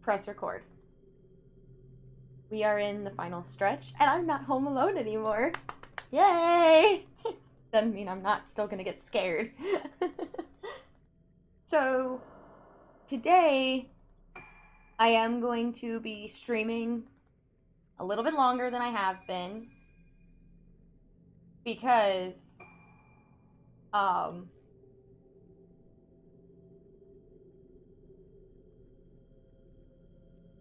press record. We are in the final stretch, and I'm not home alone anymore. Yay! Doesn't mean I'm not still gonna get scared. So, today, I am going to be streaming a little bit longer than I have been. Because,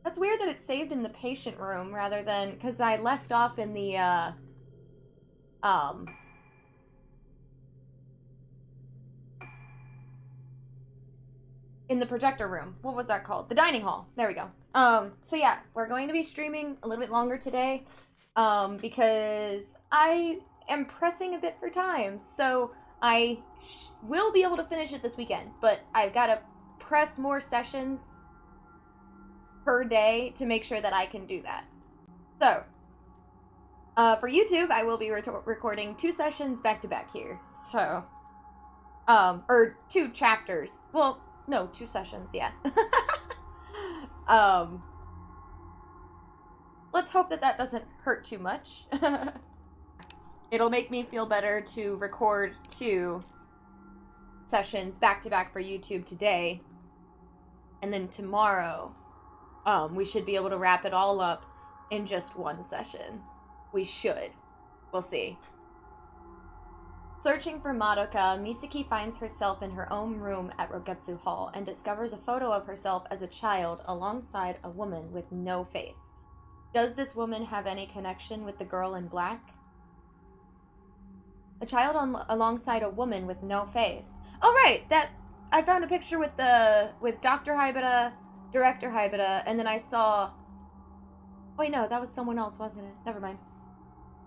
that's weird that it's saved in the patient room rather than, because I left off in the, in the projector room. What was that called? The dining hall. There we go. So yeah, we're going to be streaming a little bit longer today, because I am pressing a bit for time. So I will be able to finish it this weekend, but I've got to press more sessions per day to make sure that I can do that. So, for YouTube, I will be recording 2 sessions back to back here. So, or 2 chapters. Well, no, 2 sessions, yeah. Let's hope that that doesn't hurt too much. It'll make me feel better to record 2 sessions back to back for YouTube today. And then tomorrow, we should be able to wrap it all up in just 1 session. We should. We'll see. Searching for Madoka, Misaki finds herself in her own room at Rogetsu Hall and discovers a photo of herself as a child alongside a woman with no face. Does this woman have any connection with the girl in black? A child alongside a woman with no face. Oh right, that I found a picture with Dr. Haibata, Director Haibata, and then I saw... Wait, no, that was someone else, wasn't it? Never mind.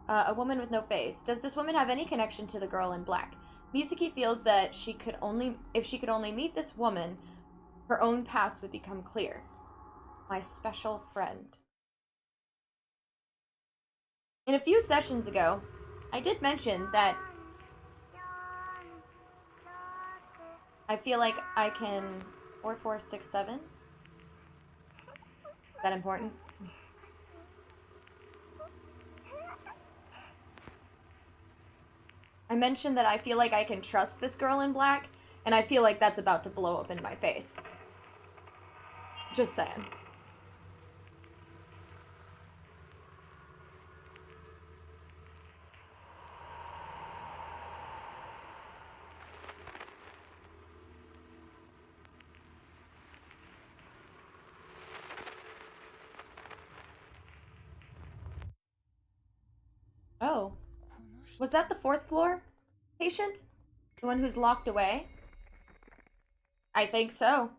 A woman with no face. Does this woman have any connection to the girl in black? Misaki feels that if she could only meet this woman, her own past would become clear. My special friend. In a few sessions ago, I did mention that I feel like I can... 4, 4, 6, 7? Is that important? I mentioned that I feel like I can trust this girl in black, and I feel like that's about to blow up in my face. Just saying. Oh. Was that the 4th floor patient? The one who's locked away? I think so.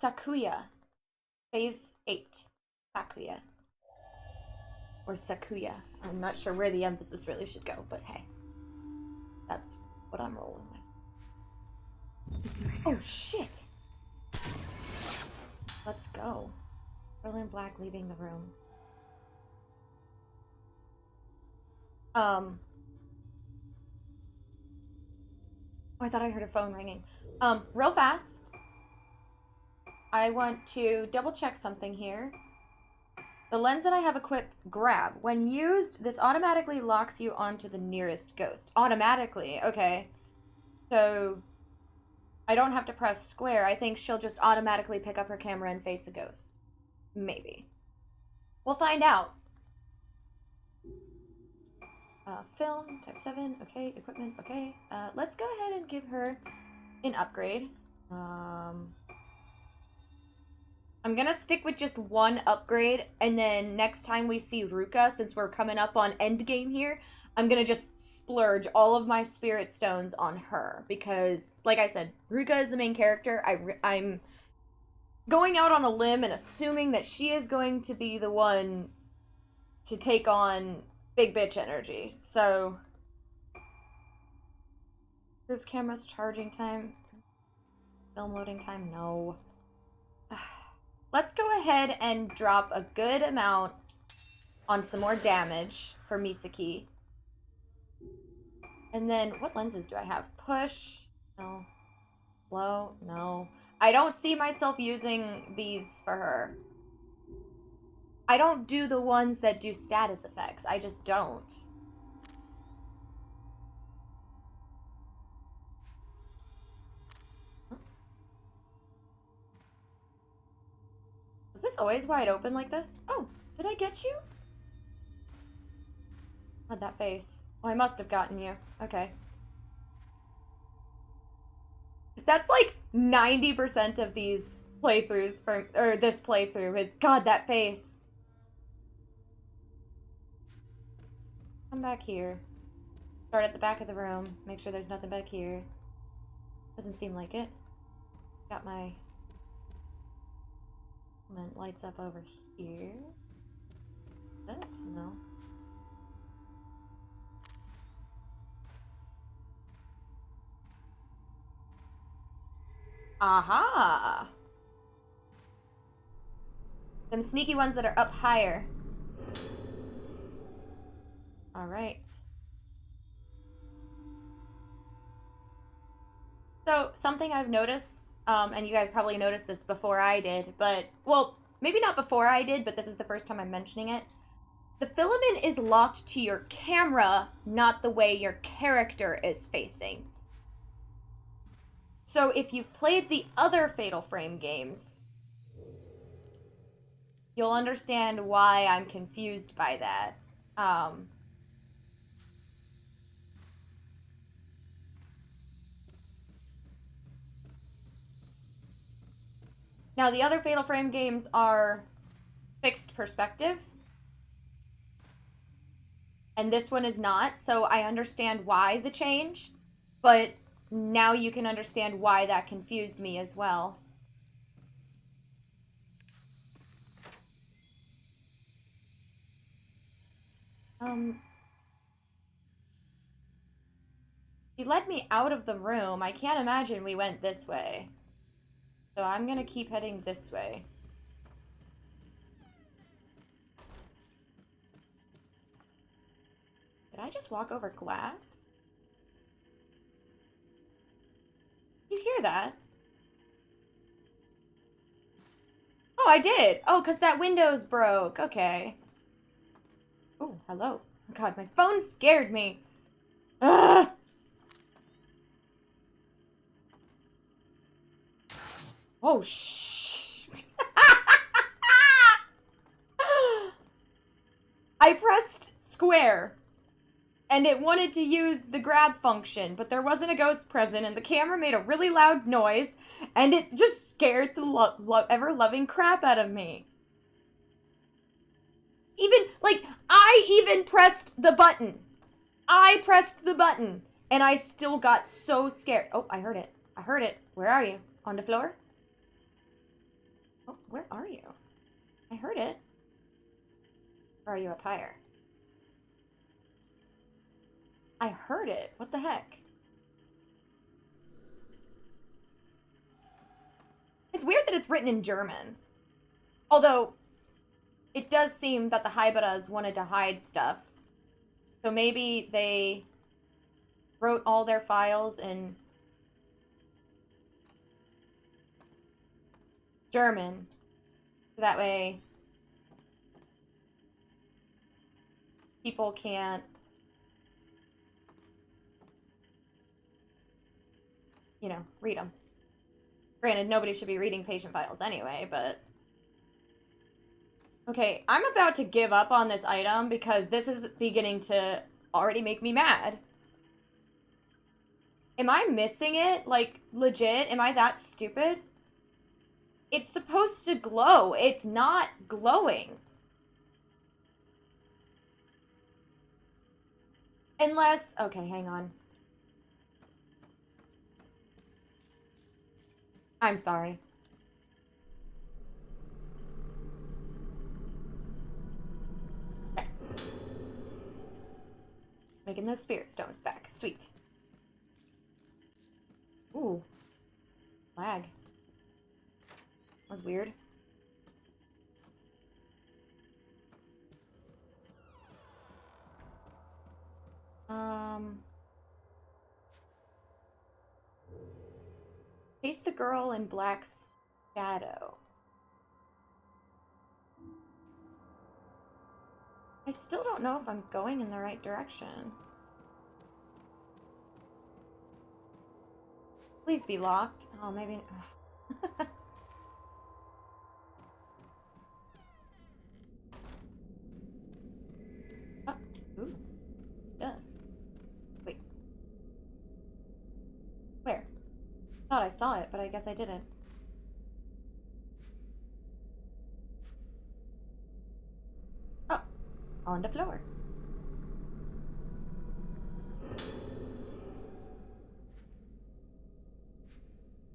Sakuya. Phase 8. Sakuya. Or Sakuya. I'm not sure where the emphasis really should go, but hey. That's what I'm rolling with. Oh, shit! Let's go. Girl in black leaving the room. Oh, I thought I heard a phone ringing. Real fast. I want to double check something here. The lens that I have equipped, grab. When used, this automatically locks you onto the nearest ghost. Automatically, okay. So, I don't have to press square. I think she'll just automatically pick up her camera and face a ghost. Maybe. We'll find out. Film, type 7, okay, equipment, okay. Let's go ahead and give her an upgrade. I'm gonna stick with just 1 upgrade, and then next time we see Ruka, since we're coming up on endgame here, I'm gonna just splurge all of my spirit stones on her, because, like I said, Ruka is the main character. I'm going out on a limb and assuming that she is going to be the one to take on big bitch energy, so... Proves cameras charging time. Film loading time, no. Let's go ahead and drop a good amount on some more damage for Misaki. And then, what lenses do I have? Push, no. Slow, no. I don't see myself using these for her. I don't do the ones that do status effects. I just don't. Was this always wide open like this? Oh, did I get you? God, that face. Oh, I must have gotten you. Okay. That's like 90% of these playthroughs or this playthrough is, God, that face. Come back here. Start at the back of the room. Make sure there's nothing back here. Doesn't seem like it. Got my lights up over here. This? No. Aha! Them sneaky ones that are up higher. Alright. So, something I've noticed, and you guys probably noticed this before I did, but, well, maybe not before I did, but this is the first time I'm mentioning it. The filament is locked to your camera, not the way your character is facing. So if you've played the other Fatal Frame games, you'll understand why I'm confused by that. Now, the other Fatal Frame games are fixed perspective, and this one is not, so I understand why the change, but now you can understand why that confused me as well. She led me out of the room. I can't imagine we went this way. So I'm gonna keep heading this way. Did I just walk over glass? You hear that? Oh, I did! Oh, because that window's broke. Okay. Oh, hello. God, my phone scared me. Ugh! Oh, shh. I pressed square, and it wanted to use the grab function, but there wasn't a ghost present, and the camera made a really loud noise, and it just scared the ever-loving crap out of me. Even, like, I even pressed the button. I pressed the button, and I still got so scared. Oh, I heard it. I heard it. Where are you? On the floor? Oh, where are you? I heard it. Or are you up higher? I heard it. What the heck? It's weird that it's written in German. Although, it does seem that the Hybridas wanted to hide stuff. So maybe they wrote all their files in German. So that way people can't, you know, read them. Granted, nobody should be reading patient files anyway, but... Okay, I'm about to give up on this item because this is beginning to already make me mad. Am I missing it? Like, legit? Am I that stupid? It's supposed to glow. It's not glowing. Unless... Okay, hang on. I'm sorry. Okay. Making those spirit stones back. Sweet. Ooh. Lag. That was weird. Chase the girl in Black's shadow. I still don't know if I'm going in the right direction. Please be locked. Oh, maybe... Oh, ooh. Duh. Wait. Where? Thought I saw it, but I guess I didn't. Oh. On the floor.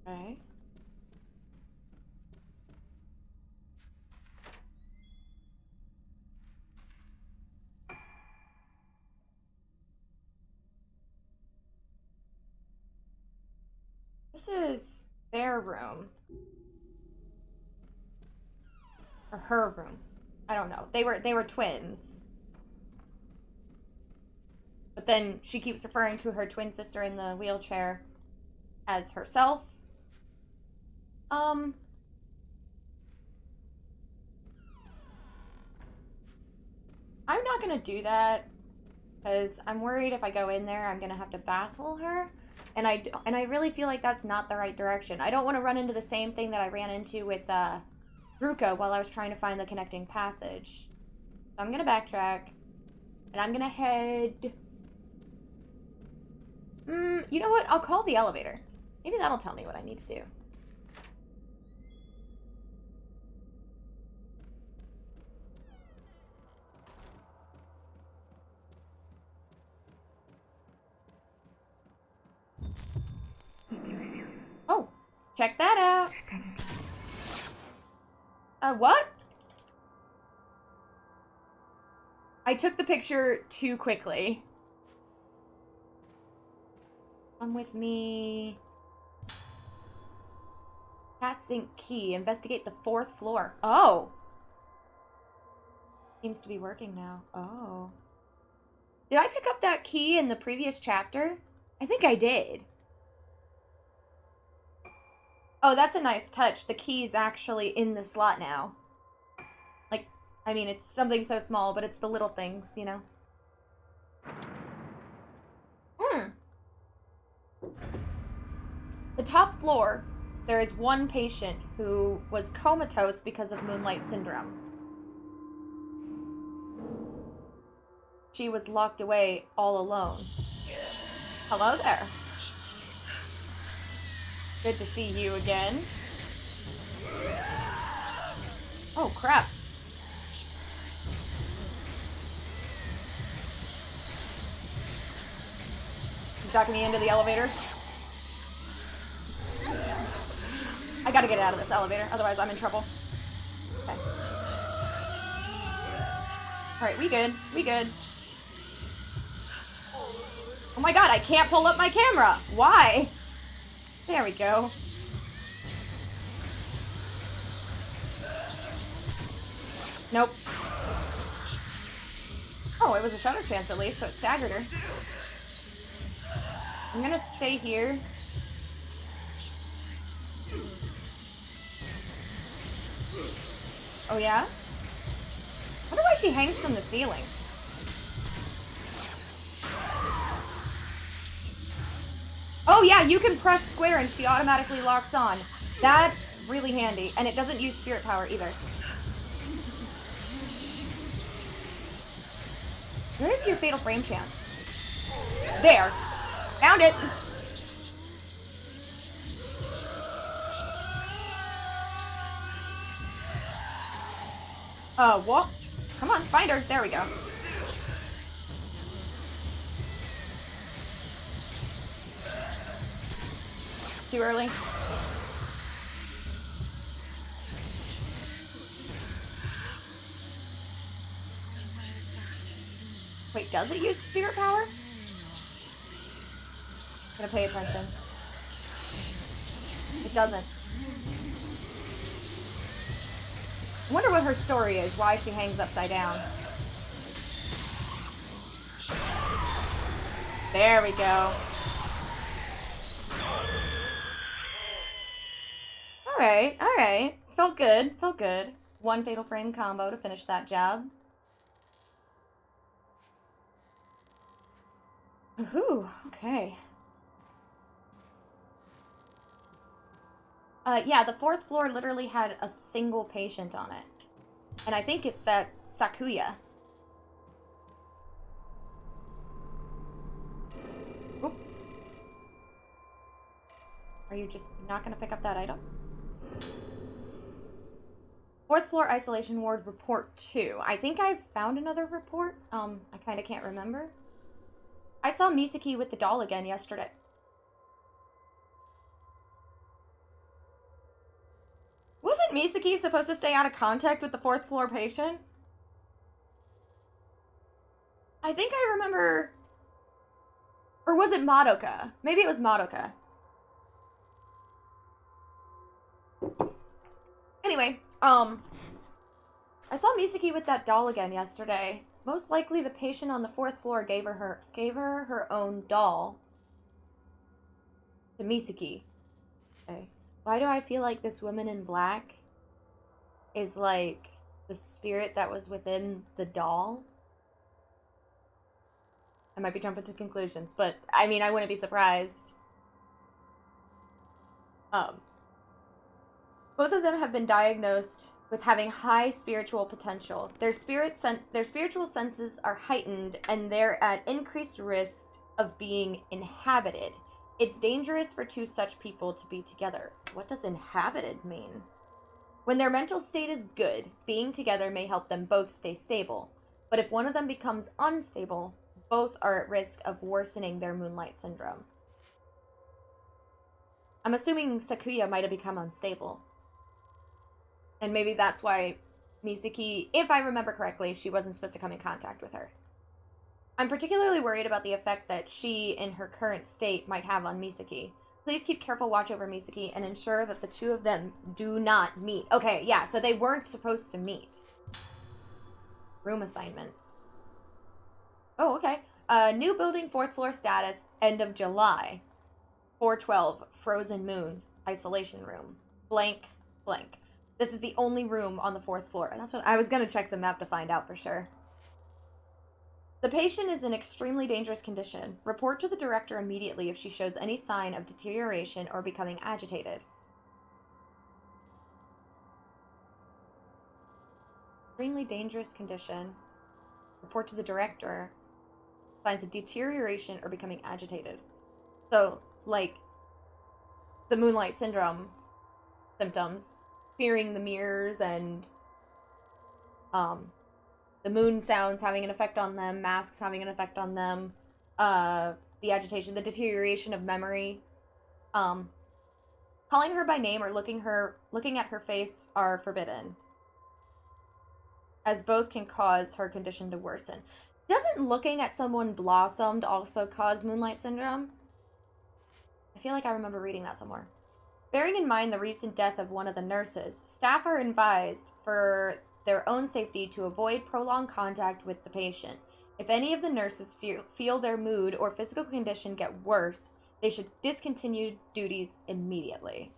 Okay. This is their room. Or her room. I don't know. They were twins. But then she keeps referring to her twin sister in the wheelchair as herself. I'm not gonna do that because I'm worried if I go in there, I'm gonna have to baffle her, and I really feel like that's not the right direction. I don't want to run into the same thing that I ran into with Ruka while I was trying to find the connecting passage. So I'm gonna backtrack, and I'm gonna head. You know what? I'll call the elevator. Maybe that'll tell me what I need to do. Oh, check that out. What? I took the picture too quickly. Come with me. Cast sync key. Investigate the 4th floor. Oh. Seems to be working now. Oh. Did I pick up that key in the previous chapter? I think I did. Oh, that's a nice touch. The key's actually in the slot now. Like, I mean, it's something so small, but it's the little things, you know? The top floor, there is one patient who was comatose because of Moonlight Syndrome. She was locked away all alone. Hello there. Good to see you again. Oh, crap. He's docking me into the elevator. I gotta get out of this elevator, otherwise I'm in trouble. Okay. Alright, we good. We good. Oh my god, I can't pull up my camera! Why? There we go. Nope. Oh, it was a shutter chance at least, so it staggered her. I'm gonna stay here. Oh yeah? I wonder why she hangs from the ceiling. Oh yeah, you can press square and she automatically locks on. That's really handy. And it doesn't use spirit power either. Where is your fatal frame chance? There. Found it. What? Come on, find her. There we go. Too early. Wait, does it use spirit power? I'm gonna pay attention. It doesn't. I wonder what her story is, why she hangs upside down. There we go. Alright. Felt good. One fatal frame combo to finish that job. Ooh, okay. Yeah, the 4th floor literally had a single patient on it. And I think it's that Sakuya. Oop. Are you just not gonna pick up that item? 4th floor isolation ward report 2. I think I found another report. I kind of can't remember. I saw Misaki with the doll again yesterday. Wasn't Misaki supposed to stay out of contact with the 4th floor patient? I think I remember... Or was it Madoka? Maybe it was Madoka. Anyway, I saw Misaki with that doll again yesterday. Most likely the patient on the 4th floor gave her her own doll to Misaki. Okay. Why do I feel like this woman in black is like the spirit that was within the doll? I might be jumping to conclusions, but I mean, I wouldn't be surprised. Both of them have been diagnosed with having high spiritual potential. Their spiritual senses are heightened, and they're at increased risk of being inhabited. It's dangerous for two such people to be together. What does inhabited mean? When their mental state is good, being together may help them both stay stable. But if one of them becomes unstable, both are at risk of worsening their Moonlight Syndrome. I'm assuming Sakuya might have become unstable. And maybe that's why Misaki, if I remember correctly, she wasn't supposed to come in contact with her. I'm particularly worried about the effect that she, in her current state, might have on Misaki. Please keep careful watch over Misaki and ensure that the two of them do not meet. Okay, yeah, so they weren't supposed to meet. Room assignments. Oh, okay. New building, 4th floor status, end of July. 412, Frozen Moon, isolation room. Blank, blank. This is the only room on the 4th floor. And that's what I was going to check the map to find out for sure. The patient is in extremely dangerous condition. Report to the director immediately if she shows any sign of deterioration or becoming agitated. Extremely dangerous condition. Report to the director. Signs of deterioration or becoming agitated. So, like, the Moonlight Syndrome symptoms. Fearing the mirrors and the moon sounds having an effect on them, masks having an effect on them, the agitation, the deterioration of memory. Calling her by name or looking at her face are forbidden, as both can cause her condition to worsen. Doesn't looking at someone blossomed also cause Moonlight Syndrome? I feel like I remember reading that somewhere. Bearing in mind the recent death of one of the nurses, staff are advised for their own safety to avoid prolonged contact with the patient. If any of the nurses feel their mood or physical condition get worse, they should discontinue duties immediately.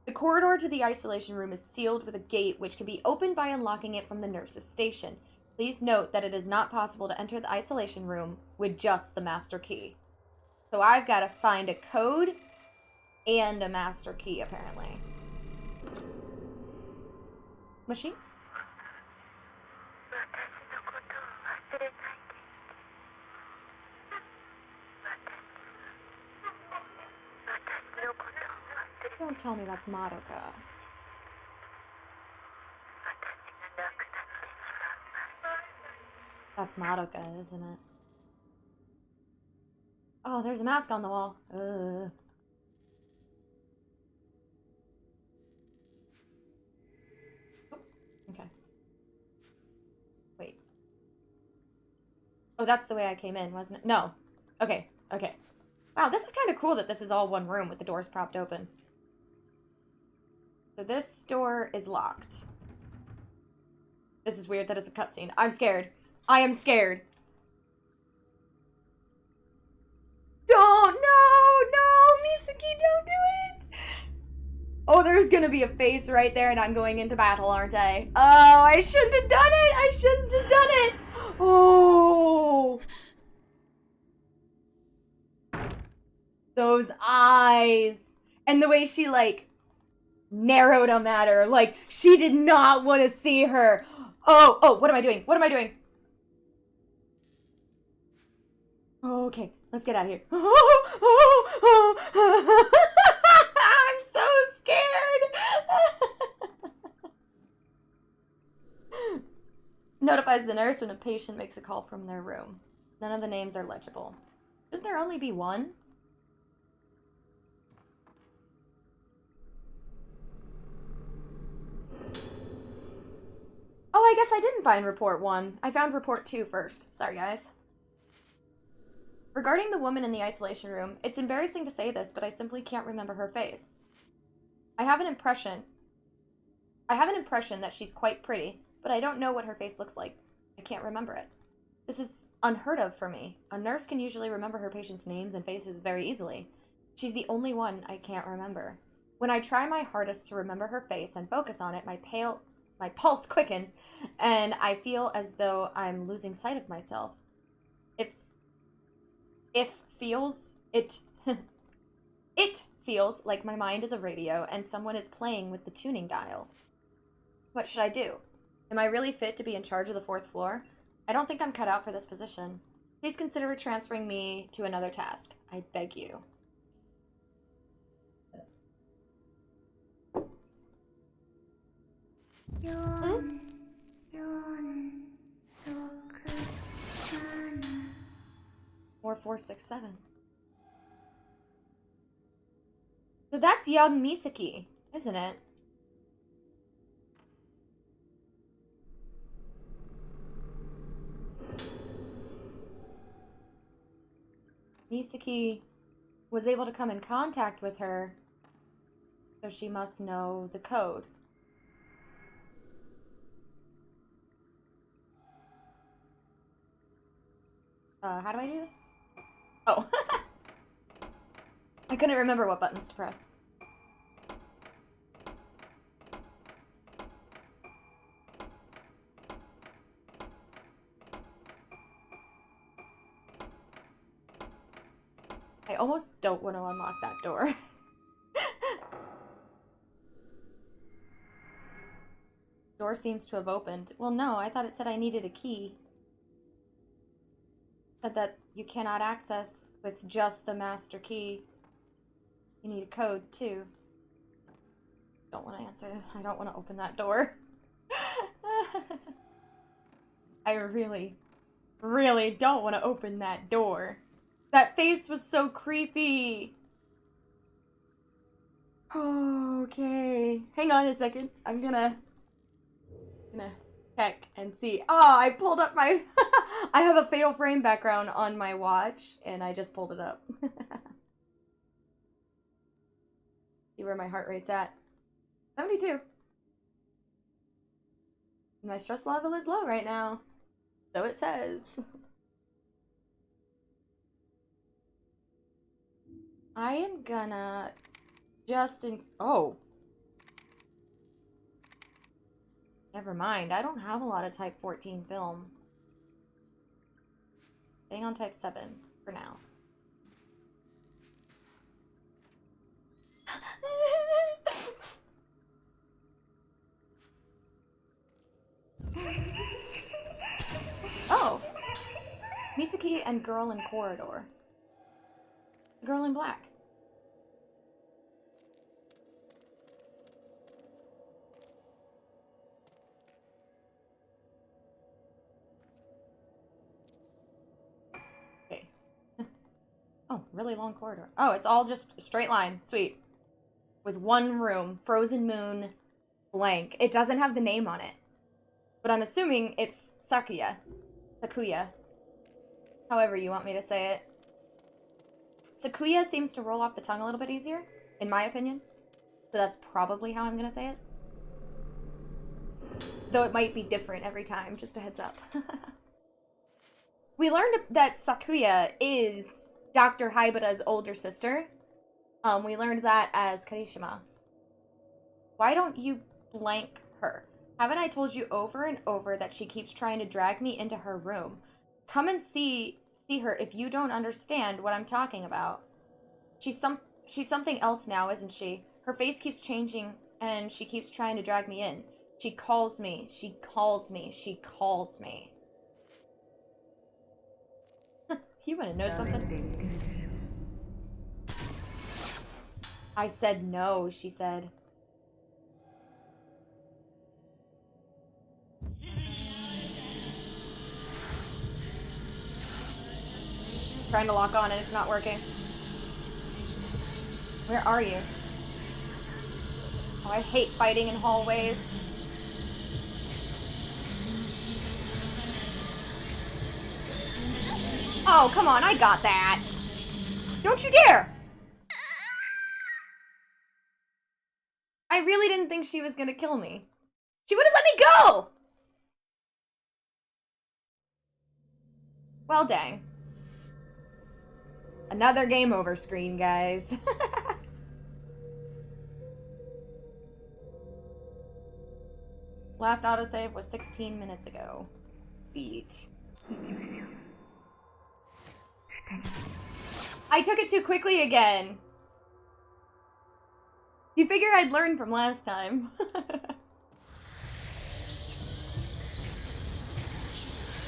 The corridor to the isolation room is sealed with a gate which can be opened by unlocking it from the nurse's station. Please note that it is not possible to enter the isolation room with just the master key. So I've got to find a code and a master key, apparently. Machine? Don't tell me that's Madoka. That's Madoka, isn't it? Oh, there's a mask on the wall. Ugh. Okay. Wait. Oh, that's the way I came in, wasn't it? No. Okay. Wow, this is kind of cool that this is all one room with the doors propped open. So this door is locked. This is weird that it's a cutscene. I'm scared. I am scared. Don't! No! Misaki, don't do it! Oh, there's gonna be a face right there and I'm going into battle, aren't I? Oh, I shouldn't have done it! I shouldn't have done it! Oh! Those eyes. And the way she, like, narrowed them at her. Like, she did not want to see her. Oh, what am I doing? What am I doing? Oh, okay, let's get out of here. I'm so scared. Notifies the nurse when a patient makes a call from their room. None of the names are legible. Shouldn't there only be one? Oh, I guess I didn't find report 1. I found report 2 first. Sorry, guys. Regarding the woman in the isolation room, it's embarrassing to say this, but I simply can't remember her face. I have an impression that she's quite pretty, but I don't know what her face looks like. I can't remember it. This is unheard of for me. A nurse can usually remember her patients' names and faces very easily. She's the only one I can't remember. When I try my hardest to remember her face and focus on it, my pulse quickens, and I feel as though I'm losing sight of myself. It feels like my mind is a radio and someone is playing with the tuning dial. What should I do? Am I really fit to be in charge of the 4th floor? I don't think I'm cut out for this position. Please consider transferring me to another task. I beg you. Hmm? 4467. So that's young Misaki, isn't it? Misaki was able to come in contact with her, so she must know the code. How do I do this? Oh. I couldn't remember what buttons to press. I almost don't want to unlock that door. Door seems to have opened. Well, no, I thought it said I needed a key. It said that you cannot access with just the master key. You need a code, too. Don't want to answer. I don't want to open that door. I really, really don't want to open that door. That face was so creepy. Okay. Hang on a second. I'm gonna check and see. Oh, I pulled up my... I have a Fatal Frame background on my watch, and I just pulled it up. See where my heart rate's at. 72. My stress level is low right now. So it says. I am gonna oh. Never mind. I don't have a lot of type 14 film. Staying on type 7 for now. Oh. Misaki and girl in corridor. Girl in black. Okay. Oh, really long corridor. Oh, it's all just a straight line. Sweet. With one room. Frozen moon. Blank. It doesn't have the name on it. But I'm assuming it's Sakuya. Sakuya. However you want me to say it. Sakuya seems to roll off the tongue a little bit easier, in my opinion. So that's probably how I'm gonna say it. Though it might be different every time, just a heads up. We learned that Sakuya is Dr. Haibata's older sister. We learned that as Karishima. Why don't you blank her? Haven't I told you over and over that she keeps trying to drag me into her room? Come and see her if you don't understand what I'm talking about. She's something else now, isn't she? Her face keeps changing and she keeps trying to drag me in. She calls me. She calls me. She calls me. You want to know something? I said no, she said. Trying to lock on and it's not working. Where are you? Oh, I hate fighting in hallways. Oh, come on, I got that. Don't you dare! I really didn't think she was gonna kill me. She would have let me go! Well, dang. Another game over screen, guys. Last autosave was 16 minutes ago. Beat. I took it too quickly again. You figured I'd learn from last time.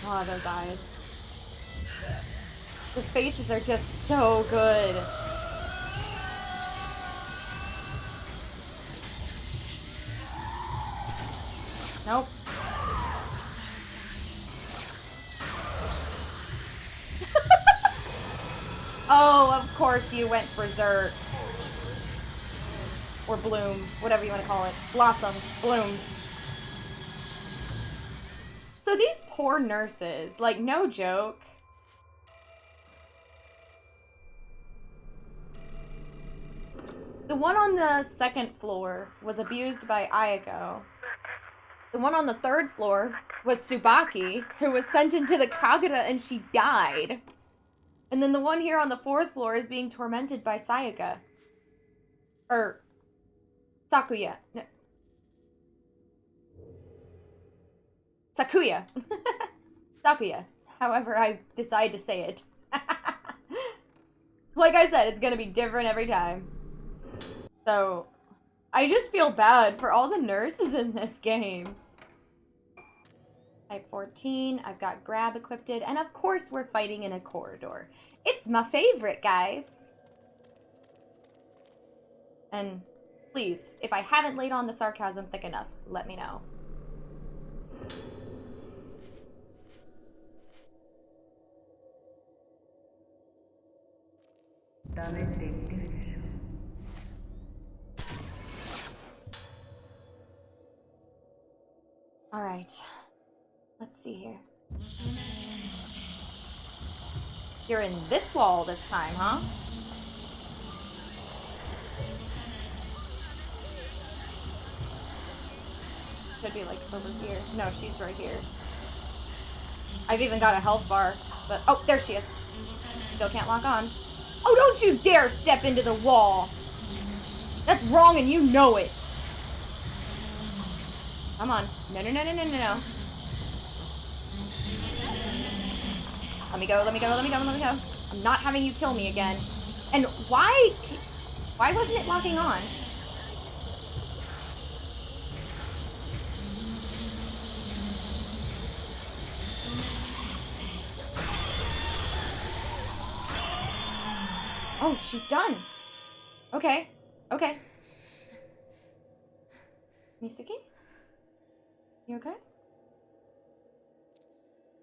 Oh, those eyes. The faces are just so good. Nope. Oh, of course you went berserk. Or bloomed, whatever you want to call it. Blossomed, bloomed. So these poor nurses, like, no joke. The one on the second floor was abused by Ayako. The one on the third floor was Tsubaki, who was sent into the Kagura and she died. And then the one here on the fourth floor is being tormented by Sayaka. Or Sakuya. No. Sakuya. Sakuya. However I decide to say it. Like I said, it's gonna be different every time. So, I just feel bad for all the nurses in this game. Type 14, I've got grab equipped, and of course we're fighting in a corridor. It's my favorite, guys. And please, if I haven't laid on the sarcasm thick enough, let me know. Alright. Let's see here. You're in this wall this time, huh? Could be like over here. No, she's right here. I've even got a health bar, but oh, there she is. Still can't lock on. Oh, don't you dare step into the wall! That's wrong and you know it! Come on. No, no, no, no, no, no, no. Let me go, let me go, let me go, let me go. I'm not having you kill me again. And why wasn't it locking on? Oh, she's done. Okay. Okay. Misaki? You okay?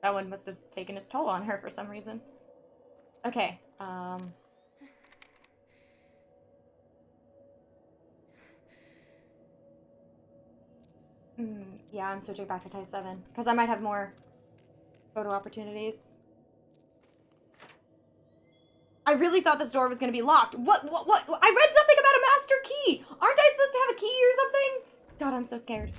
That one must have taken its toll on her for some reason. Okay, yeah, I'm switching back to type 7. Because I might have more photo opportunities. I really thought this door was going to be locked. What? I read something about a master key! Aren't I supposed to have a key or something? God, I'm so scared.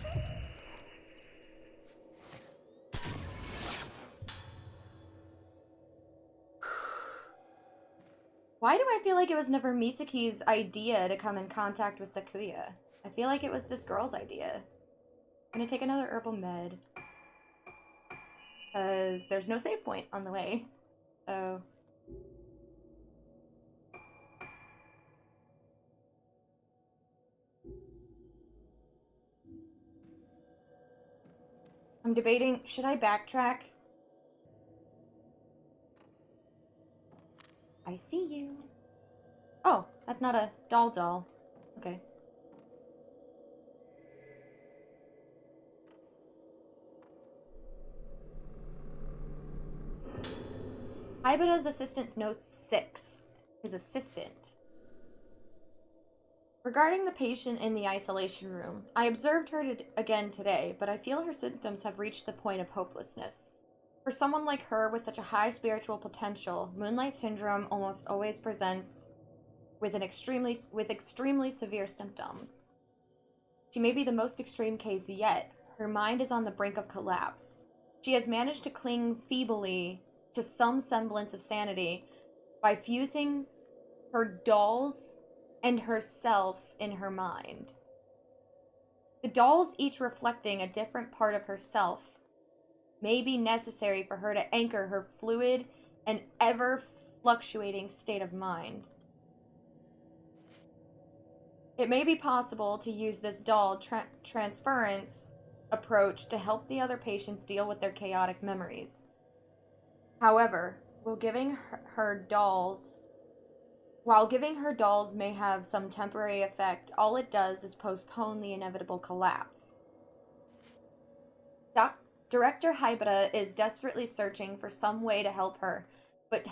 Why do I feel like it was never Misaki's idea to come in contact with Sakuya? I feel like it was this girl's idea. I'm gonna take another herbal med. Because there's no save point on the way. So... I'm debating, should I backtrack? I see you. Oh, that's not a doll. Okay. Ibada's assistant notes 6. His assistant. Regarding the patient in the isolation room, I observed her again today, but I feel her symptoms have reached the point of hopelessness. For someone like her with such a high spiritual potential, Moonlight Syndrome almost always presents with extremely severe symptoms. She may be the most extreme case yet. Her mind is on the brink of collapse. She has managed to cling feebly to some semblance of sanity by fusing her dolls and herself in her mind. The dolls, each reflecting a different part of herself, may be necessary for her to anchor her fluid and ever-fluctuating state of mind. It may be possible to use this doll transference approach to help the other patients deal with their chaotic memories. However, while giving her dolls may have some temporary effect, all it does is postpone the inevitable collapse. Director Hybida is desperately searching for some way to help her, but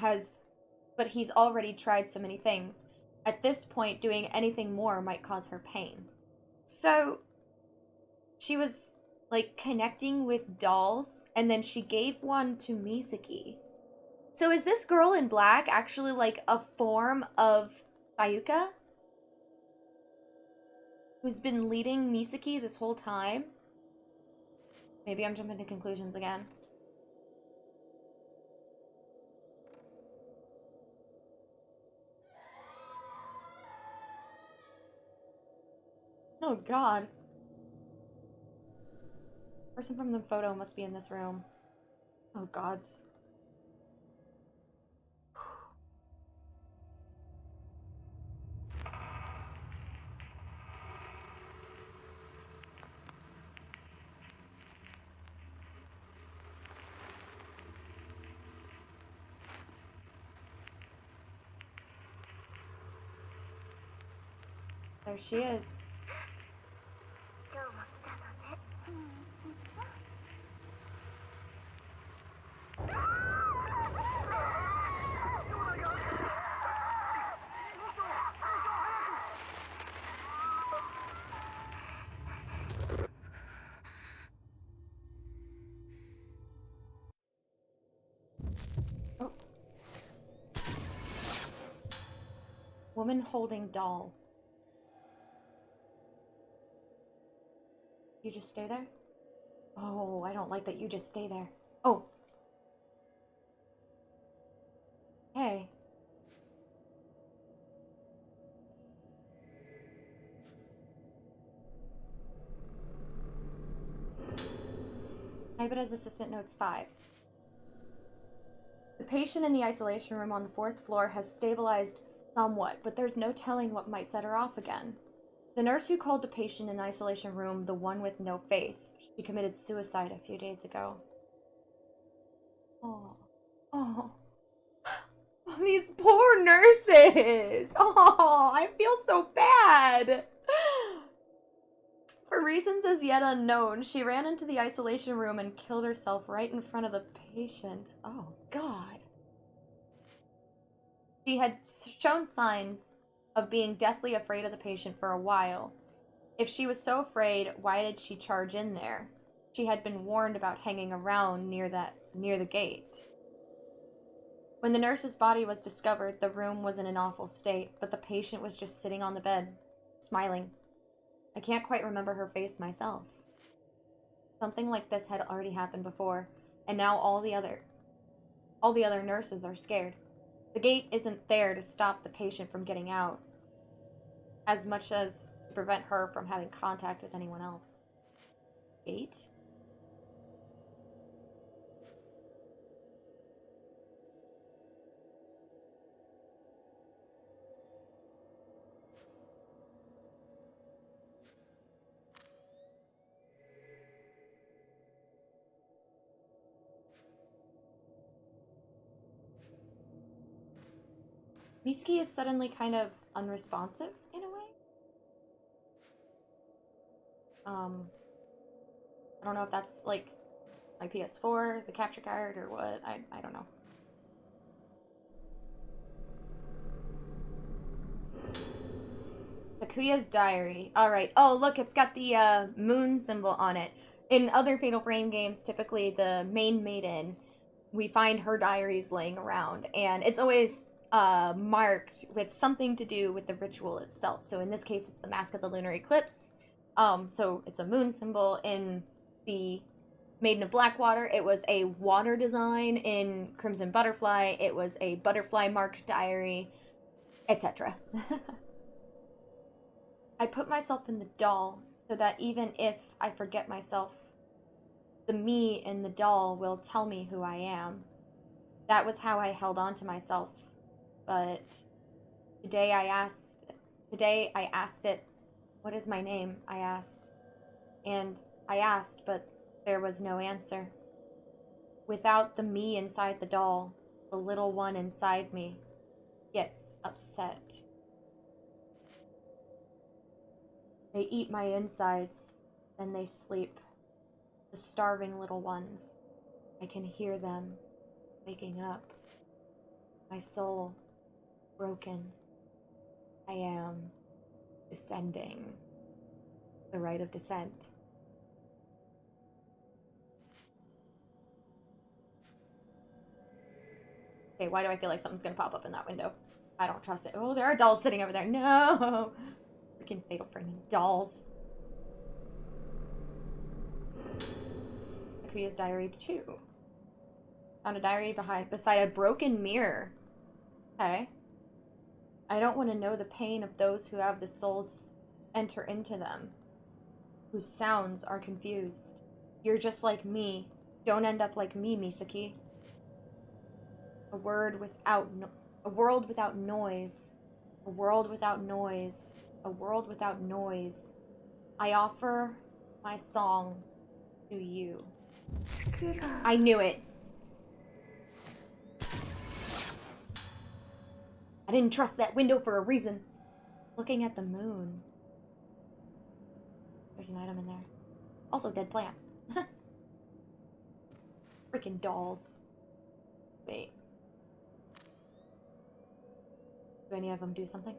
he's already tried so many things. At this point, doing anything more might cause her pain. So, she was, like, connecting with dolls, and then she gave one to Misaki. So is this girl in black actually, like, a form of Sayuka? Who's been leading Misaki this whole time? Maybe I'm jumping to conclusions again. Oh god. Person from the photo must be in this room. Oh gods. There she is. Oh. Woman holding doll. You just stay there? Oh, I don't like that you just stay there. Oh. Hey. Ibeda's assistant notes 5. The patient in the isolation room on the 4th floor has stabilized somewhat, but there's no telling what might set her off again. The nurse who called the patient in the isolation room the one with no face, she committed suicide a few days ago. Oh. Oh. These poor nurses! Oh, I feel so bad! For reasons as yet unknown, she ran into the isolation room and killed herself right in front of the patient. Oh, God. She had shown signs of being deathly afraid of the patient for a while. If she was so afraid, why did she charge in there? She had been warned about hanging around near the gate. When the nurse's body was discovered, the room was in an awful state, but the patient was just sitting on the bed, smiling. I can't quite remember her face myself. Something like this had already happened before, and now all the other nurses are scared. The gate isn't there to stop the patient from getting out, as much as to prevent her from having contact with anyone else. Gate? Misaki is suddenly kind of unresponsive in a way. I don't know if that's like my PS4, the capture card, or what. I don't know. Sakuya's diary. Alright. Oh, look, it's got the moon symbol on it. In other Fatal Frame games, typically the main maiden, we find her diaries laying around, and it's always marked with something to do with the ritual itself. So in this case, it's the Mask of the Lunar Eclipse. So it's a moon symbol. In the Maiden of Blackwater, it was a water design. In Crimson Butterfly, it was a butterfly marked diary, etc. I put myself in the doll so that even if I forget myself, the me in the doll will tell me who I am. That was how I held on to myself. But today I asked it, what is my name? I asked. And I asked, but there was no answer. Without the me inside the doll, the little one inside me gets upset. They eat my insides, then they sleep. The starving little ones. I can hear them waking up. My soul broken. I am descending. The rite of descent. Okay, why do I feel like something's gonna pop up in that window? I don't trust it. Oh, there are dolls sitting over there. No! Freaking Fatal Frame dolls. Sakuya's diary 2. Found a diary beside a broken mirror. Okay. I don't want to know the pain of those who have the souls enter into them, whose sounds are confused. You're just like me. Don't end up like me, Misaki. A world without noise. A world without noise. A world without noise. I offer my song to you. I knew it. I didn't trust that window for a reason. Looking at the moon. There's an item in there. Also dead plants. Freaking dolls. Wait. Do any of them do something?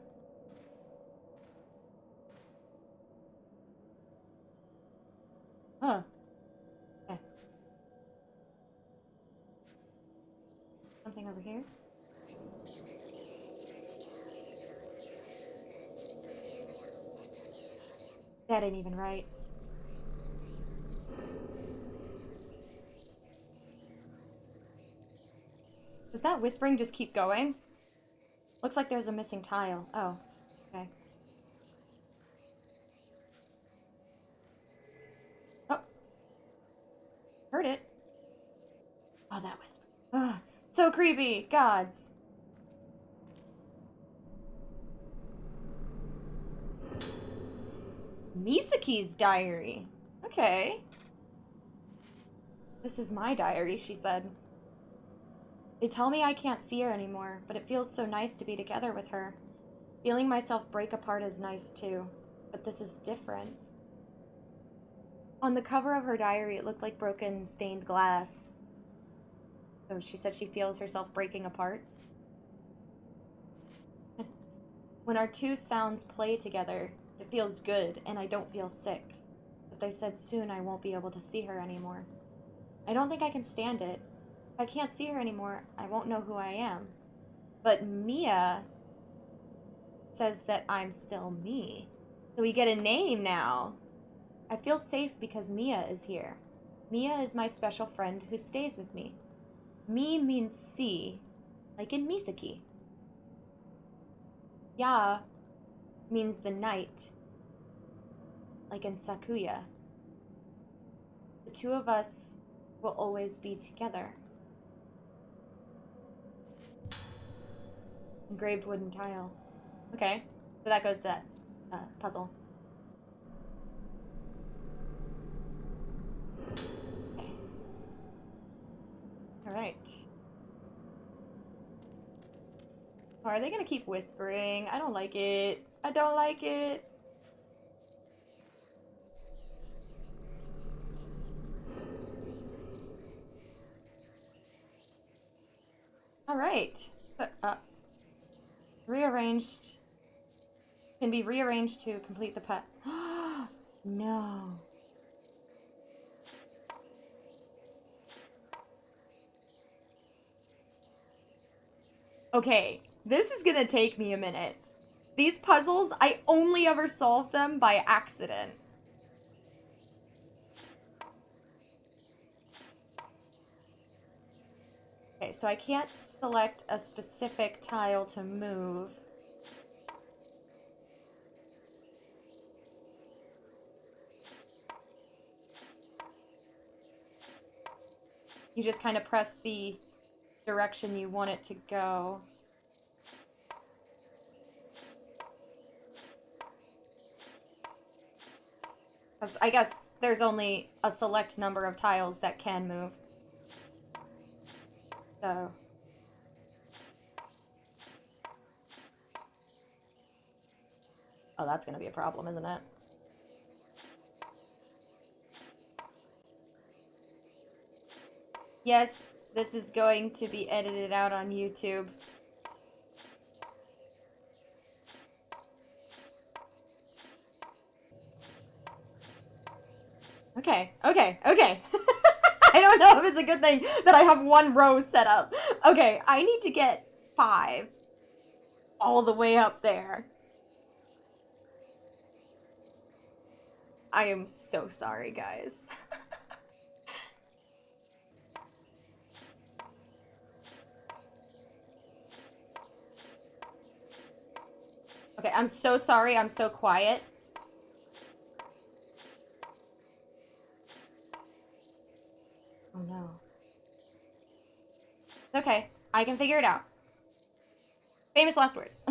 Huh. Okay. Something over here? That ain't even right. Does that whispering just keep going? Looks like there's a missing tile. Oh, okay. Oh. Heard it. Oh, that whisper. Ugh. So creepy. Gods. Misaki's diary. Okay. This is my diary, she said. They tell me I can't see her anymore, but it feels so nice to be together with her. Feeling myself break apart is nice too, but this is different. On the cover of her diary, it looked like broken, stained glass. So she said she feels herself breaking apart. When our two sounds play together, it feels good, and I don't feel sick. But they said soon I won't be able to see her anymore. I don't think I can stand it. If I can't see her anymore, I won't know who I am. But Mia says that I'm still me. So we get a name now. I feel safe because Mia is here. Mia is my special friend who stays with me. Mi means sea, like in Misaki. Ya means the night. like in Sakuya. The two of us will always be together. Engraved wooden tile. Okay, so that goes to that puzzle. Okay. Alright. Oh, are they gonna keep whispering? I don't like it. I don't like it. Alright. Rearranged. Can be rearranged to complete the pet. No. Okay, this is gonna take me a minute. These puzzles, I only ever solved them by accident. Okay, so I can't select a specific tile to move. You just kind of press the direction you want it to go. Because I guess there's only a select number of tiles that can move. So. Oh, that's gonna be a problem, isn't it? Yes, this is going to be edited out on YouTube. Okay, okay, okay. I don't know if it's a good thing that I have one row set up. Okay, I need to get 5 all the way up there. I am so sorry, guys. Okay, I'm so sorry I'm so quiet. Oh no. It's okay, I can figure it out. Famous last words.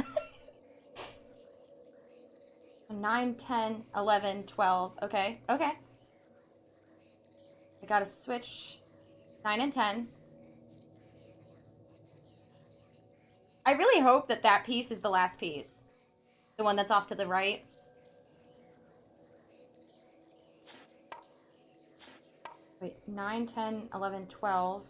9, 10, 11, 12. Okay, okay. I gotta switch 9 and 10. I really hope that that piece is the last piece. The one that's off to the right. Wait, 9, 10, 11, 12.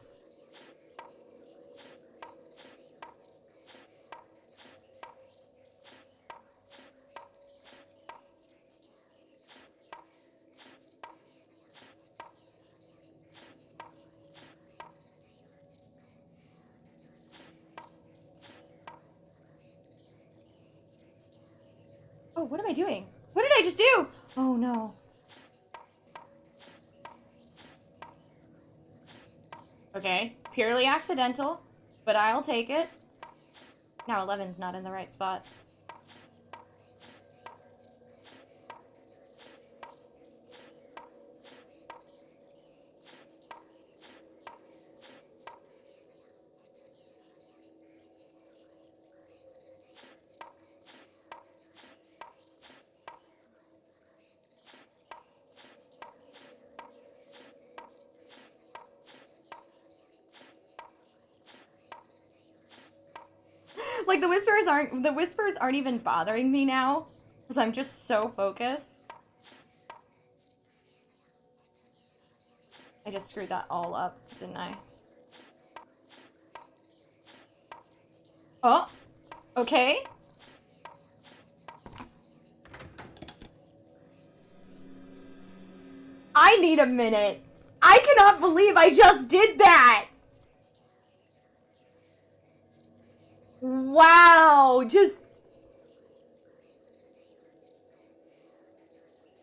Oh, what am I doing? What did I just do? Oh no. Okay, purely accidental, but I'll take it. Now 11's not in the right spot. Like the whispers aren't even bothering me now because I'm just so focused. I just screwed that all up, didn't I? Oh, okay. I need a minute. I cannot believe I just did that. Wow, just...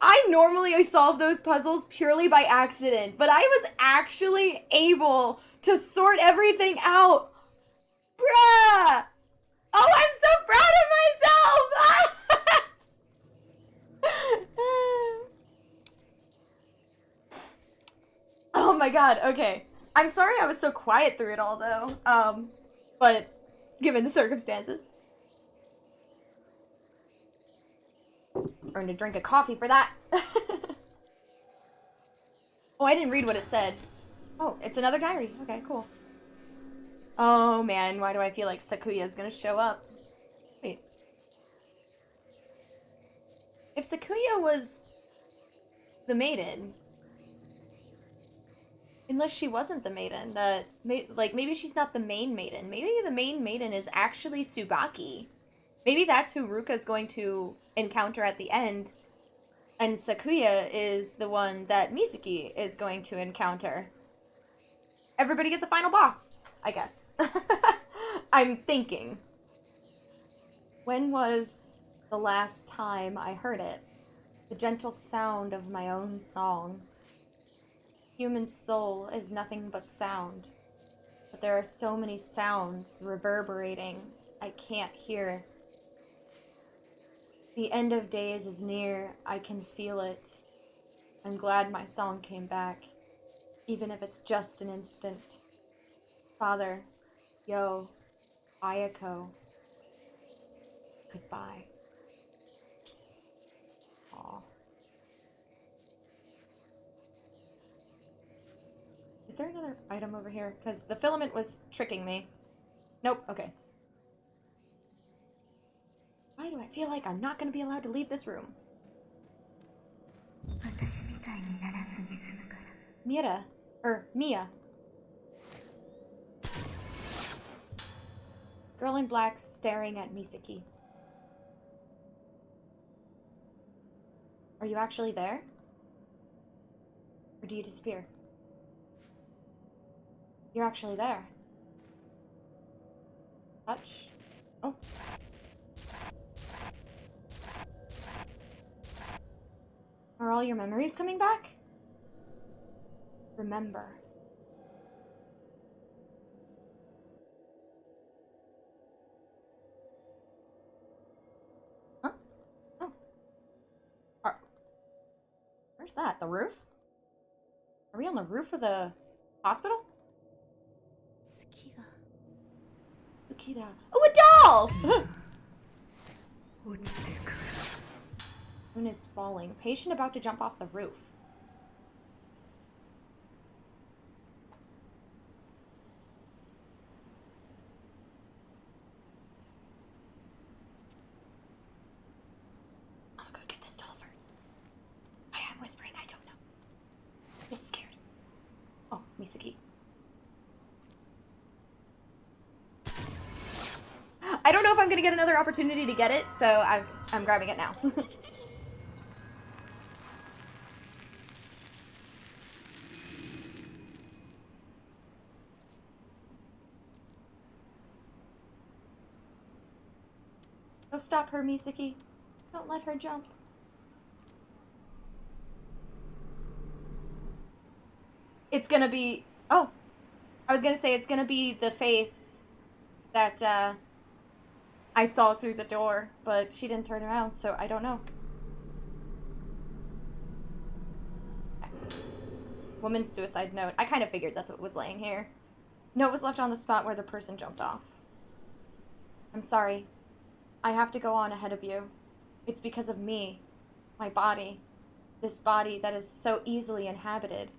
I normally solve those puzzles purely by accident, but I was actually able to sort everything out. Bruh! Oh, I'm so proud of myself! my god, okay. I'm sorry I was so quiet through it all, though. But given the circumstances. Earned a drink of coffee for that. Oh, I didn't read what it said. Oh, it's another diary. Okay, cool. Oh man, why do I feel like Sakuya is gonna show up? Wait. If Sakuya was the maiden, unless she wasn't the maiden, like maybe she's not the main maiden. Maybe the main maiden is actually Tsubaki. Maybe that's who Ruka's going to encounter at the end, and Sakuya is the one that Mizuki is going to encounter. Everybody gets a final boss, I guess. I'm thinking. When was the last time I heard it? The gentle sound of my own song. Human soul is nothing but sound. But there are so many sounds reverberating, I can't hear. The end of days is near, I can feel it. I'm glad my song came back, even if it's just an instant. Father, Yo, Ayako, goodbye. Aw. Is there another item over here? Because the filament was tricking me. Nope, okay. Why do I feel like I'm not going to be allowed to leave this room? Mia. Girl in black staring at Misaki. Are you actually there? Or do you disappear? You're actually there. Touch. Oh. Are all your memories coming back? Remember. Huh? Oh. Where's that? The roof? Are we on the roof of the hospital? Tsukida. Oh, a doll! Moon is falling. Patient about to jump off the roof. I'm gonna get this doll first. I am whispering, I don't know. I'm just scared. Oh, Misaki. I don't know if I'm gonna get another opportunity to get it, so I'm grabbing it now. Go stop her, Misaki. Don't let her jump. It's gonna be... Oh! I was gonna say it's gonna be the face that, I saw through the door, but she didn't turn around, so I don't know. Woman's suicide note. I kind of figured that's what was laying here. Note was left on the spot where the person jumped off. I'm sorry. I have to go on ahead of you. It's because of me. My body. This body that is so easily inhabited.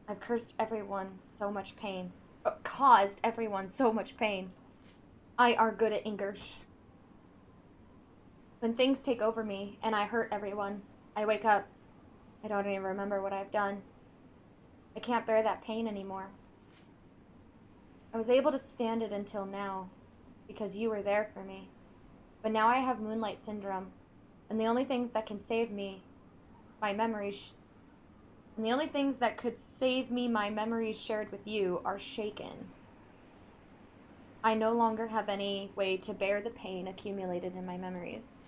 I've cursed everyone so much pain. Caused everyone so much pain. I are good at English. When things take over me and I hurt everyone, I wake up. I don't even remember what I've done. I can't bear that pain anymore. I was able to stand it until now because you were there for me. But now I have Moonlight Syndrome, and the only things that can save me, my memories, and the only things that could save me my memories shared with you are shaken. I no longer have any way to bear the pain accumulated in my memories.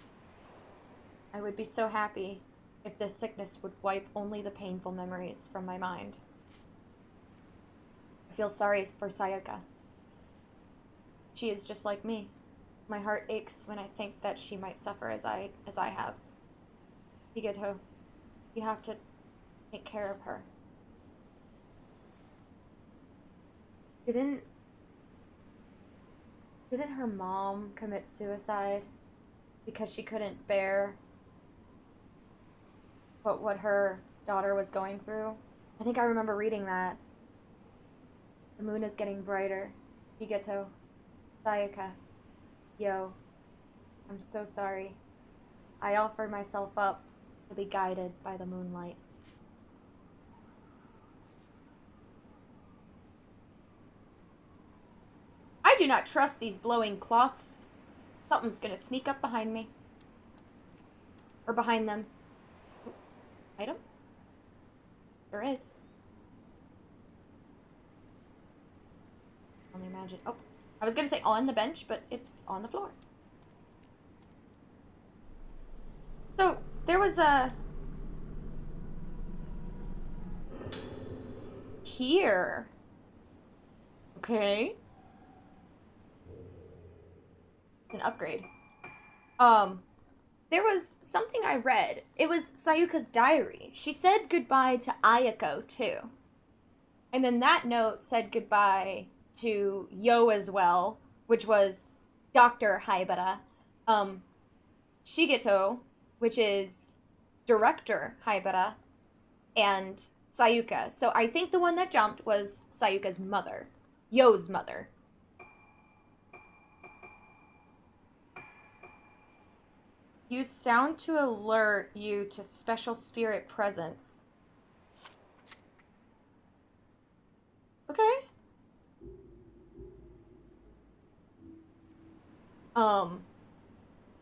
I would be so happy if this sickness would wipe only the painful memories from my mind. I feel sorry for Sayaka. She is just like me. My heart aches when I think that she might suffer as I have. Shigeto, you have to take care of her. Didn't didn't her mom commit suicide because she couldn't bear what her daughter was going through? I think I remember reading that. The moon is getting brighter. Higeto. Sayaka. Yo. I'm so sorry. I offered myself up to be guided by the moonlight. I do not trust these blowing cloths. Something's gonna sneak up behind me. Or behind them. Ooh, item? There is. Only imagine. Oh, I was gonna say on the bench, but it's on the floor. So, there was a... Here. Okay. An upgrade. There was something I read. It was Sayuka's diary. She said goodbye to Ayako, too. And then that note said goodbye to Yo as well, which was Dr. Haibara. Shigeto, which is Director Haibara, and Sayuka. So I think the one that jumped was Sayuka's mother. Yo's mother. Use sound to alert you to special spirit presence. Okay.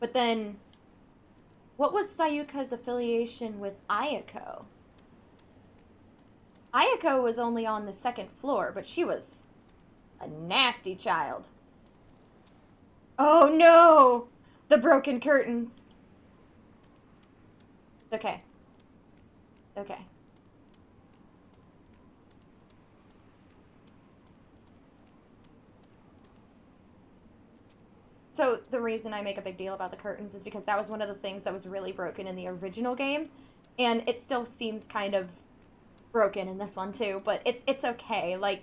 But then, what was Sayuka's affiliation with Ayako? Ayako was only on the second floor, but she was a nasty child. Oh no! The broken curtains. Okay. Okay. So the reason I make a big deal about the curtains is because that was one of the things that was really broken in the original game, and it still seems kind of broken in this one too, but it's okay. Like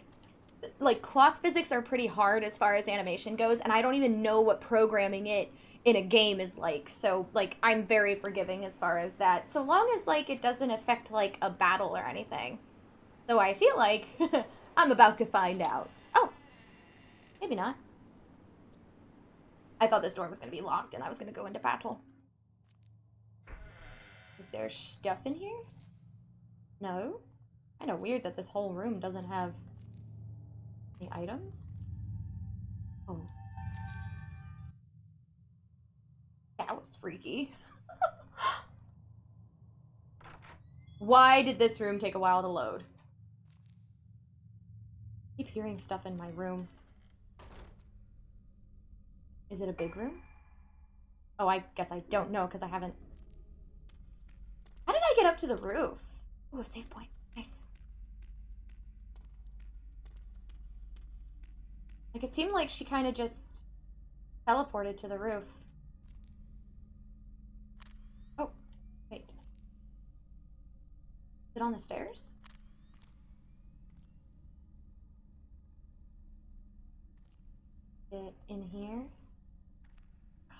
cloth physics are pretty hard as far as animation goes, and I don't even know what programming it in a game is like. So like I'm very forgiving as far as that. So long as like it doesn't affect like a battle or anything. Though I feel like I'm about to find out. Oh, maybe not. I thought this door was going to be locked and I was going to go into battle. Is there stuff in here? No. Kind of weird that this whole room doesn't have any items. Oh. That was freaky. Why did this room take a while to load? I keep hearing stuff in my room. Is it a big room? Oh, I guess I don't know because I haven't... How did I get up to the roof? Ooh, a save point. Nice. Like, it seemed like she kind of just teleported to the roof. Oh, wait. Is it on the stairs? Is it in here? God,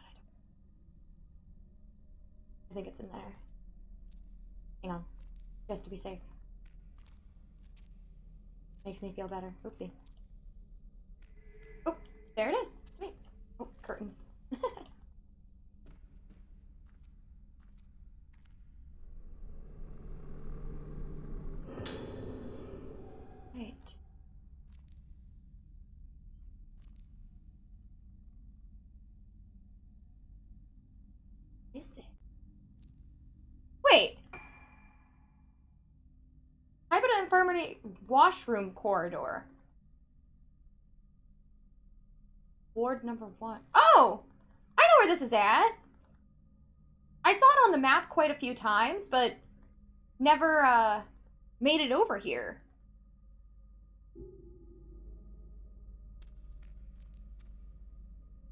I think it's in there. Hang on. Just to be safe. Makes me feel better. Oopsie. Oh, there it is. Sweet. Oh, curtains. Right. What is this? Wait! Hybrid Infirmary washroom corridor. Ward number 1. Oh! I know where this is at! I saw it on the map quite a few times, but never, made it over here.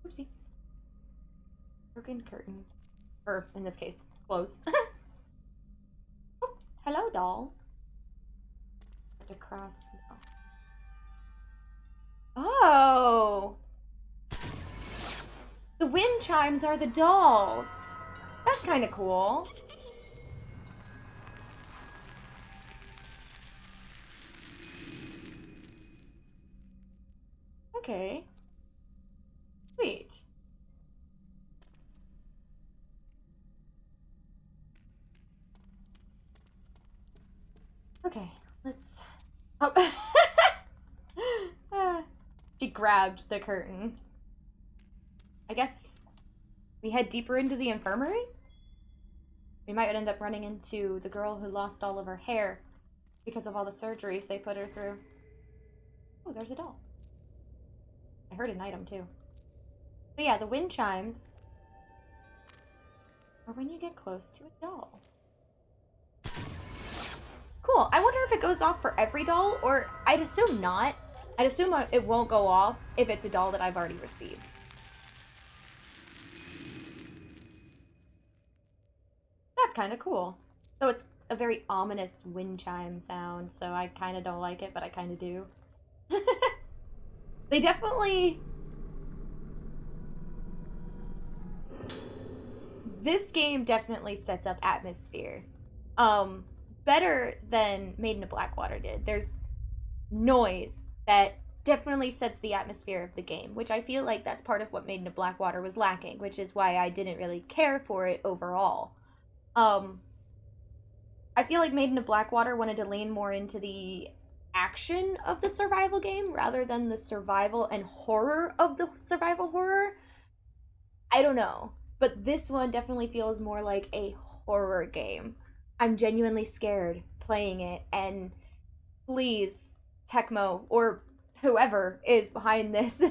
Oopsie. Broken curtains. Or, in this case, clothes. Oh, hello, doll. To cross. No. Oh! The wind chimes are the dolls. That's kind of cool. Okay. Sweet. Okay, let's... Oh. She grabbed the curtain. I guess we head deeper into the infirmary? We might end up running into the girl who lost all of her hair because of all the surgeries they put her through. Oh, there's a doll. I heard an item, too. So yeah, the wind chimes are when you get close to a doll. Cool. I wonder if it goes off for every doll, or I'd assume not. I'd assume it won't go off if it's a doll that I've already received. That's kind of cool. So it's a very ominous wind chime sound, so I kind of don't like it, but I kind of do. They definitely... This game definitely sets up atmosphere. Better than Maiden of Blackwater did. There's noise that definitely sets the atmosphere of the game, which I feel like that's part of what Maiden of Blackwater was lacking, which is why I didn't really care for it overall. I feel like Maiden of Blackwater wanted to lean more into the action of the survival game rather than the survival and horror of the survival horror. I don't know, but this one definitely feels more like a horror game. I'm genuinely scared playing it, and please, Tecmo, or whoever is behind this,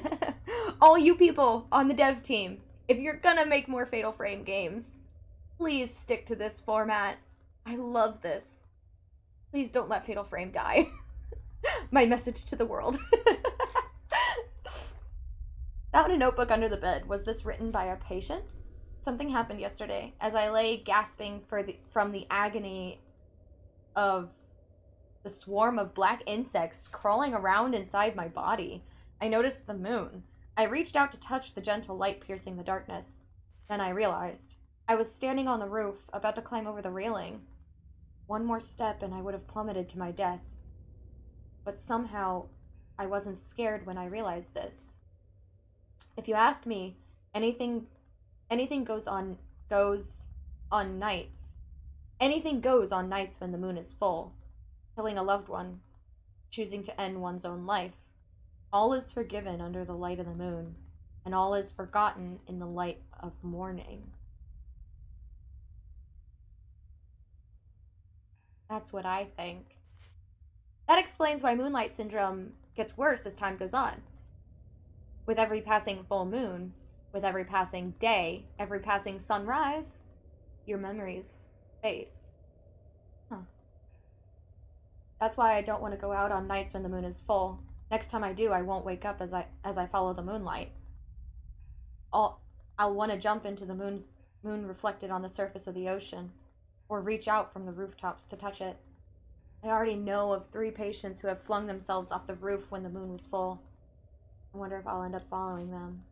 all you people on the dev team, if you're gonna make more Fatal Frame games, please stick to this format. I love this. Please don't let Fatal Frame die. My message to the world. Found a notebook under the bed. Was this written by a patient? Something happened yesterday as I lay gasping from the agony of the swarm of black insects crawling around inside my body. I noticed the moon. I reached out to touch the gentle light piercing the darkness. Then I realized I was standing on the roof, about to climb over the railing. One more step and I would have plummeted to my death. But somehow, I wasn't scared when I realized this. If you ask me, anything goes on nights. Anything goes on nights when the moon is full. Killing a loved one, choosing to end one's own life. All is forgiven under the light of the moon, and all is forgotten in the light of morning. That's what I think. That explains why moonlight syndrome gets worse as time goes on. With every passing full moon, with every passing day, every passing sunrise, your memories fade. Huh. That's why I don't want to go out on nights when the moon is full. Next time I do, I won't wake up as I follow the moonlight. I'll want to jump into the moon reflected on the surface of the ocean, or reach out from the rooftops to touch it. I already know of 3 patients who have flung themselves off the roof when the moon was full. I wonder if I'll end up following them.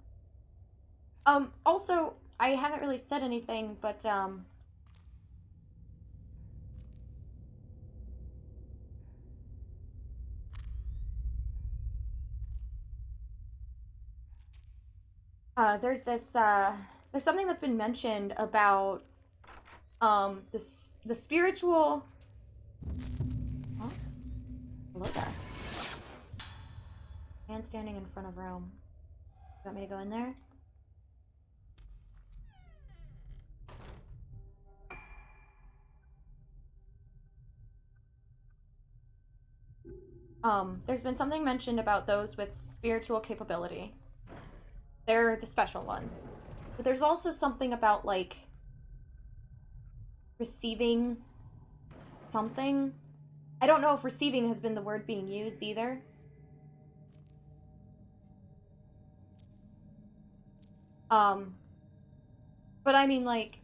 Also, I haven't really said anything, but, there's there's something that's been mentioned about, the spiritual... Huh? Hello there. Man standing in front of Rome. You want me to go in there? There's been something mentioned about those with spiritual capability. They're the special ones. But there's also something about, like, receiving something. I don't know if receiving has been the word being used either. But I mean, like,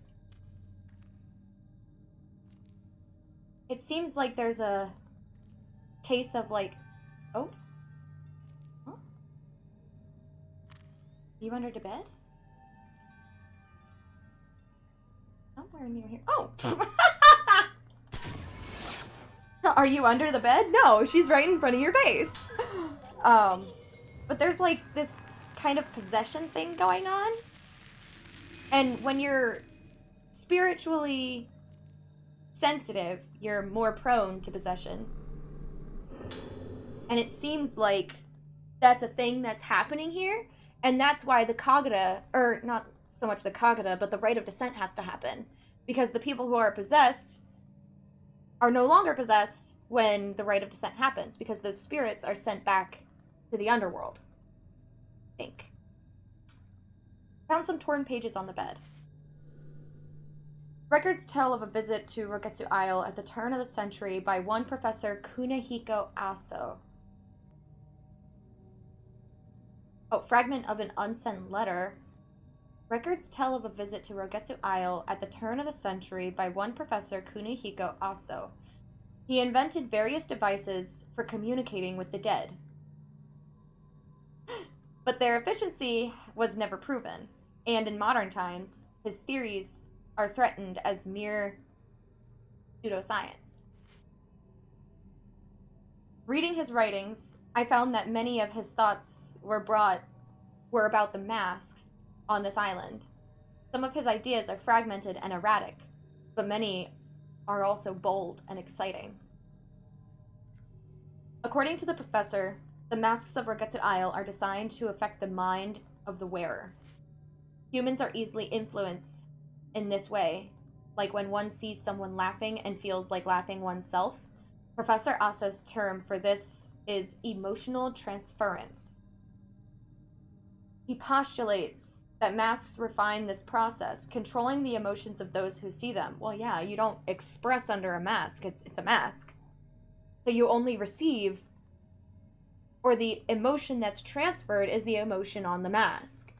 it seems like there's a case of, like, oh, huh? You under the bed? Somewhere near here. Oh! Are you under the bed? No, she's right in front of your face. But there's like this kind of possession thing going on. And when you're spiritually sensitive, you're more prone to possession. And it seems like that's a thing that's happening here. And that's why the Kagura, or not so much the Kagura, but the rite of descent has to happen. Because the people who are possessed are no longer possessed when the rite of descent happens, because those spirits are sent back to the underworld. I think. Found some torn pages on the bed. Records tell of a visit to Rogetsu Isle at the turn of the century by one Professor Kunihiko Aso. Oh, fragment of an unsent letter. Records tell of a visit to Rogetsu Isle at the turn of the century by one Professor Kunihiko Aso. He invented various devices for communicating with the dead. But their efficiency was never proven, and in modern times, his theories are threatened as mere pseudoscience. Reading his writings, I found that many of his thoughts were about the masks on this island. Some of his ideas are fragmented and erratic, but many are also bold and exciting. According to the professor, the masks of Rogetsu Isle are designed to affect the mind of the wearer. Humans are easily influenced in this way, like when one sees someone laughing and feels like laughing oneself. Professor Aso's term for this is emotional transference. He postulates that masks refine this process, controlling the emotions of those who see them. Well, yeah, you don't express under a mask. It's a mask. So you only receive, or the emotion that's transferred is the emotion on the mask.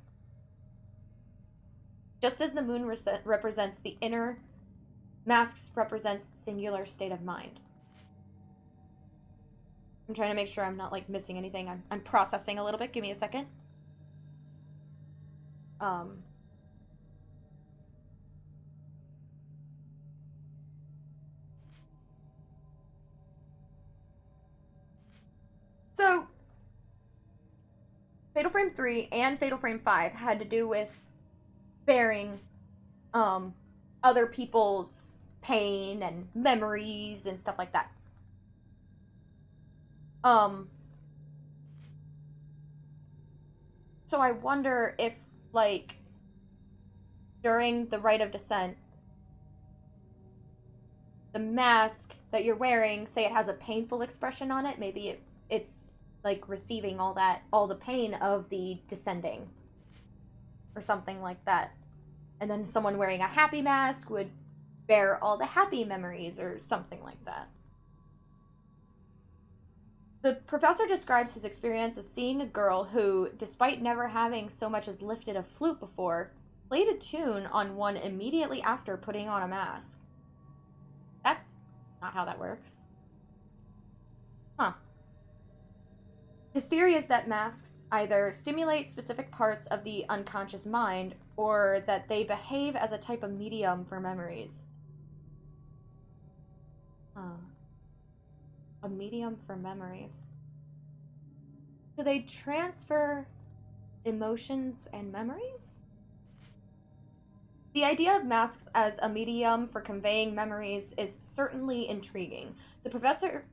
Just as the moon represents the inner, masks represents singular state of mind. I'm trying to make sure I'm not like missing anything. I'm processing a little bit. Give me a second. So, Fatal Frame 3 and Fatal Frame 5 had to do with bearing other people's pain and memories and stuff like that. So I wonder if, like, during the rite of descent, the mask that you're wearing, say it has a painful expression on it, maybe it's like receiving all the pain of the descending, or something like that. And then someone wearing a happy mask would bear all the happy memories, or something like that. The professor describes his experience of seeing a girl who, despite never having so much as lifted a flute before, played a tune on one immediately after putting on a mask. That's not how that works. Huh. His theory is that masks either stimulate specific parts of the unconscious mind, or that they behave as a type of medium for memories. A medium for memories. Do they transfer emotions and memories? The idea of masks as a medium for conveying memories is certainly intriguing. The professor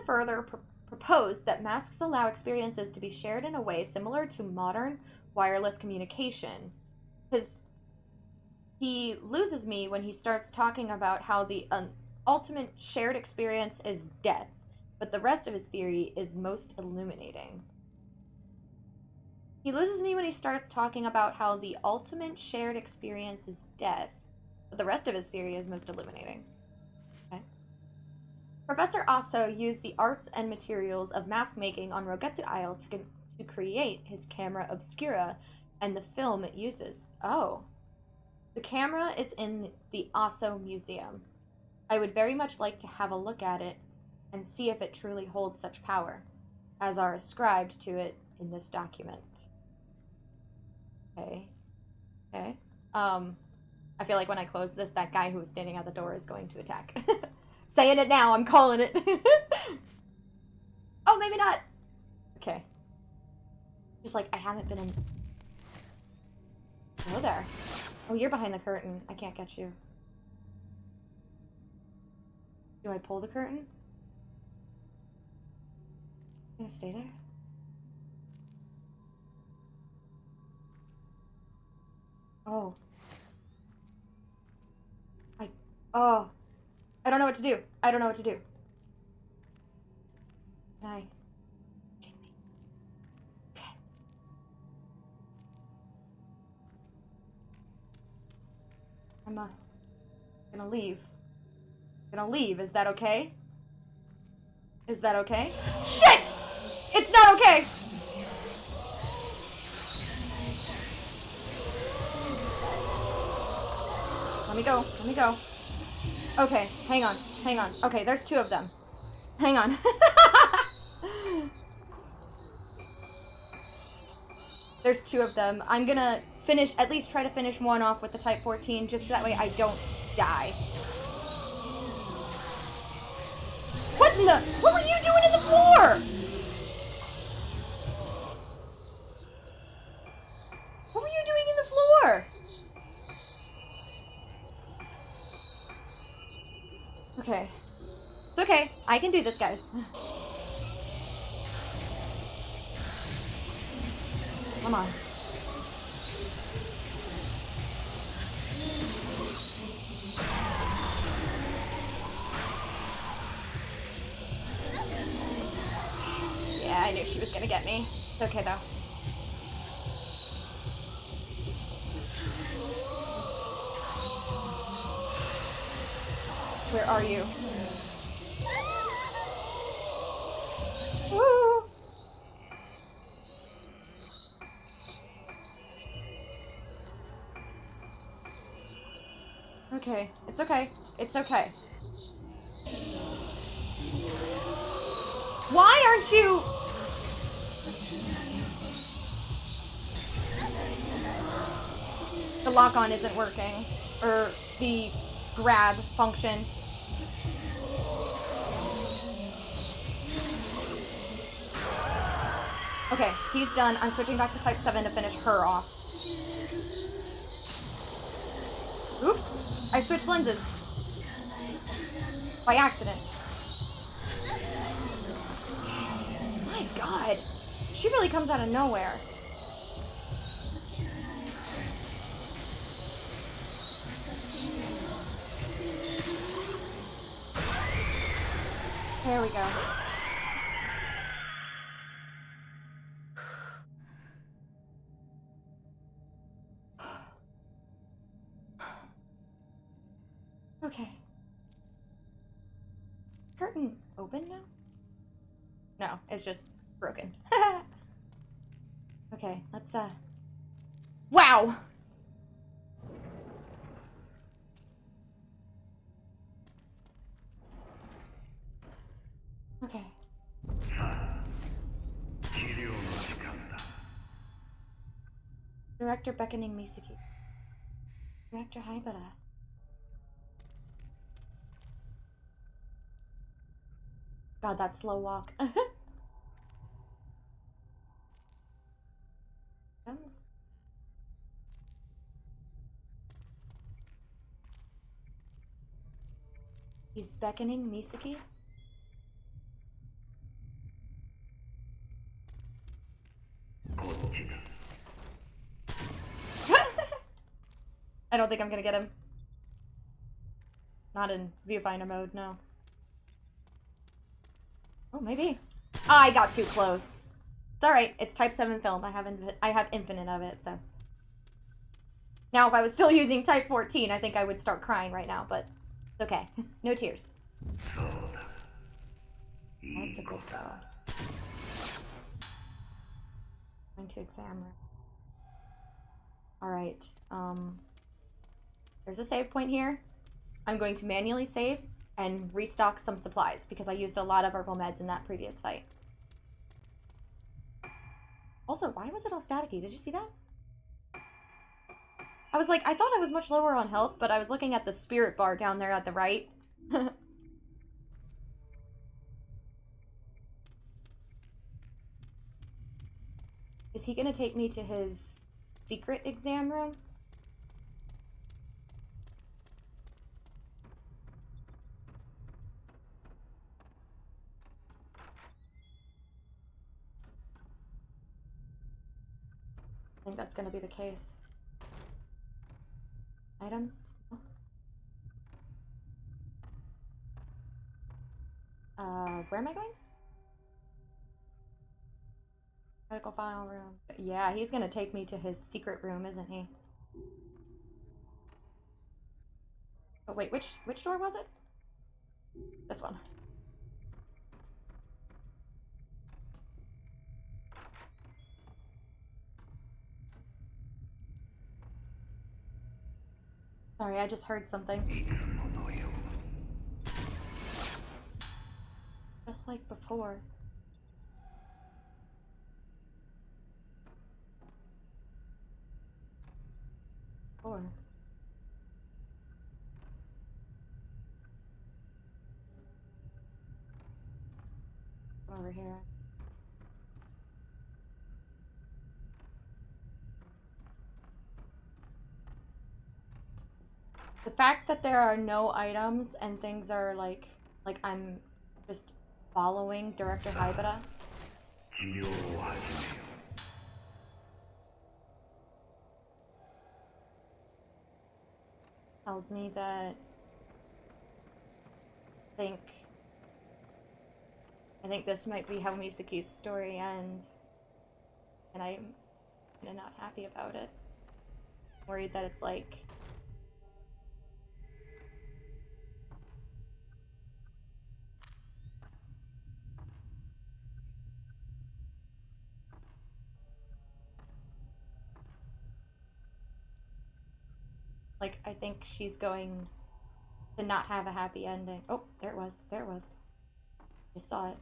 further proposed that masks allow experiences to be shared in a way similar to modern wireless communication. Because he loses me when he starts talking about how the ultimate shared experience is death, but the rest of his theory is most illuminating. He loses me when he starts talking about how the ultimate shared experience is death, but the rest of his theory is most illuminating. Okay. Professor Aso used the arts and materials of mask making on Rogetsu Isle to create his camera obscura and the film it uses. Oh. The camera is in the Aso Museum. I would very much like to have a look at it and see if it truly holds such power, as are ascribed to it in this document. Okay. Okay. I feel like when I close this, that guy who was standing at the door is going to attack. Saying it now, I'm calling it. Oh, maybe not. Okay. Just like, I haven't been in... Hello there. Oh, you're behind the curtain. I can't get you. Do I pull the curtain? You gonna stay there? Oh. Oh. I don't know what to do. I don't know what to do. Can I... Okay. I'm gonna leave. Gonna leave. Is that okay? Is that okay? Shit! It's not okay! Let me go. Let me go. Okay, hang on. Hang on. Okay, there's two of them. Hang on. There's two of them. I'm gonna finish, at least try to finish one off with the Type 14, just so that way I don't die. What in the... What were you doing in the floor? What were you doing in the floor? Okay. It's okay. I can do this, guys. Come on. Yeah, I knew she was gonna get me. It's okay, though. Where are you? Woo! Okay, it's okay. It's okay. Why aren't you... The lock-on isn't working. Or the grab function. Okay, he's done. I'm switching back to Type 7 to finish her off. Oops. I switched lenses. By accident. My god. She really comes out of nowhere. There we go. Okay. Curtain open now? No, it's just broken. Okay, let's, Wow! Okay. Director beckoning Misaki. Director Haibara. God, that slow walk. He's beckoning Misaki? I don't think I'm gonna get him. Not in viewfinder mode, no. Oh, maybe. Oh, I got too close. It's alright. It's Type 7 film. I have infinite of it, so. Now, if I was still using Type 14, I think I would start crying right now, but it's okay. No tears. That's a good girl. Going to exam her. Alright, there's a save point here. I'm going to manually save and restock some supplies because I used a lot of herbal meds in that previous fight. Also, why was it all staticky? Did you see that? I was like, I thought I was much lower on health, but I was looking at the spirit bar down there at the right. Is he gonna take me to his secret exam room? I think that's gonna be the case. Items? Where am I going? Medical file room. Yeah, he's gonna take me to his secret room, isn't he? Oh wait, which door was it? This one. Sorry, I just heard something. Just like before. Over here. The fact that there are no items and things are like I'm just following Director Haibara. Tells me that I think this might be how Misaki's story ends. And I'm kinda not happy about it. Worried that it's like I think she's going to not have a happy ending. Oh, there it was. There it was. Just saw it.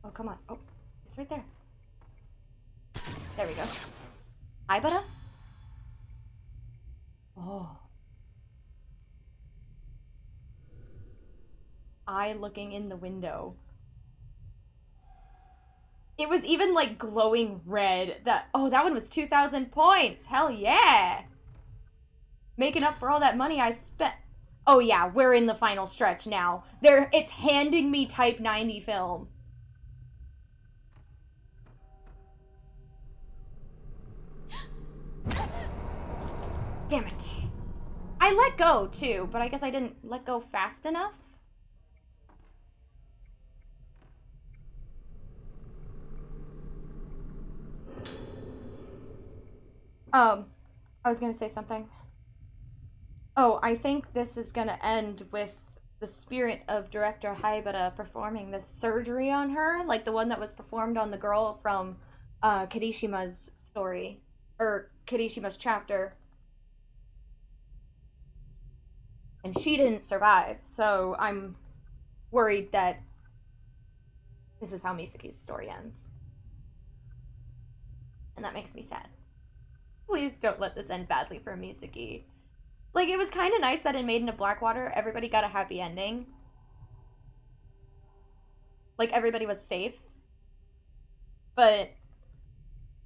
Oh, come on. Oh, it's right there. There we go. Haibara? Oh. Eye looking in the window. It was even like glowing red. That one was 2,000 points. Hell yeah. Making up for all that money I spent. Oh yeah, we're in the final stretch now. It's handing me Type 90 film. Damn it. I let go too, but I guess I didn't let go fast enough. I was gonna say something. Oh, I think this is gonna end with the spirit of Director Haibara performing this surgery on her, like the one that was performed on the girl from Kirishima's story, or Kirishima's chapter. And she didn't survive, so I'm worried that this is how Misaki's story ends. And that makes me sad. Please don't let this end badly for Misaki. Like, it was kind of nice that in Maiden of Blackwater, everybody got a happy ending. Like, everybody was safe. But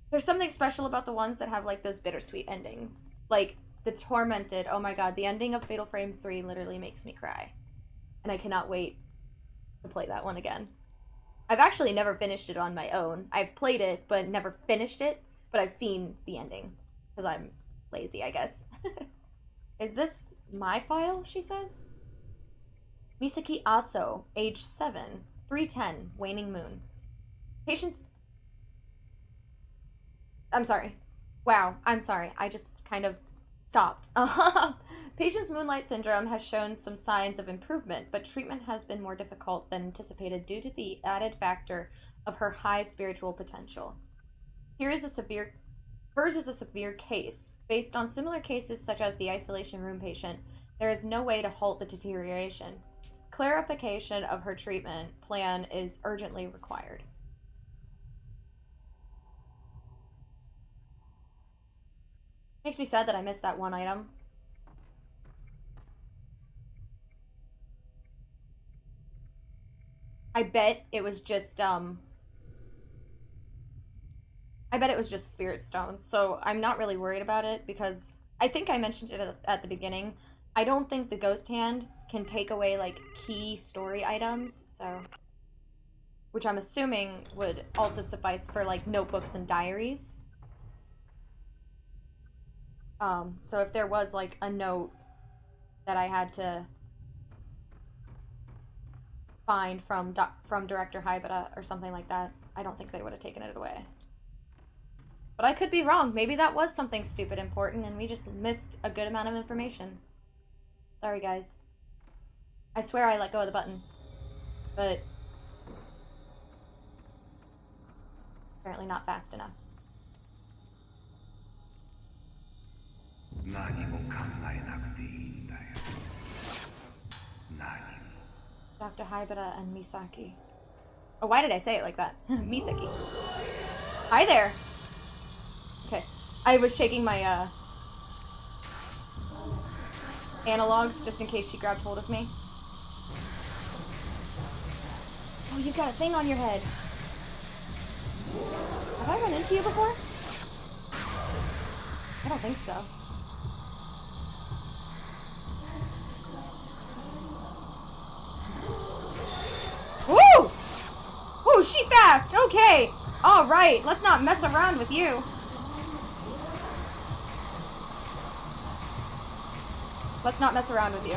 there's something special about the ones that have, like, those bittersweet endings. Like, the Tormented, oh my god, the ending of Fatal Frame 3 literally makes me cry. And I cannot wait to play that one again. I've actually never finished it on my own. I've played it, but never finished it. But I've seen the ending. Because I'm lazy, I guess. Is this my file, she says? Misaki Aso, age 7, 310, waning moon. Patients... I'm sorry. Wow, I'm sorry. I just kind of stopped. Patient's moonlight syndrome has shown some signs of improvement, but treatment has been more difficult than anticipated due to the added factor of her high spiritual potential. Hers is a severe case. Based on similar cases such as the isolation room patient, there is no way to halt the deterioration. Clarification of her treatment plan is urgently required. Makes me sad that I missed that one item. I bet it was just, I bet it was just spirit stones, so I'm not really worried about it because I think I mentioned it at the beginning. I don't think the ghost hand can take away, like, key story items, so... Which I'm assuming would also suffice for, like, notebooks and diaries. So if there was, like, a note that I had to find from Director Hybata or something like that, I don't think they would have taken it away. But I could be wrong. Maybe that was something stupid important and we just missed a good amount of information. Sorry, guys. I swear I let go of the button. But... apparently not fast enough. Dr. Hybata and Misaki. Oh, why did I say it like that? Misaki. Hi there! Okay. I was shaking my, analogs just in case she grabbed hold of me. Oh, you've got a thing on your head. Have I run into you before? I don't think so. Woo! Ooh, she fast! Okay! Alright, let's not mess around with you. Let's not mess around with you.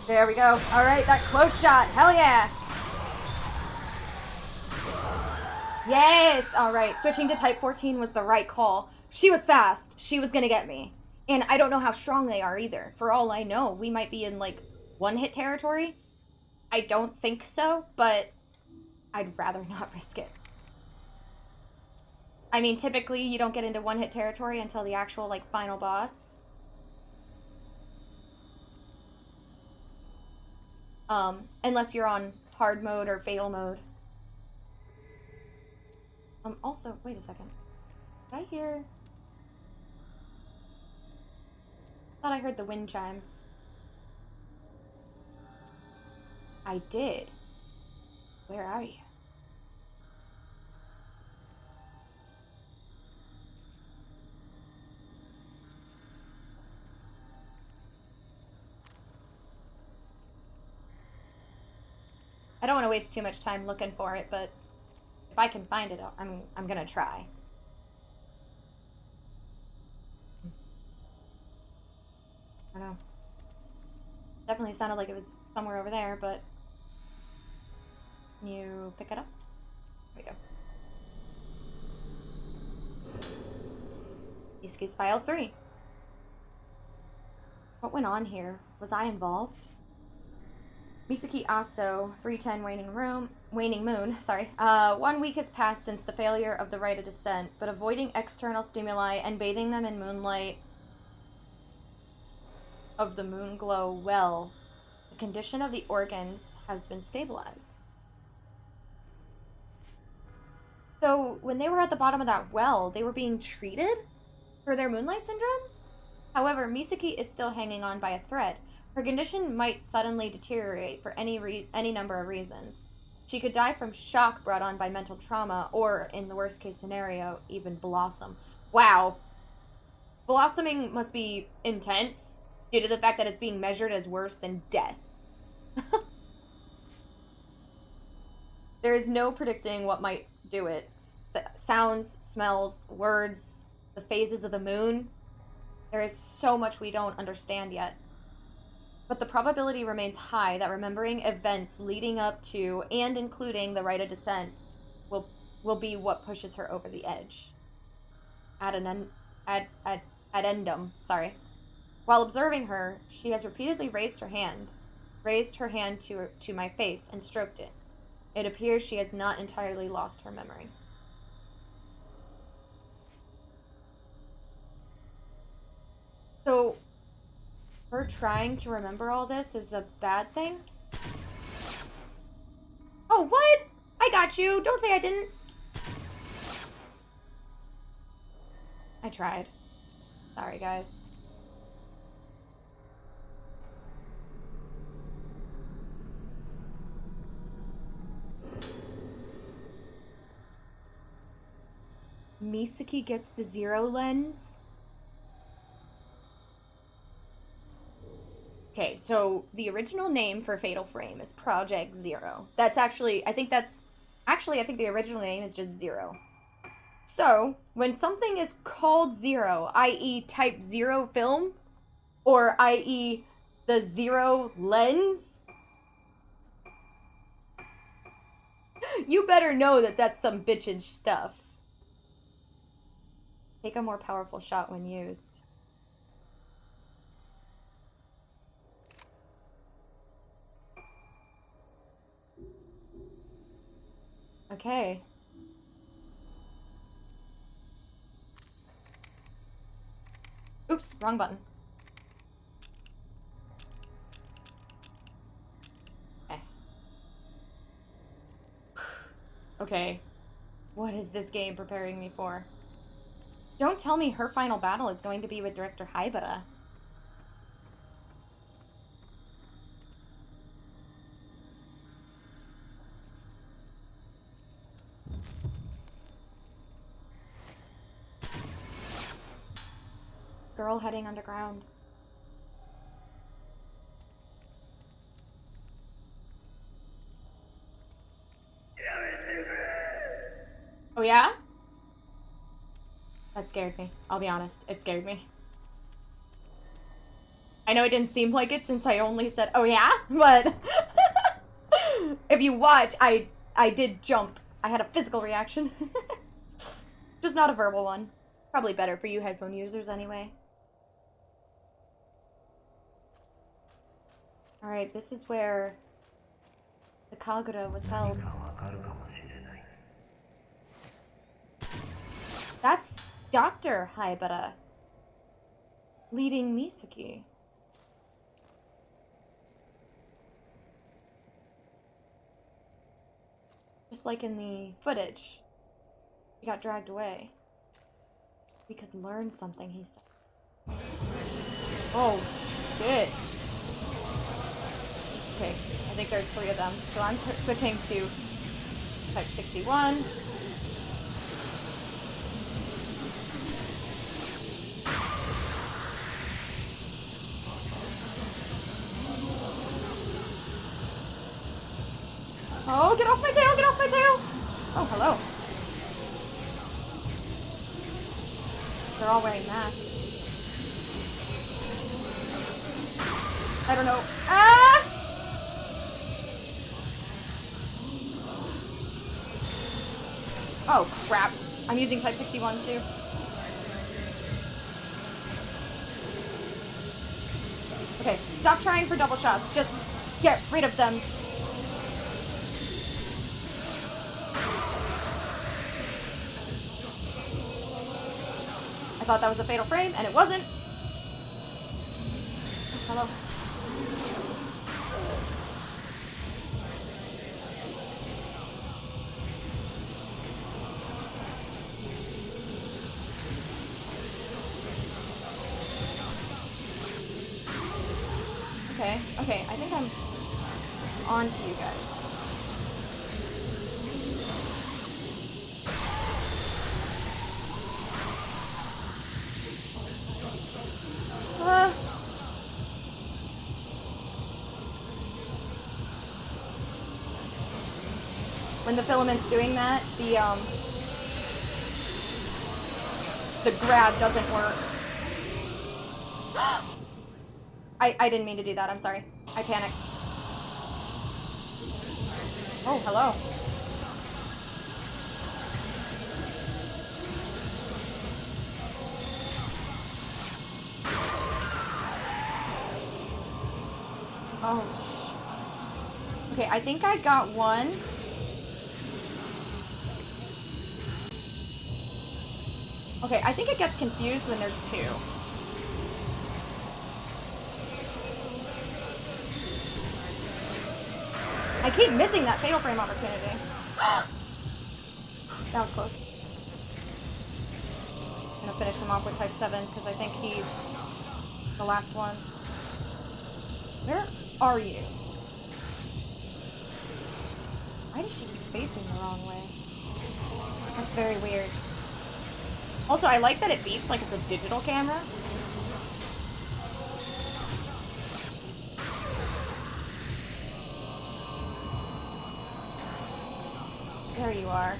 There we go. Alright, that close shot. Hell yeah! Yes! Alright, switching to Type 14 was the right call. She was fast. She was gonna get me. And I don't know how strong they are either. For all I know, we might be in, like, one-hit territory. I don't think so, but I'd rather not risk it. I mean, typically you don't get into one-hit territory until the actual, like, final boss. Unless you're on hard mode or fatal mode. Also, wait a second. Did I hear... thought I heard the wind chimes. I did. Where are you? I don't want to waste too much time looking for it, but if I can find it, I'm gonna try. I don't know. Definitely sounded like it was somewhere over there, but... Can you pick it up? There we go. Excuse file 3. What went on here? Was I involved? Misaki Aso, 310 Waning Moon, sorry. 1 week has passed since the failure of the rite of descent, but avoiding external stimuli and bathing them in moonlight of the moon glow well, the condition of the organs has been stabilized. So, when they were at the bottom of that well, they were being treated for their moonlight syndrome? However, Misaki is still hanging on by a thread. Her condition might suddenly deteriorate for any number of reasons. She could die from shock brought on by mental trauma, or, in the worst case scenario, even blossom. Wow. Blossoming must be intense, due to the fact that it's being measured as worse than death. There is no predicting what might do it. Sounds, smells, words, the phases of the moon. There is so much we don't understand yet. But the probability remains high that remembering events leading up to and including the rite of descent will be what pushes her over the edge. Addendum, sorry. While observing her, she has repeatedly raised her hand to my face and stroked it. It appears she has not entirely lost her memory. So, her trying to remember all this is a bad thing? Oh, what? I got you! Don't say I didn't! tried. Sorry, guys. Misaki gets the zero lens. Okay, so the original name for Fatal Frame is Project Zero. That's actually, I think the original name is just Zero. So, when something is called Zero, i.e. type Zero film, or i.e. the Zero lens, you better know that that's some bitchin' stuff. Take a more powerful shot when used. Okay. Oops, wrong button. Okay. Okay. What is this game preparing me for? Don't tell me her final battle is going to be with Director Haibara. Girl heading underground. Oh yeah? That scared me. I'll be honest. It scared me. I know it didn't seem like it since I only said, oh yeah? But if you watch, I did jump. I had a physical reaction. Just not a verbal one. Probably better for you headphone users anyway. Alright, this is where the Kagura was held. That's Dr. Haibara leading Misaki. Just like in the footage. He got dragged away. We could learn something, he said. Oh, shit. Okay, I think there's 3 of them. So I'm switching to type 61. Oh, get off my tail! Get off my tail! Oh, hello. They're all wearing masks. I don't know. Ah! Oh, crap. I'm using type 61 too. Okay, stop trying for double shots. Just get rid of them. I thought that was a fatal frame, and it wasn't. Hello. Okay, I think I'm on to you guys. When the filament's doing that, the grab doesn't work. I didn't mean to do that, I'm sorry. I panicked. Oh, hello. Oh, shit. Okay, I think I got one. Okay, I think it gets confused when there's 2. I keep missing that fatal frame opportunity. That was close. gonna finish him off with type 7 because I think he's the last one. Where are you? Why does she keep facing the wrong way? That's very weird. Also, I like that it beeps like it's a digital camera. There you are.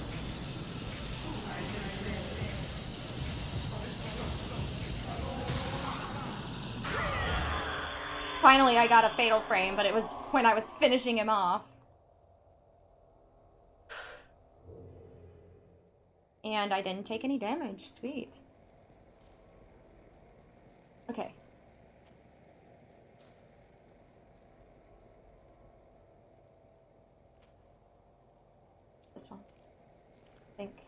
Finally, I got a fatal frame, but it was when I was finishing him off. And I didn't take any damage. Sweet. Okay. This one. I think.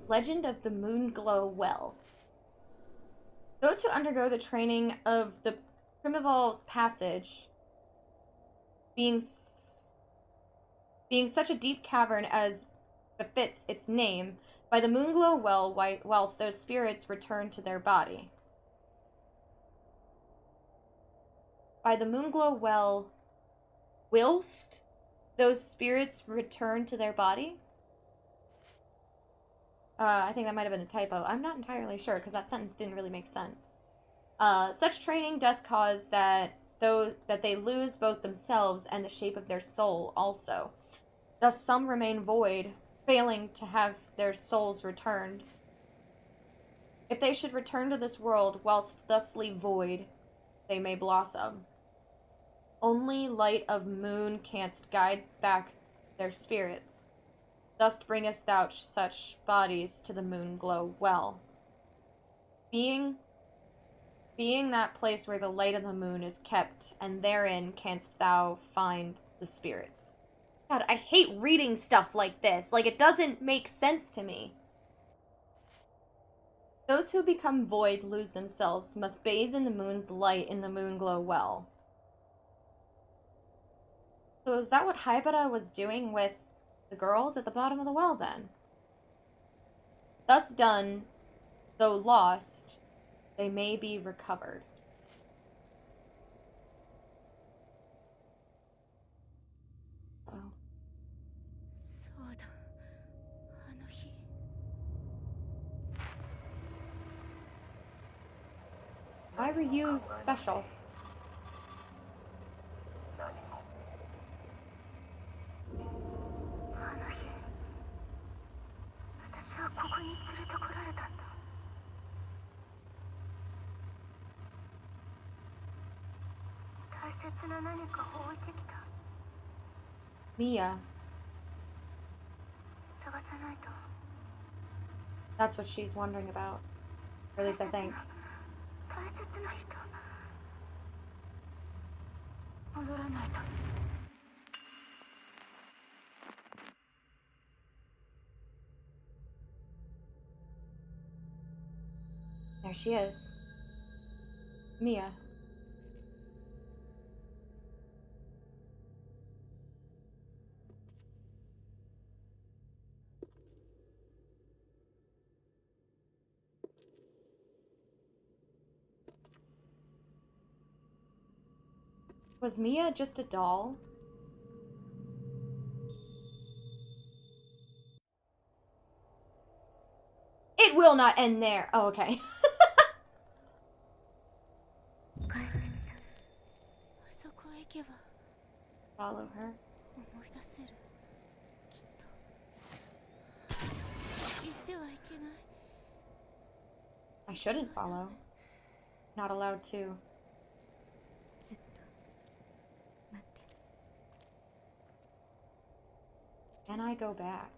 Legend of the Moonglow Well. Those who undergo the training of the Primeval Passage, being such a deep cavern as befits its name, by the Moonglow Well, whilst those spirits return to their body. By the Moonglow Well, whilst those spirits return to their body? I think that might have been a typo. I'm not entirely sure, because that sentence didn't really make sense. Such training doth cause that they lose both themselves and the shape of their soul also. Thus some remain void, failing to have their souls returned. If they should return to this world whilst thusly void, they may blossom. Only light of moon canst guide back their spirits. Thus bringest thou such bodies to the Moonglow Well. Being that place where the light of the moon is kept, and therein canst thou find the spirits. God, I hate reading stuff like this. Like, it doesn't make sense to me. Those who become void lose themselves, must bathe in the moon's light in the Moonglow Well. So is that what Haibara was doing with the girls at the bottom of the well, then? Thus done, though lost, they may be recovered. Oh. Why were you special? Mia. That's what she's wondering about. Or at least I think. There she is. Mia. Was Mia just a doll? It will not end there. Oh, okay. Follow her. I shouldn't follow. Not allowed to. Can I go back?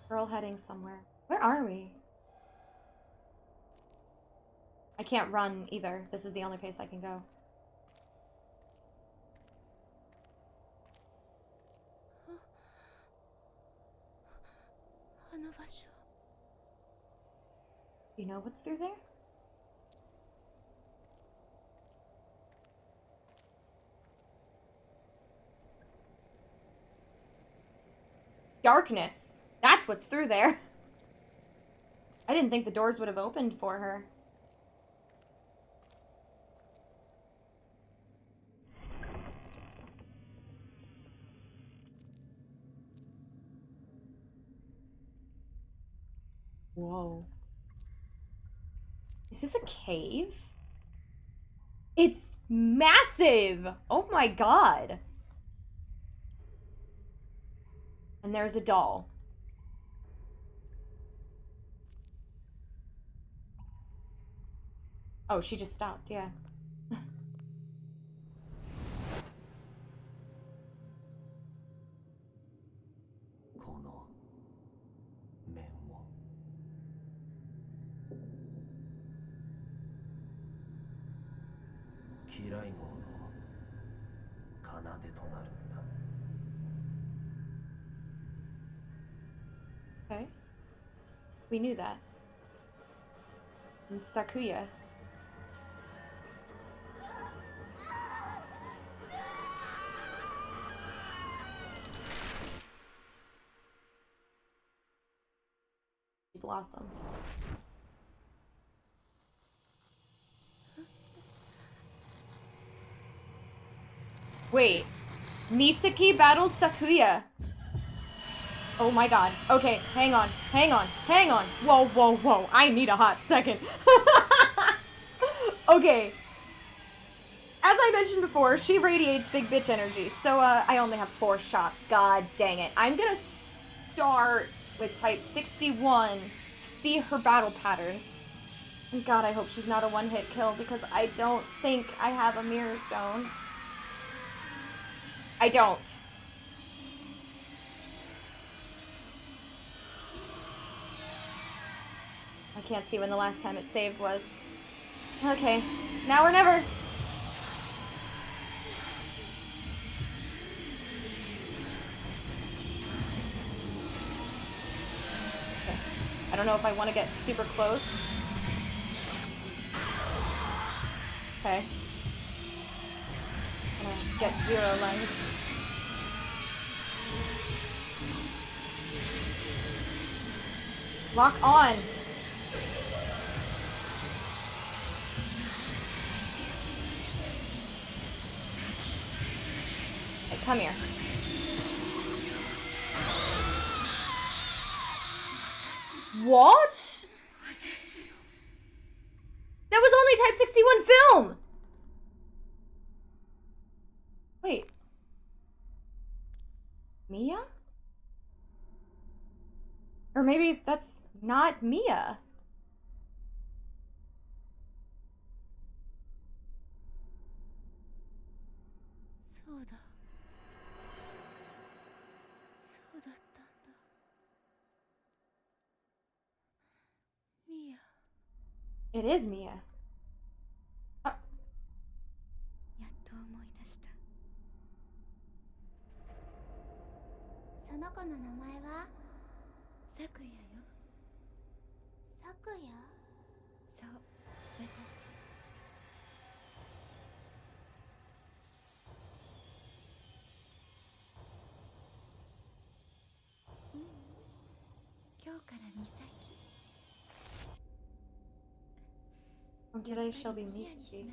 Girl heading somewhere. Where are we? I can't run either. This is the only place I can go. You know what's through there? Darkness. That's what's through there. I didn't think the doors would have opened for her. Whoa. Is this a cave? It's massive! Oh my god. And there's a doll. Oh, she just stopped, yeah. この面を機雷号の奏でとなるんだ。 Okay. We knew that. And Sakuya. Blossom. Wait. Misaki battles Sakuya. Oh my god. Okay, hang on. Hang on. Hang on. Whoa, whoa, whoa. I need a hot second. Okay. As I mentioned before, she radiates big bitch energy. So, I only have 4 shots. God dang it. I'm gonna start with type 61 to see her battle patterns. And God, I hope she's not a one-hit kill because I don't think I have a mirror stone. I don't. I can't see when the last time it saved was. Okay, it's now or never. Okay. I don't know if I want to get super close. Okay. I'm gonna get 0 lens. Lock on. Hey, come here. What? That was only type 61 film! Wait. Mia? Or maybe that's not Mia. It is Mia. やっと思い出した。その子の名前はさくやよ。さくや？そう、私。今日から美咲。From today she'll be Misaki.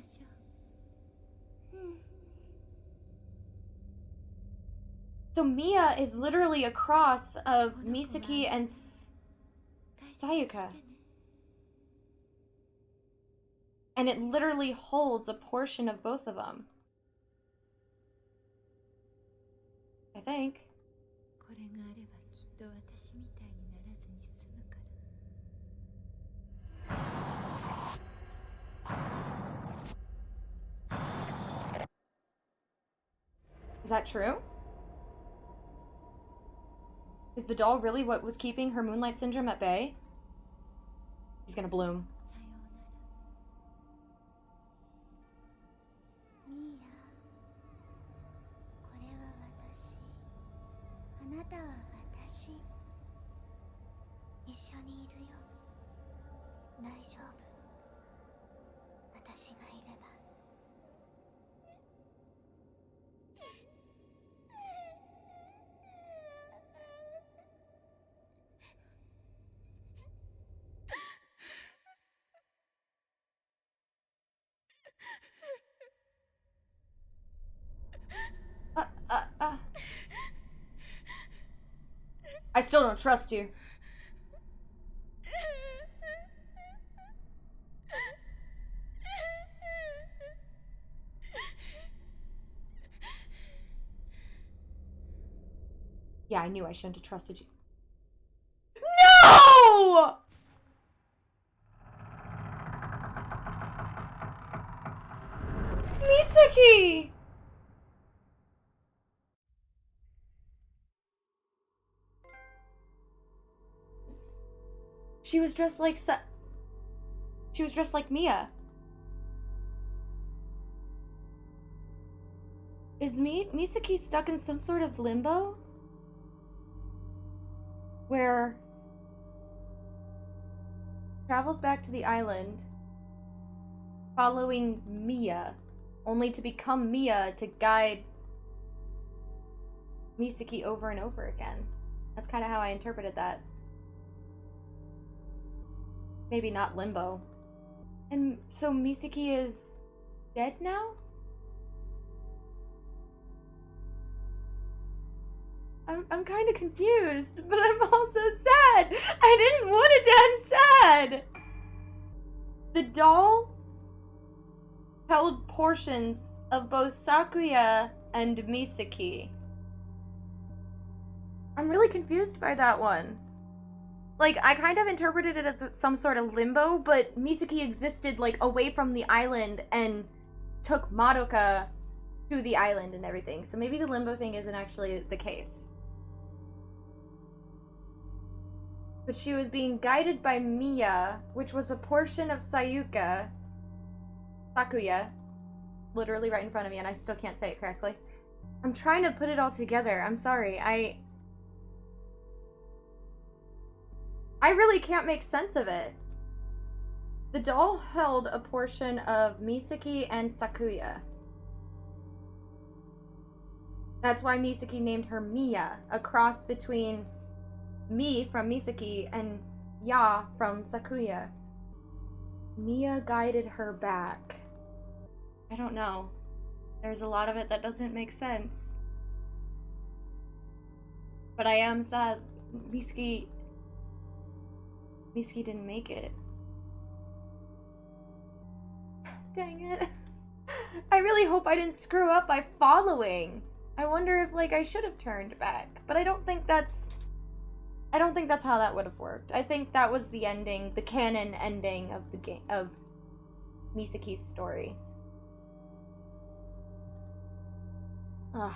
So Mia is literally a cross of Misaki and Sayuka. And it literally holds a portion of both of them. I think. Is that true? Is the doll really what was keeping her Moonlight Syndrome at bay? She's gonna bloom. 丈夫。私がいれば。I still don't trust you. Yeah, I knew I shouldn't have trusted you. No! Misaki! She was dressed like She was dressed like Mia. Is Misaki stuck in some sort of limbo? Where travels back to the island following Mia, only to become Mia to guide Misaki over and over again. That's kind of how I interpreted that. Maybe not limbo. And so Misaki is dead now? I'm kind of confused, but I'm also sad. I didn't want it to end sad. The doll held portions of both Sakuya and Misaki. I'm really confused by that one. Like, I kind of interpreted it as some sort of limbo, but Misaki existed, like, away from the island and took Madoka to the island and everything. So maybe the limbo thing isn't actually the case. But she was being guided by Mia, which was a portion of Sakuya, literally right in front of me, and I still can't say it correctly. I'm trying to put it all together. I'm sorry. I really can't make sense of it. The doll held a portion of Misaki and Sakuya. That's why Misaki named her Mia, a cross between Mi from Misaki and Ya from Sakuya. Mia guided her back. I don't know. There's a lot of it that doesn't make sense. But I am sad Misaki didn't make it. Dang it. I really hope I didn't screw up by following. I wonder if, like, I should have turned back. But I don't think that's how that would have worked. I think that was the ending, the canon ending of the game, of Misaki's story. Ugh.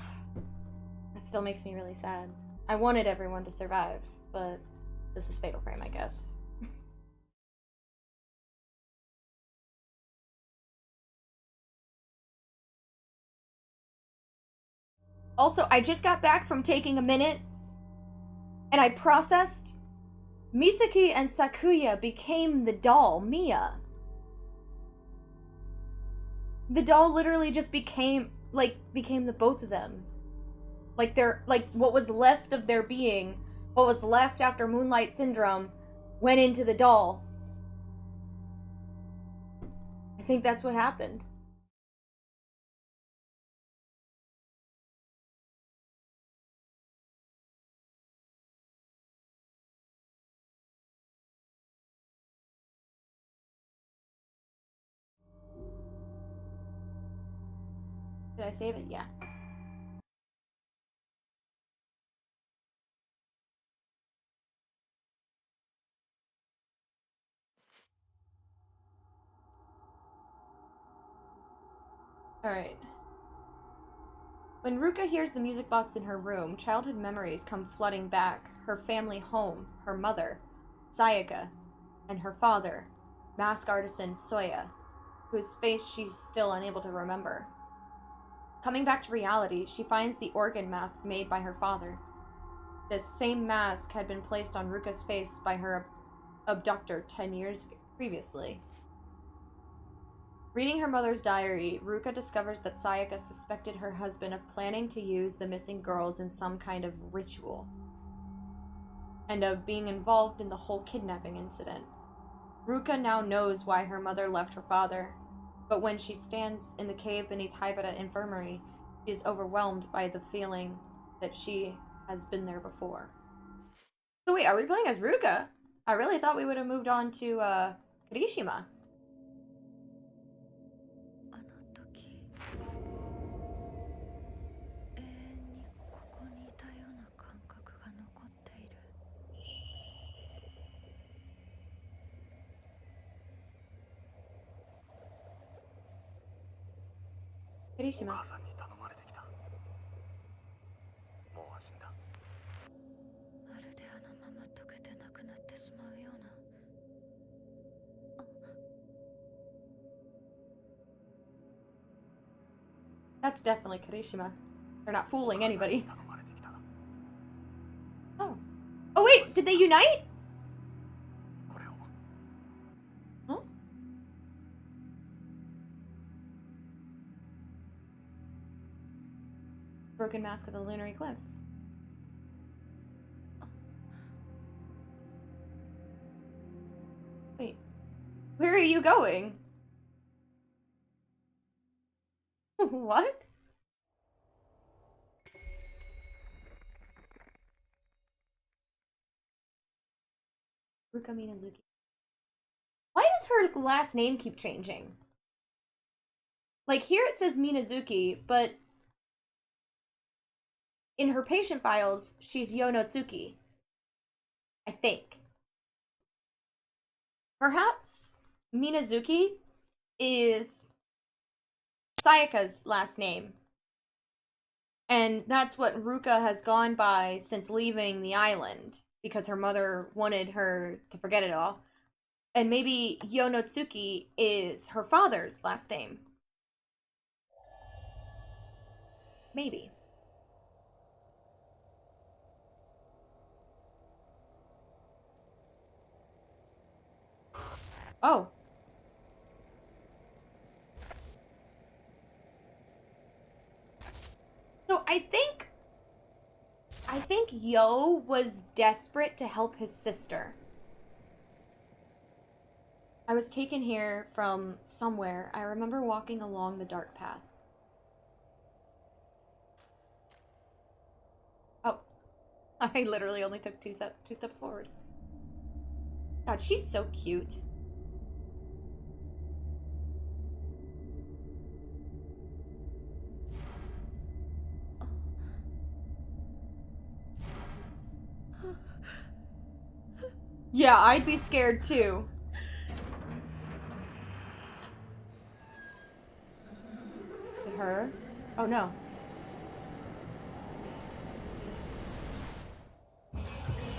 That still makes me really sad. I wanted everyone to survive, but this is Fatal Frame, I guess. Also, I just got back from taking a minute, and I processed. Misaki and Sakuya became the doll, Mia. The doll literally just became the both of them. Like, they're, like, what was left of their being, what was left after Moonlight Syndrome, went into the doll. I think that's what happened. Did I save it? Yeah. Alright. When Ruka hears the music box in her room, childhood memories come flooding back. Her family home, her mother, Sayaka, and her father, mask artisan Soya, whose face she's still unable to remember. Coming back to reality, she finds the organ mask made by her father. This same mask had been placed on Ruka's face by her abductor 10 years previously. Reading her mother's diary, Ruka discovers that Sayaka suspected her husband of planning to use the missing girls in some kind of ritual, and of being involved in the whole kidnapping incident. Ruka now knows why her mother left her father, but when she stands in the cave beneath Haibara Infirmary, she is overwhelmed by the feeling that she has been there before. So wait, are we playing as Ruka? I really thought we would have moved on to, Kirishima. あの時永遠にここにいたような感覚が残っている。お Kirishima. 母さんに頼まれてきた。もう死んだ。まるであのまま溶けてなくなってしまうような。 That's definitely Kirishima. They're not fooling anybody. 頼まれてきた。 Oh. Oh wait, did they unite? これを。 Huh? Broken Mask of the Lunar Eclipse. Wait. Where are you going? What? Ruka Minazuki. Why does her last name keep changing? Like, here it says Minazuki, but in her patient files, she's Yonotsuki. I think. Perhaps Minazuki is Sayaka's last name. And that's what Ruka has gone by since leaving the island, because her mother wanted her to forget it all. And maybe Yonotsuki is her father's last name. Maybe. Oh. So I think Yo was desperate to help his sister. I was taken here from somewhere. I remember walking along the dark path. Oh. I literally only took two steps forward. God, she's so cute. Yeah, I'd be scared too. Is it her? Oh no.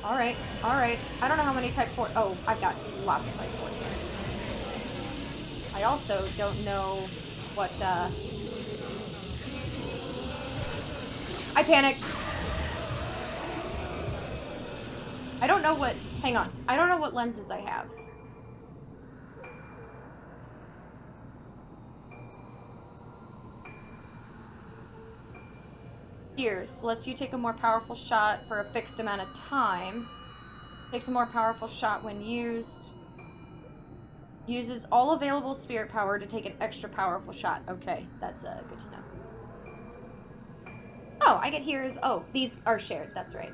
Alright, alright. I don't know how many type 4. Oh, I've got lots of type 4s here. I also don't know what, I panicked. I don't know what. Hang on. I don't know what lenses I have. Here's lets you take a more powerful shot for a fixed amount of time. Takes a more powerful shot when used. Uses all available spirit power to take an extra powerful shot. Okay, that's good to know. Oh, I get here's. Oh, these are shared. That's right.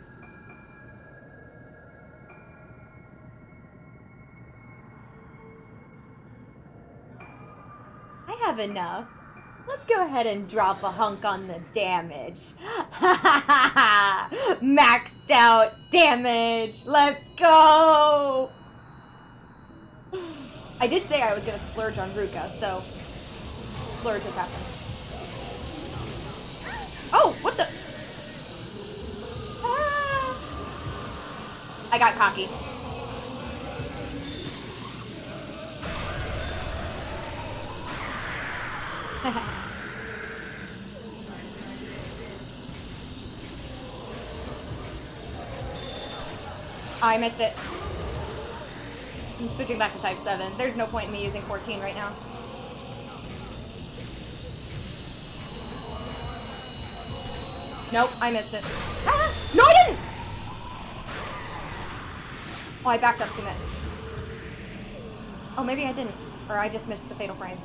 I have enough. Let's go ahead and drop a hunk on the damage. Maxed out damage. Let's go. I did say I was going to splurge on Ruka, so splurge has happened. Oh, what the? Ah. I got cocky. I missed it. I'm switching back to type 7. There's no point in me using 14 right now. Nope, I missed it. Ah! No, I didn't! Oh, I backed up too much. Oh, maybe I didn't. Or I just missed the fatal frame.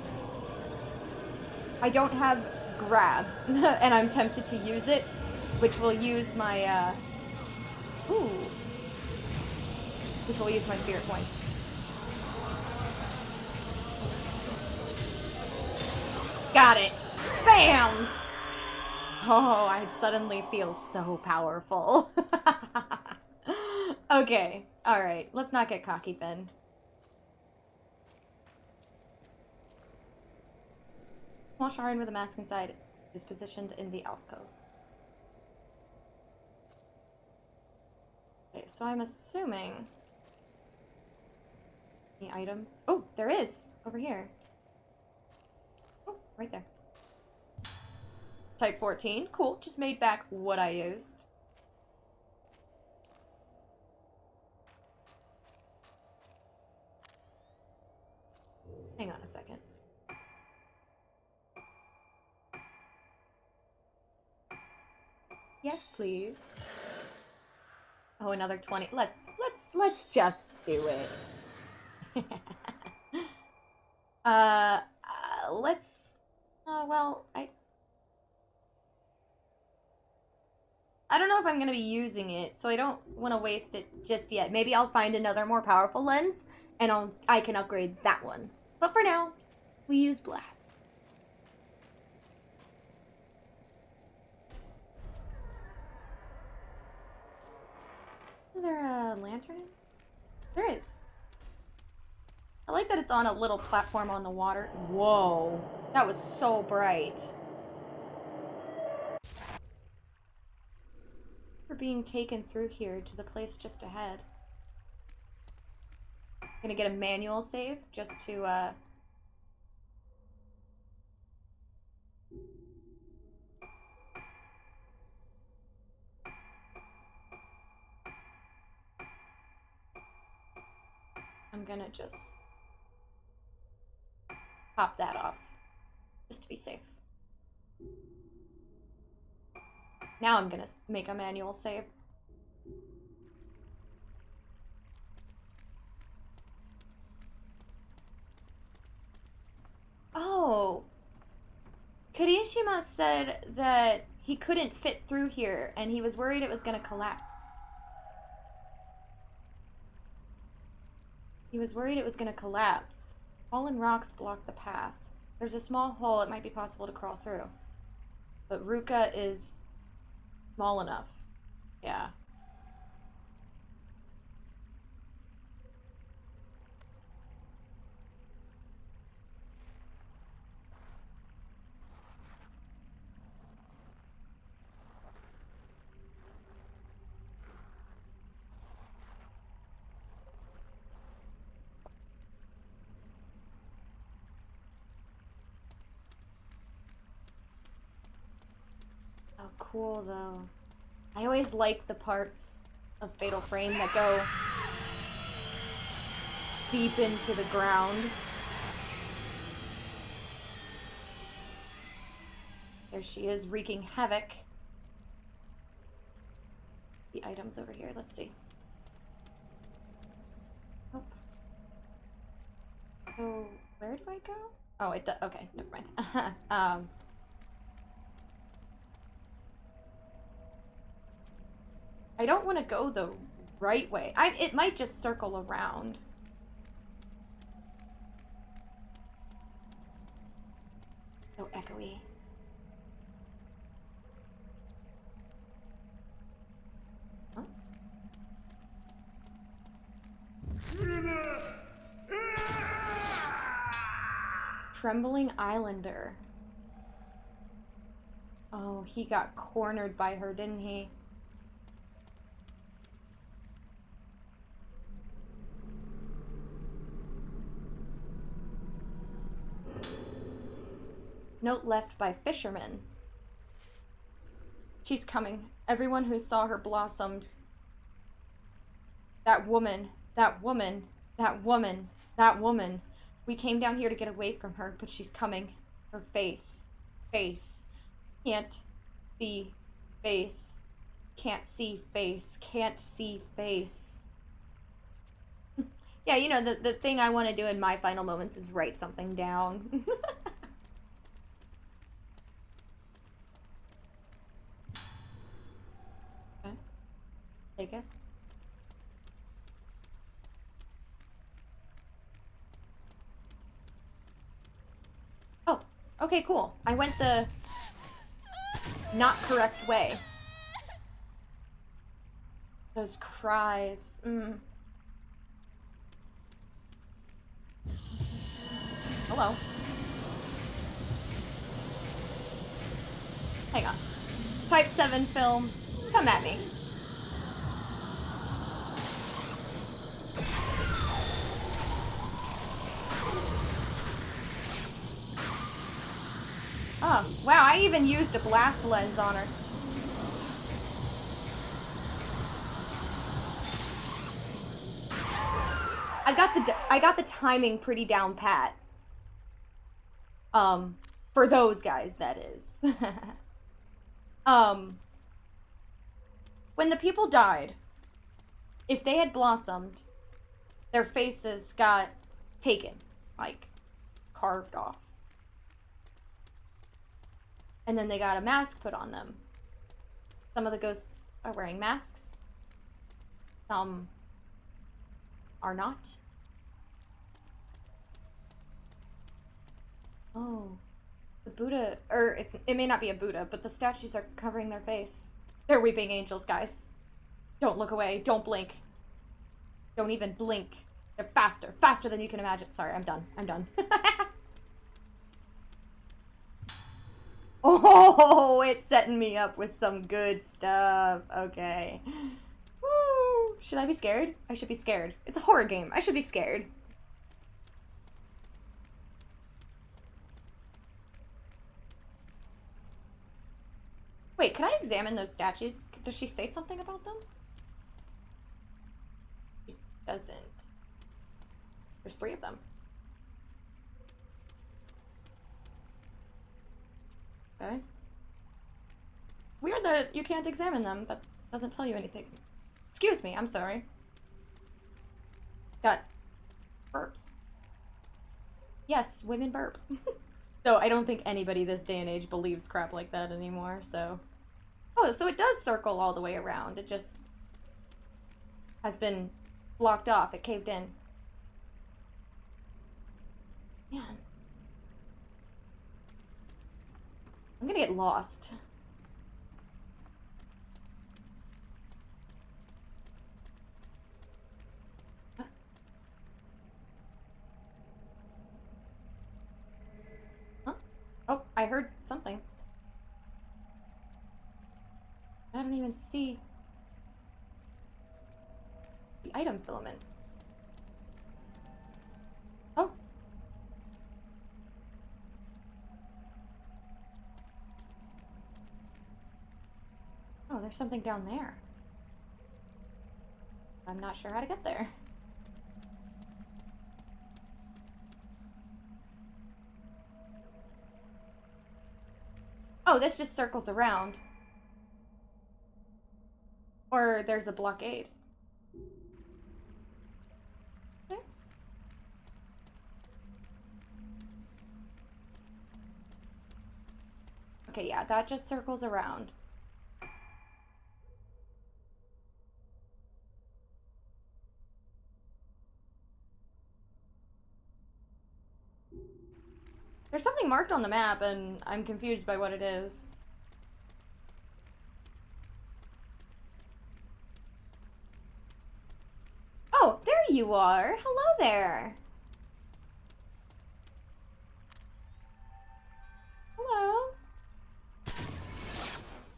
I don't have grab, and I'm tempted to use it, which will use my, which will use my spirit points. Got it! Bam! Oh, I suddenly feel so powerful. Okay, alright. Let's not get cocky, Ben. Small shrine with a mask inside is positioned in the alcove. Okay, so I'm assuming... Any items? Oh, there is! Over here. Oh, right there. Type 14. Cool. Just made back what I used. Hang on a second. Yes, please. Oh, another 20. Let's just do it. Let's well, I don't know if I'm going to be using it, so I don't want to waste it just yet. Maybe I'll find another more powerful lens and I can upgrade that one. But for now, we use Blast. Is there a lantern? There is. I like that it's on a little platform on the water. Whoa. That was so bright. We're being taken through here to the place just ahead. Gonna get a manual save just to, I'm gonna just pop that off, just to be safe. Now I'm gonna make a manual save. Oh! Kirishima said that he couldn't fit through here, and he was worried it was gonna collapse. He was worried it was gonna collapse. Fallen rocks block the path. There's a small hole it might be possible to crawl through. But Ruka is small enough. Yeah. Oh, cool, though. I always like the parts of Fatal Frame that go deep into the ground. There she is, wreaking havoc. The items over here, let's see. Oh. So, where do I go? Oh, it does. Okay, never mind. I don't want to go the right way. It might just circle around. So echoey. Huh? Trembling Islander. Oh, he got cornered by her, didn't he? Note left by fishermen. She's coming. Everyone who saw her blossomed. That woman, That woman. That woman. We came down here to get away from her, but she's coming. Her face. Face. Can't see face. Can't see face. Can't see face. Yeah, you know, the thing I want to do in my final moments is write something down. Okay. Take it. Oh, okay, cool. I went the not correct way. Those cries. Hello. Hang on. Type 7 film. Come at me. Oh, wow, I even used a blast lens on her. I got the timing pretty down pat. For those guys, that is. When the people died, if they had blossomed, their faces got taken, like, carved off. And then they got a mask put on them. Some of the ghosts are wearing masks. Some are not. Oh. The Buddha, or it may not be a Buddha, but the statues are covering their face. They're weeping angels, guys. Don't look away. Don't blink. Don't even blink. They're faster. Faster than you can imagine. Sorry, I'm done. I'm done. Oh, it's setting me up with some good stuff. Okay. Woo. Should I be scared? I should be scared. It's a horror game. I should be scared. Wait, can I examine those statues? Does she say something about them? She doesn't. There's 3 of them. Okay. Weird that you can't examine them. That doesn't tell you anything. Excuse me, I'm sorry. Got burps. Yes, women burp. So I don't think anybody this day and age believes crap like that anymore, so... Oh, so it does circle all the way around. It just has been blocked off. It caved in. Man. I'm gonna get lost. Huh? Oh, I heard something. I don't even see the item filament. Oh. Oh, there's something down there. I'm not sure how to get there. Oh, this just circles around. Or there's a blockade. Okay. Okay, yeah, that just circles around. There's something marked on the map, and I'm confused by what it is. Oh, there you are. Hello there. Hello.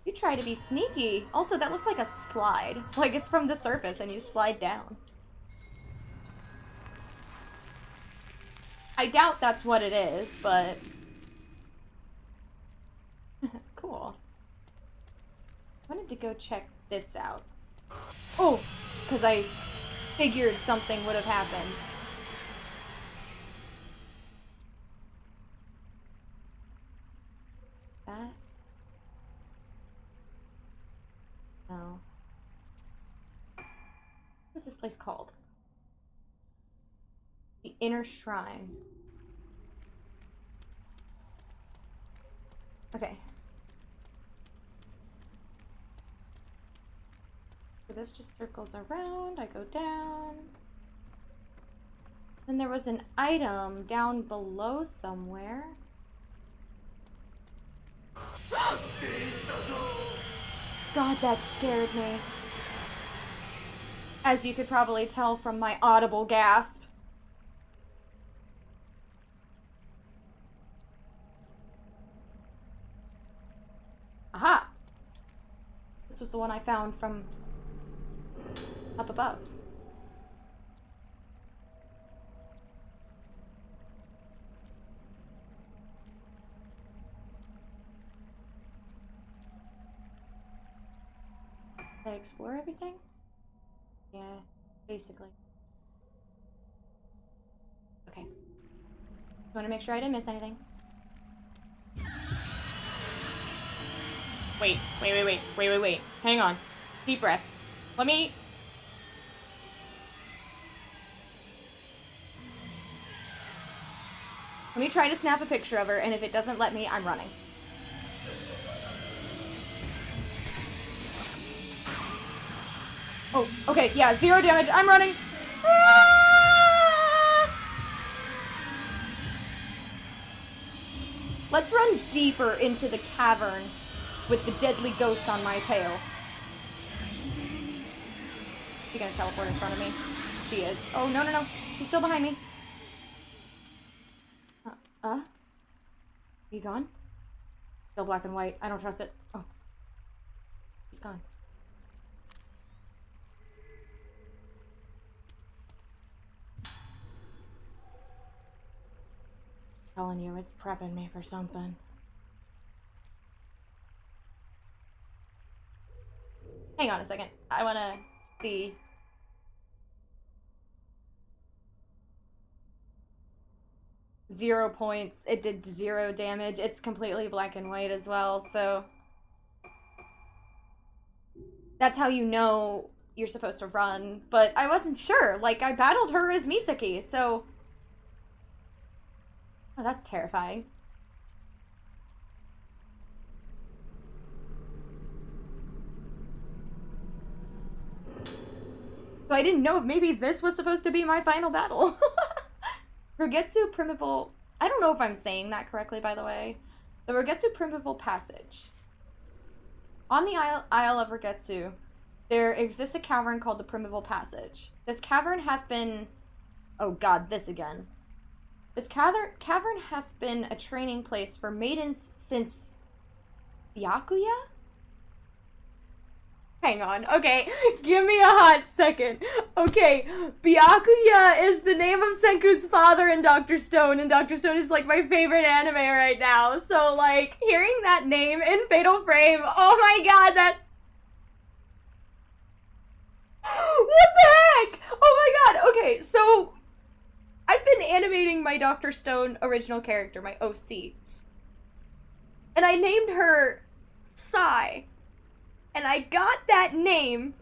You try to be sneaky. Also, that looks like a slide. Like it's from the surface and you slide down. I doubt that's what it is, but... Cool. I wanted to go check this out. Oh, because I figured something would have happened. No. What is this place called? The Inner Shrine. Okay. So this just circles around. I go down. Then there was an item down below somewhere. God, that scared me. As you could probably tell from my audible gasp. Aha! This was the one I found from up above. Did I explore everything? Yeah, basically. Okay. Just want to make sure I didn't miss anything. Wait. Hang on. Deep breaths. Let me try to snap a picture of her, and if it doesn't let me, I'm running. Oh, okay, yeah, 0 damage. I'm running. Ah! Let's run deeper into the cavern with the deadly ghost on my tail. She's gonna teleport in front of me. She is. Oh, no. She's still behind me. Are you gone? Still black and white. I don't trust it. Oh. She's gone. Telling you, it's prepping me for something. Hang on a second. I wanna see. Zero points. It did 0 damage. It's completely black and white as well, so that's how you know you're supposed to run. But I wasn't sure. Like, I battled her as Misaki, so... Oh, that's terrifying. So I didn't know if maybe this was supposed to be my final battle. Rogetsu Primeval... I don't know if I'm saying that correctly, by the way. The Rogetsu Primeval Passage. On the Isle of Rogetsu, there exists a cavern called the Primeval Passage. This cavern hath been... Oh god, this again. This cavern hath been a training place for maidens since... Byakuya? Hang on, okay, give me a hot second. Okay, Byakuya is the name of Senku's father in Dr. Stone, and Dr. Stone is like my favorite anime right now. So like, hearing that name in Fatal Frame, oh my god, that... What the heck? Oh my god, okay, so... I've been animating my Dr. Stone original character, my OC. And I named her Sai. And I got that name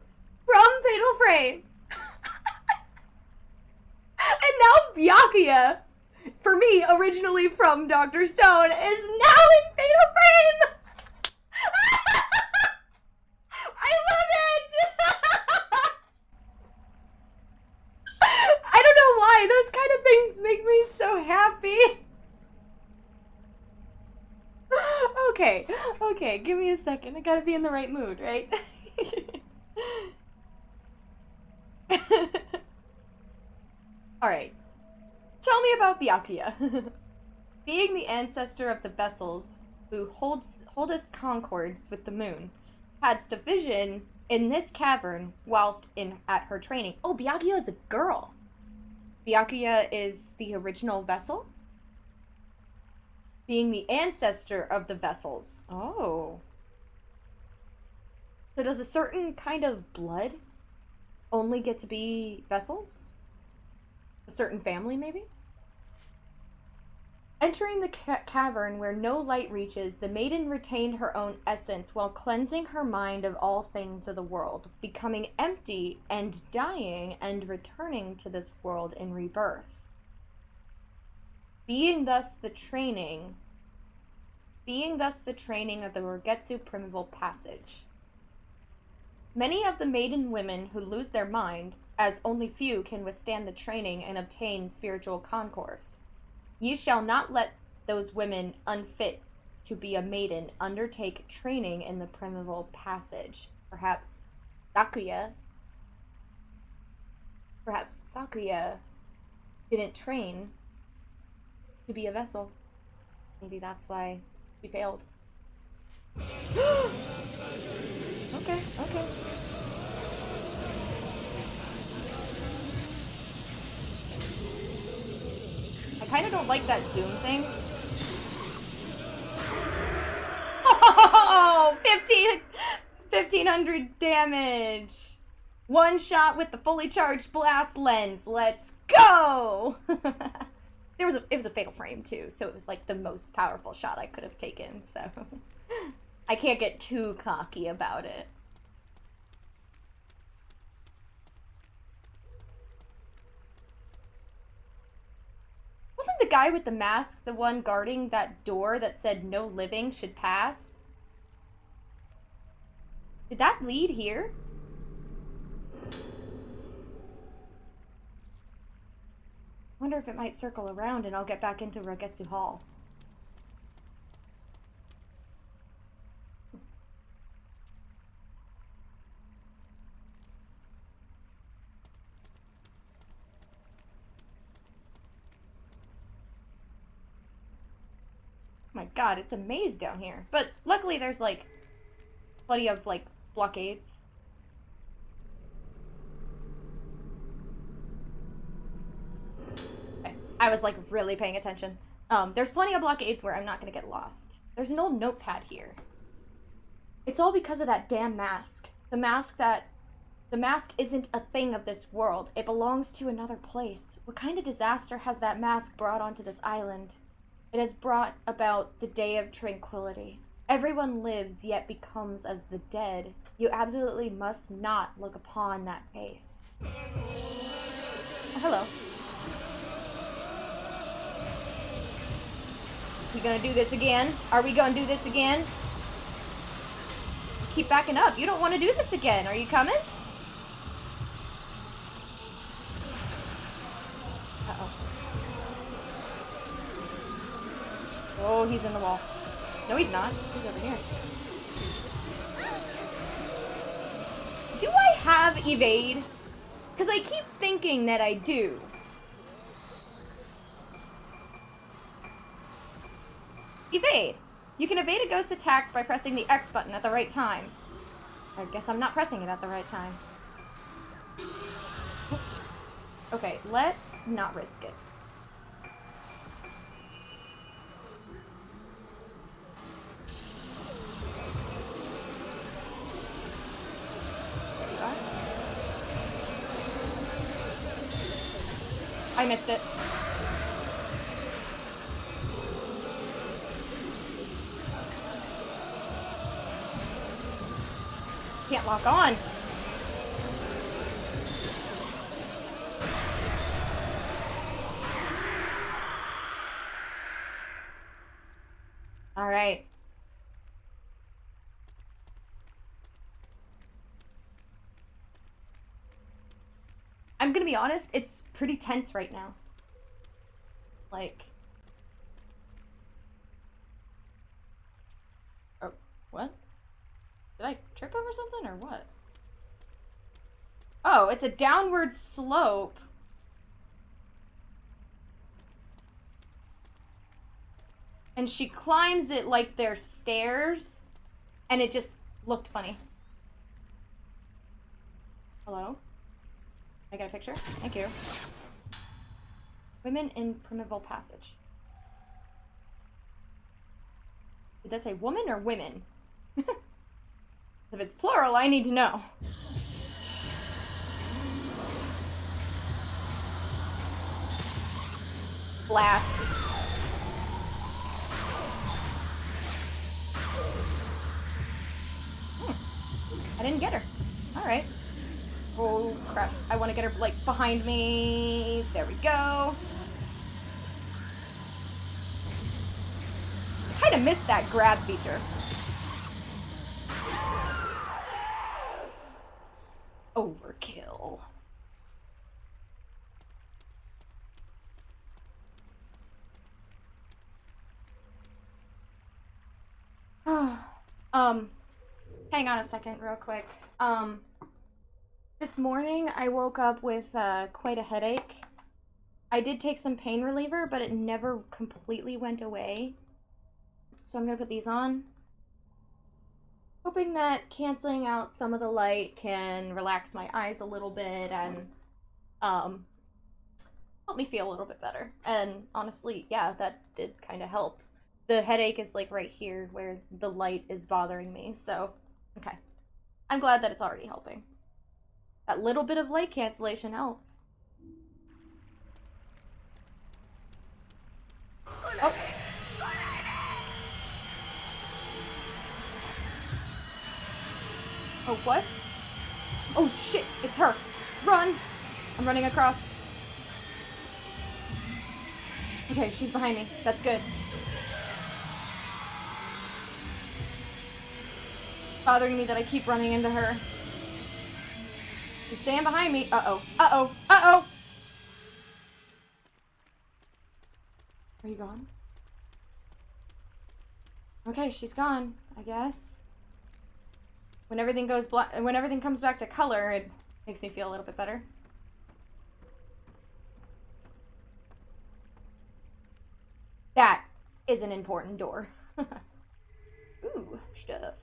from Fatal Frame. And now Byakuya, for me, originally from Dr. Stone, is now in Fatal Frame! I love it! I don't know why, those kind of things make me so happy. Okay, give me a second. I gotta be in the right mood, right? Alright. Tell me about Byakuya. Being the ancestor of the vessels who holdest concords with the moon, hadst a vision in this cavern whilst at her training. Oh, Byakuya is a girl. Byakuya is the original vessel? Being the ancestor of the vessels. Oh. So does a certain kind of blood only get to be vessels? A certain family, maybe? Entering the cavern where no light reaches, the maiden retained her own essence while cleansing her mind of all things of the world, becoming empty and dying and returning to this world in rebirth. Being thus the training of the Rogetsu Primeval Passage. Many of the maiden women who lose their mind, as only few can withstand the training and obtain spiritual concourse. Ye shall not let those women unfit to be a maiden undertake training in the Primeval Passage. Perhaps Sakuya didn't train to be a vessel. Maybe that's why she failed. Okay. I kind of don't like that zoom thing. Oh, 1500 damage. One shot with the fully charged blast lens. Let's go. It was a fatal frame too, so it was like the most powerful shot I could have taken, so I can't get too cocky about it. Wasn't the guy with the mask the one guarding that door that said no living should pass? Did that lead here? Wonder if it might circle around and I'll get back into Rogetsu Hall. My god, it's a maze down here. But luckily there's like plenty of like blockades. Okay. I was like really paying attention. There's plenty of blockades where I'm not gonna get lost. There's an old notepad here. It's all because of that damn mask. The mask isn't a thing of this world. It belongs to another place. What kind of disaster has that mask brought onto this island? It has brought about the day of tranquility. Everyone lives, yet becomes as the dead. You absolutely must not look upon that face. Oh, hello. We gonna do this again? Are we gonna do this again? Keep backing up. You don't want to do this again. Are you coming? Uh-oh. Oh, he's in the wall. No, he's not. He's over here. Do I have evade? Because I keep thinking that I do. Evade. You can evade a ghost attack by pressing the X button at the right time. I guess I'm not pressing it at the right time. Okay, let's not risk it. I missed it. Can't lock on. All right. I'm gonna be honest, it's pretty tense right now. Like... Oh, what? Did I trip over something or what? Oh, it's a downward slope. And she climbs it like they're stairs. And it just looked funny. Hello? I got a picture? Thank you. Women in Primeval Passage. Did that say woman or women? If it's plural, I need to know. Blast. I didn't get her. Alright. Oh, crap. I want to get her, like, behind me. There we go. Kind of missed that grab feature. Overkill. Hang on a second real quick. This morning I woke up with quite a headache. I did take some pain reliever, but it never completely went away. So I'm gonna put these on. Hoping that canceling out some of the light can relax my eyes a little bit and help me feel a little bit better. And honestly, yeah, that did kind of help. The headache is like right here where the light is bothering me, so okay. I'm glad that it's already helping. That little bit of light cancellation helps. Oh. Oh, what? Oh shit, it's her. Run! I'm running across. Okay, she's behind me. That's good. It's bothering me that I keep running into her. She's staying behind me. Uh-oh. Uh-oh. Uh-oh! Are you gone? Okay, she's gone, I guess. When everything goes when everything comes back to color, it makes me feel a little bit better. That is an important door. Ooh, stuff.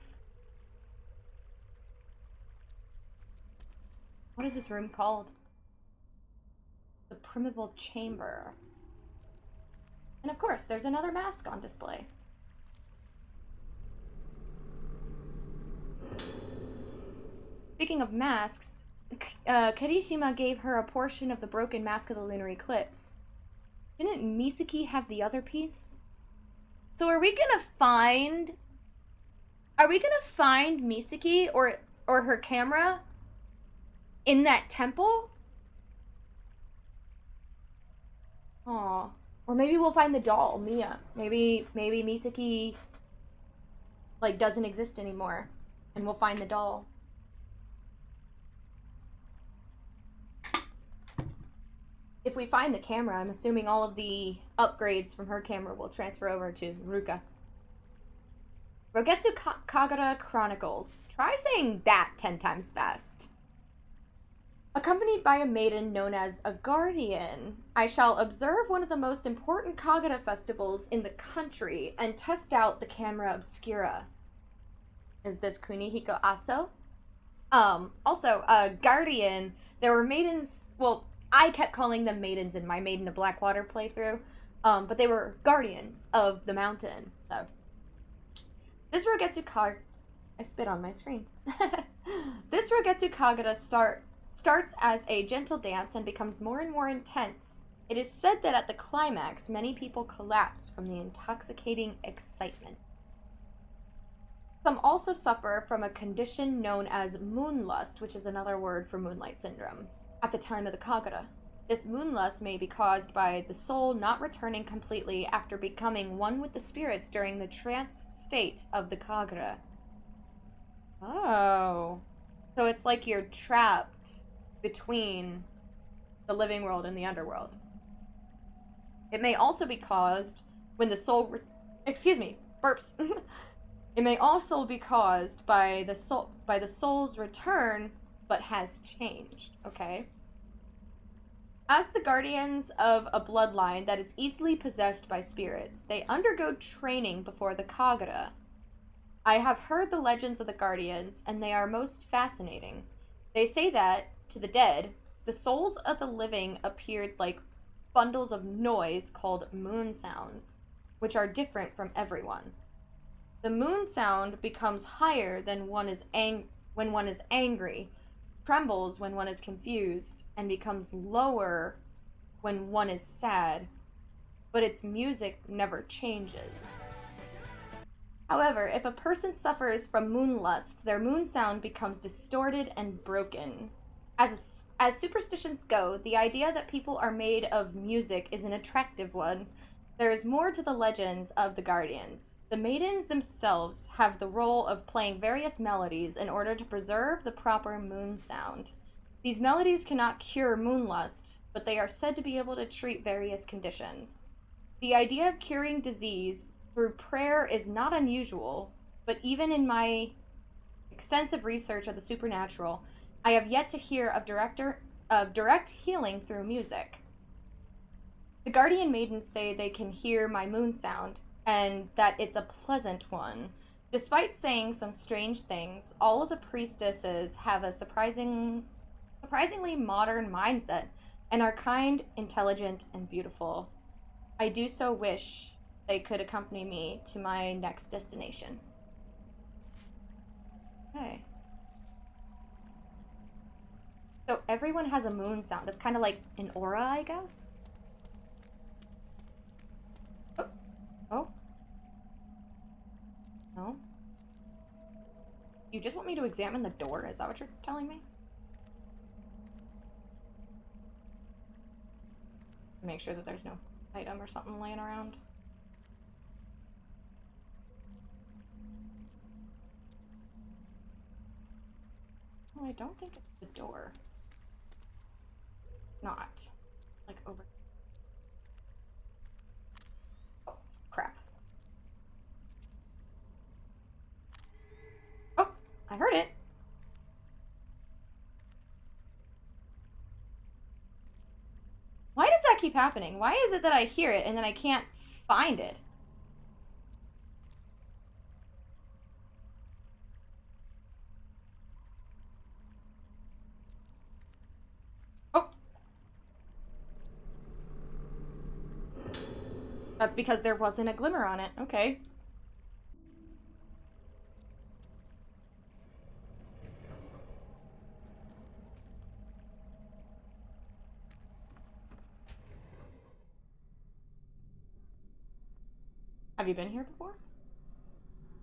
What is this room called? The Primeval Chamber. And of course, there's another mask on display. Speaking of masks, Kirishima gave her a portion of the broken mask of the Lunar Eclipse. Didn't Misaki have the other piece? So are we gonna find Misaki or her camera in that temple? Aw. Or maybe we'll find the doll, Mia. Maybe Misaki like doesn't exist anymore and we'll find the doll. If we find the camera, I'm assuming all of the upgrades from her camera will transfer over to Ruka. Rogetsu Kagura Chronicles. Try saying that 10 times fast. Accompanied by a maiden known as a guardian, I shall observe one of the most important Kagura festivals in the country and test out the camera obscura. Is this Kunihiko Aso? Also, guardian, there were maidens, well, I kept calling them maidens in my Maiden of Blackwater playthrough, but they were guardians of the mountain, so. This Rogetsu Kagura, I spit on my screen. This Rogetsu Kagura starts as a gentle dance and becomes more and more intense. It is said that at the climax, many people collapse from the intoxicating excitement. Some also suffer from a condition known as moonlust, which is another word for moonlight syndrome, at the time of the Kagura. This moonlust may be caused by the soul not returning completely after becoming one with the spirits during the trance state of the Kagura. Oh. So it's like you're trapped between the living world and the underworld. It may also be caused when the soul... Excuse me, burps. It may also be caused by the soul's return, but has changed, okay? As the guardians of a bloodline that is easily possessed by spirits, they undergo training before the Kagura. I have heard the legends of the guardians, and they are most fascinating. They say that, to the dead, the souls of the living appeared like bundles of noise called moon sounds, which are different from everyone. The moon sound becomes higher than when one is angry, trembles when one is confused, and becomes lower when one is sad, but its music never changes. However, if a person suffers from moon lust, their moon sound becomes distorted and broken. As superstitions go, the idea that people are made of music is an attractive one. There is more to the legends of the Guardians. The maidens themselves have the role of playing various melodies in order to preserve the proper moon sound. These melodies cannot cure moon lust, but they are said to be able to treat various conditions. The idea of curing disease through prayer is not unusual, but even in my extensive research of the supernatural, I have yet to hear of direct healing through music. The guardian maidens say they can hear my moon sound, and that it's a pleasant one. Despite saying some strange things, all of the priestesses have a surprisingly modern mindset and are kind, intelligent, and beautiful. I do so wish they could accompany me to my next destination. Okay. So everyone has a moon sound. It's kind of like an aura, I guess? Oh. Oh. No. You just want me to examine the door? Is that what you're telling me? Make sure that there's no item or something laying around. Oh, I don't think it's the door. Not. Like over. Oh, crap. Oh, I heard it. Why does that keep happening? Why is it that I hear it and then I can't find it? Oh. That's because there wasn't a glimmer on it. Okay. Have you been here before?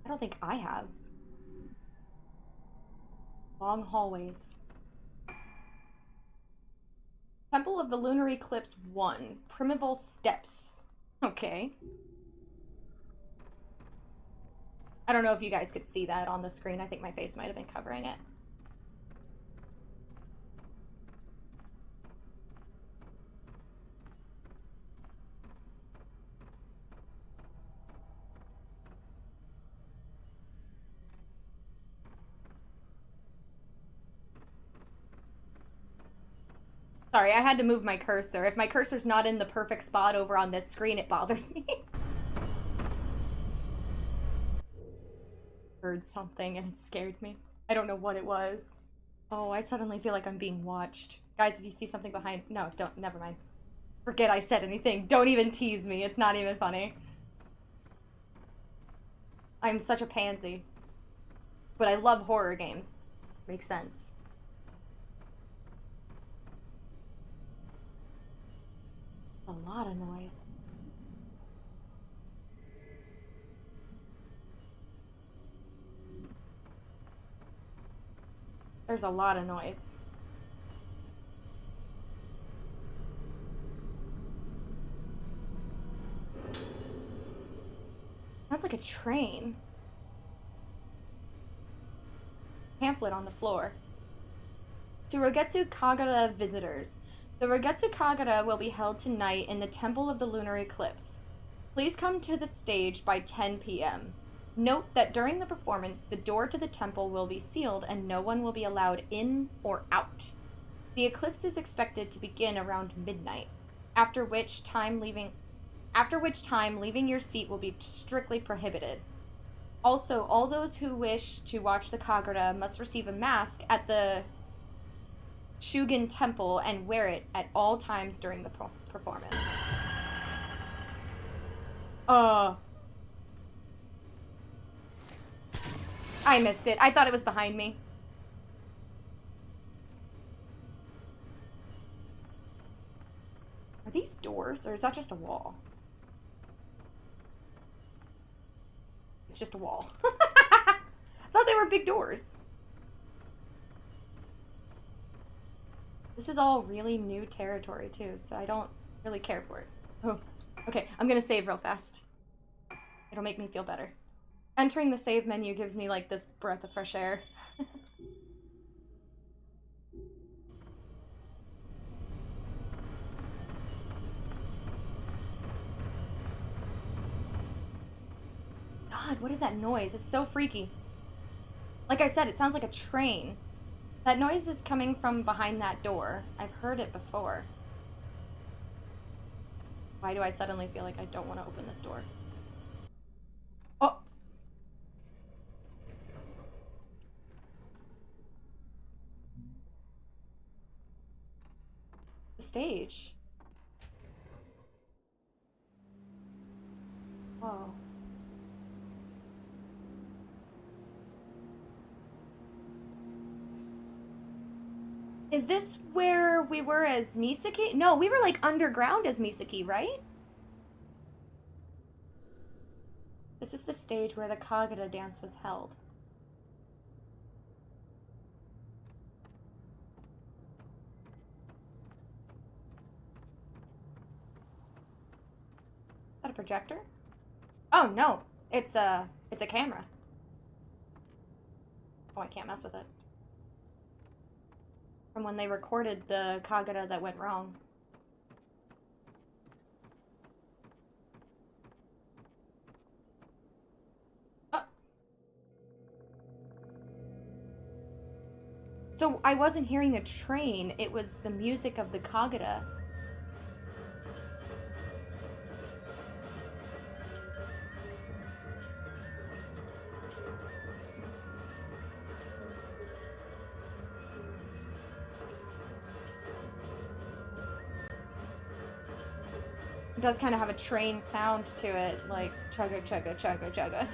I don't think I have. Long hallways. Temple of the Lunar Eclipse 1. Primeval Steps. Okay. I don't know if you guys could see that on the screen. I think my face might have been covering it. Sorry, I had to move my cursor. If my cursor's not in the perfect spot over on this screen, it bothers me. Heard something and it scared me. I don't know what it was. Oh, I suddenly feel like I'm being watched. Guys, if you see something behind... No, don't. Never mind. Forget I said anything. Don't even tease me. It's not even funny. I'm such a pansy. But I love horror games. Makes sense. A lot of noise. There's a lot of noise. Sounds like a train. Pamphlet on the floor. To Rogetsu Kagura visitors. The Rogetsu Kagura will be held tonight in the Temple of the Lunar Eclipse. Please come to the stage by 10 p.m. Note that during the performance, the door to the temple will be sealed and no one will be allowed in or out. The eclipse is expected to begin around midnight, after which time leaving your seat will be strictly prohibited. Also, all those who wish to watch the Kagura must receive a mask at the Shugen Temple and wear it at all times during the performance. I missed it. I thought it was behind me. Are these doors, or is that just a wall? It's just a wall. I thought they were big doors. This is all really new territory, too, so I don't really care for it. Oh, okay, I'm gonna save real fast. It'll make me feel better. Entering the save menu gives me, like, this breath of fresh air. God, what is that noise? It's so freaky. Like I said, it sounds like a train. That noise is coming from behind that door. I've heard it before. Why do I suddenly feel like I don't want to open this door? Oh! The stage. Whoa. Is this where we were as Misaki? No, we were like underground as Misaki, right? This is the stage where the Kagura dance was held. Is that a projector? Oh no, it's a camera. Oh, I can't mess with it. From when they recorded the Kagura that went wrong. Oh. So I wasn't hearing a train, it was the music of the Kagura. It does kind of have a train sound to it, like chugga chugga chugga chugga.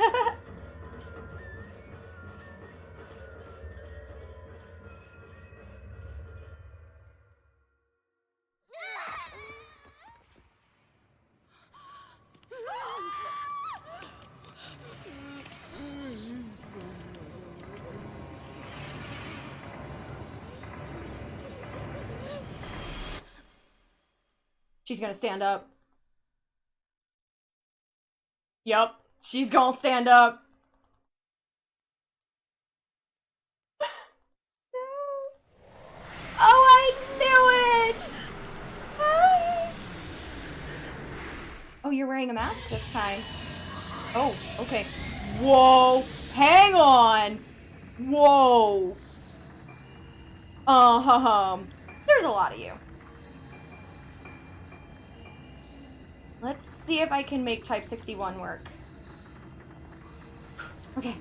She's gonna stand up. Yup, she's gonna stand up. Oh, I knew it! Oh, you're wearing a mask this time. Oh, okay. Whoa, hang on. Whoa. There's a lot of you. Let's see if I can make Type 61 work. Okay.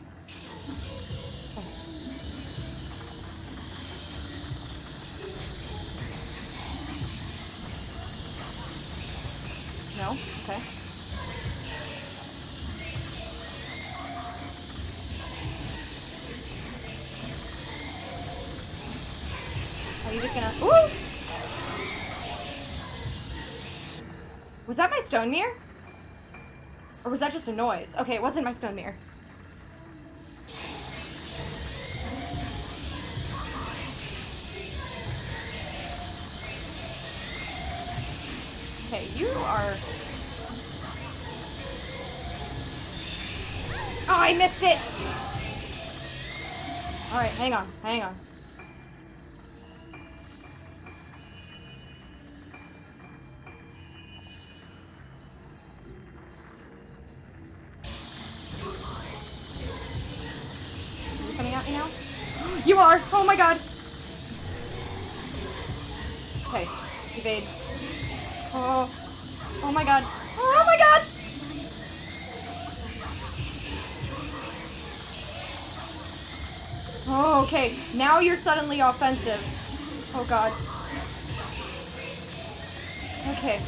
No? Okay. Are you just gonna... Ooh! Was that my stone mirror? Or was that just a noise? Okay, it wasn't my stone mirror. Okay, you are... Oh, I missed it! Alright, hang on, hang on. Are you coming at me now? You are! Oh my god! Okay, evade. Oh. Oh my god. Oh my god! Oh, okay. Now you're suddenly offensive. Oh god. Okay.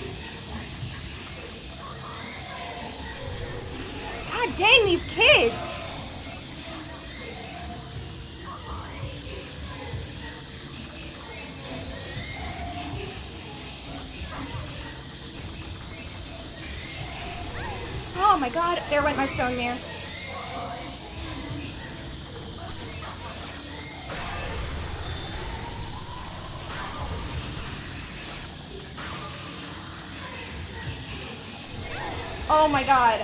God dang these kids! Oh my god, there went my stone mirror. Oh my god.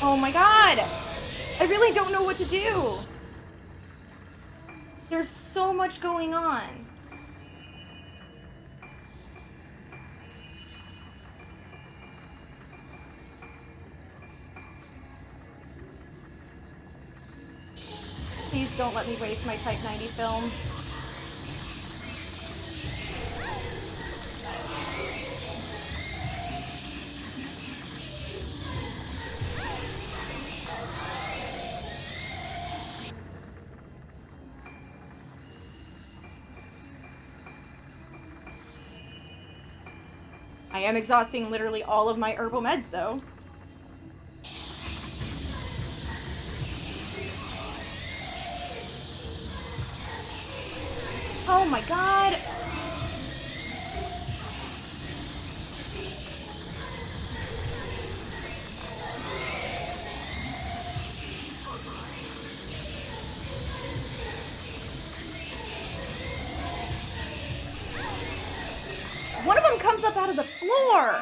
Oh my god! I really don't know what to do! There's so much going on. Please don't let me waste my Type 90 film. I am exhausting literally all of my herbal meds, though. Oh my god! One of them comes up out of the floor!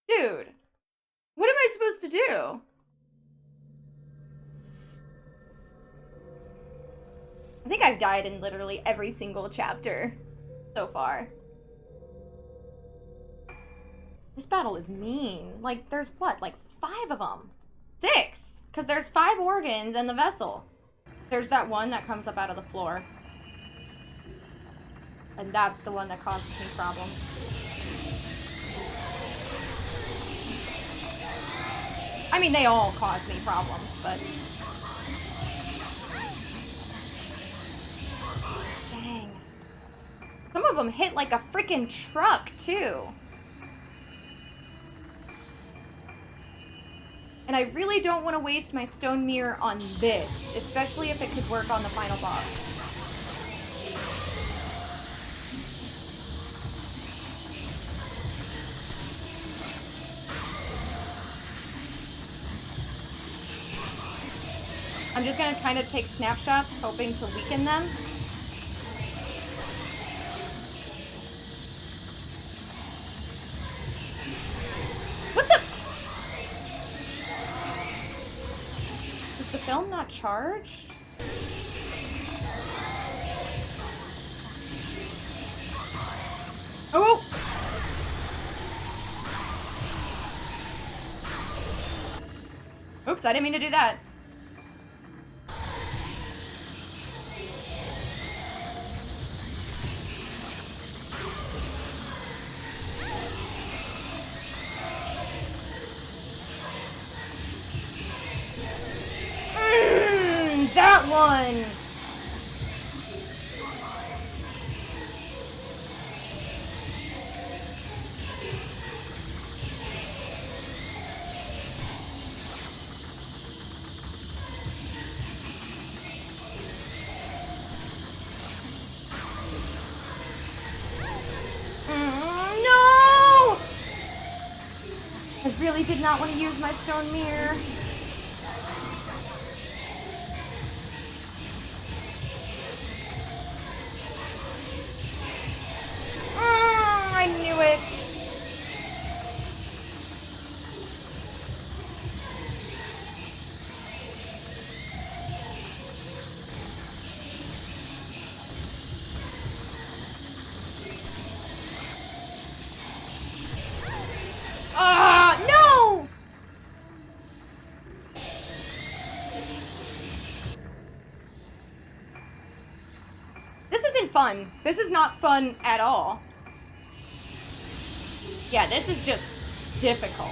Dude, what am I supposed to do? I think I've died in literally every single chapter so far. This battle is mean. Like, there's what? Like 5 of them? 6! Because there's 5 organs and the vessel. There's that one that comes up out of the floor. And that's the one that causes me problems. I mean, they all cause me problems, but... Dang. Some of them hit like a freaking truck, too. And I really don't want to waste my stone mirror on this, especially if it could work on the final boss. I'm just gonna kind of take snapshots, hoping to weaken them. What the? Is the film not charged? Oh! Oops, I didn't mean to do that. That one! No! I really did not want to use my stone mirror. I knew it. No! This isn't fun. This is not fun at all. Yeah, this is just difficult.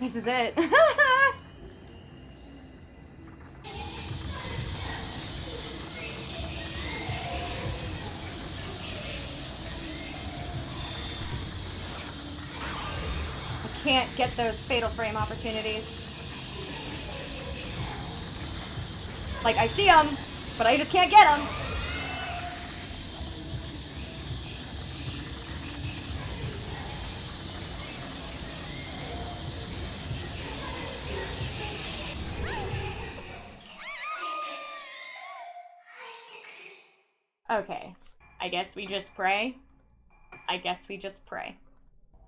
This is it. I can't get those Fatal Frame opportunities. Like, I see them, but I just can't get them. Okay. I guess we just pray. I guess we just pray.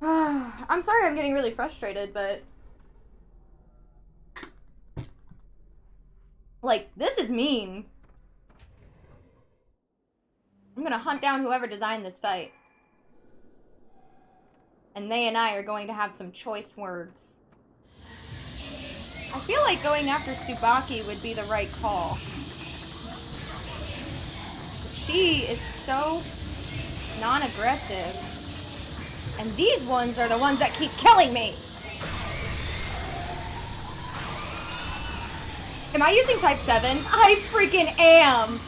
I'm sorry I'm getting really frustrated, but... like, this is mean. I'm gonna hunt down whoever designed this fight. And they and I are going to have some choice words. I feel like going after Tsubaki would be the right call. She is so non-aggressive. And these ones are the ones that keep killing me. Am I using type 7? I freaking am.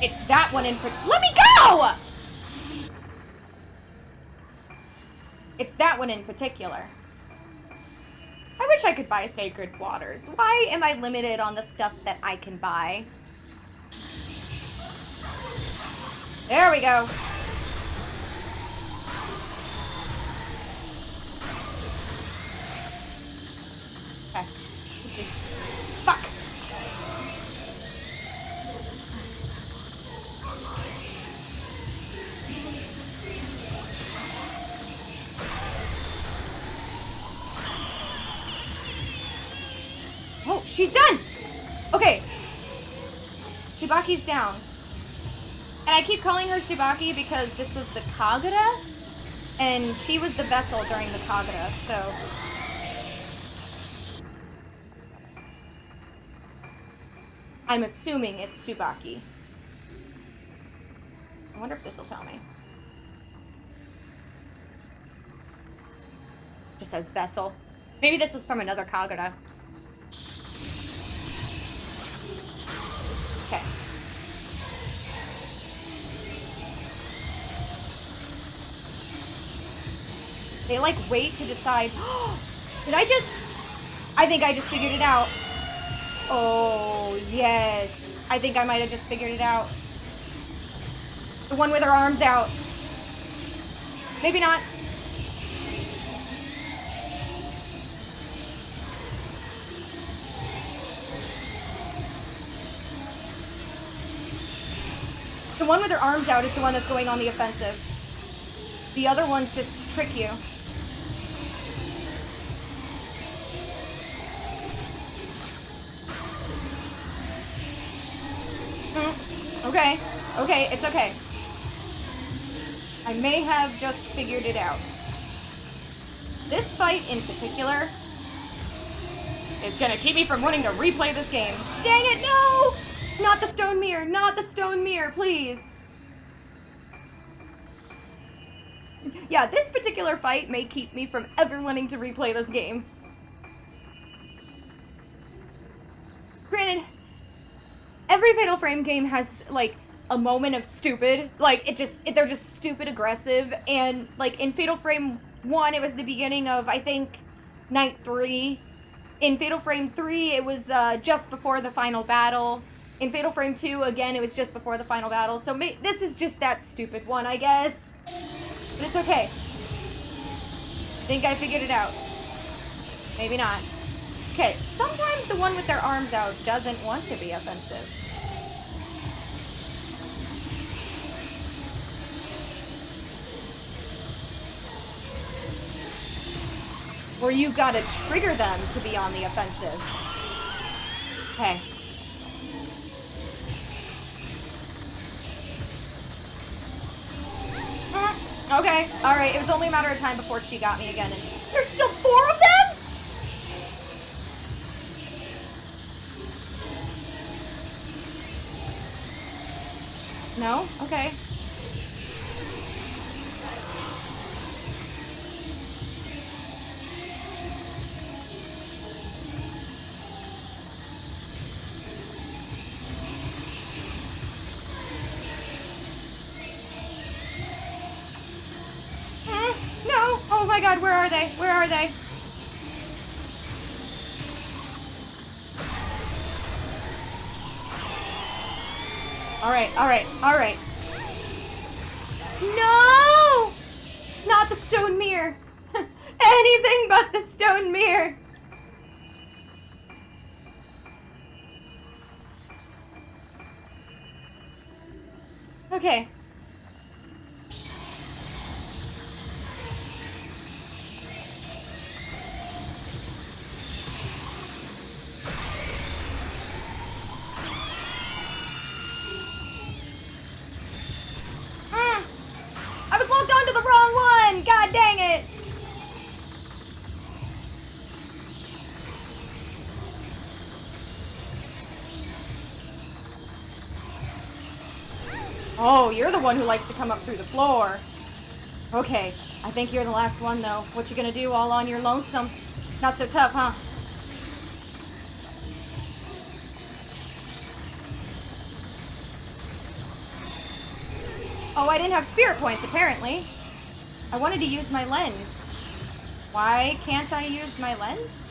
It's that one in particular. Let me go! It's that one in particular. I wish I could buy Sacred Waters. Why am I limited on the stuff that I can buy? There we go. Okay. Fuck. Oh, she's done! Okay. Tsubaki's down. And I keep calling her Tsubaki because this was the Kagura, and she was the vessel during the Kagura, so... I'm assuming it's Tsubaki. I wonder if this will tell me. Just says vessel. Maybe this was from another Kagura. Okay. They like wait to decide. Did I think I just figured it out. Oh, yes. I think I might have just figured it out. The one with her arms out. Maybe not. The one with her arms out is the one that's going on the offensive. The other ones just trick you. Okay. Okay, it's okay. I may have just figured it out. This fight in particular is gonna keep me from wanting to replay this game. Dang it, no! Not the stone mirror, not the stone mirror, please. Yeah, this particular fight may keep me from ever wanting to replay this game. Granted, every Fatal Frame game has, like, a moment of stupid. Like, they're just stupid aggressive. And, like, in Fatal Frame 1, it was the beginning of, I think, Night 3. In Fatal Frame 3, it was just before the final battle. In Fatal Frame 2, again, it was just before the final battle. So this is just that stupid one, I guess. But it's okay. Think I figured it out. Maybe not. Okay, sometimes the one with their arms out doesn't want to be offensive. Or you gotta trigger them to be on the offensive. Okay. Okay, alright, it was only a matter of time before she got me again, and there's still 4 of them?! No? Okay. No! Oh my god, where are they? Where are they? Alright, alright, alright. No! Not the stone mirror! Anything but the stone mirror! Okay. I was locked onto the wrong one! God dang it! Oh, you're the one who likes to come up through the floor. Okay, I think you're the last one, though. What you gonna do all on your lonesome? Not so tough, huh? Oh, I didn't have spirit points, apparently. I wanted to use my lens. Why can't I use my lens?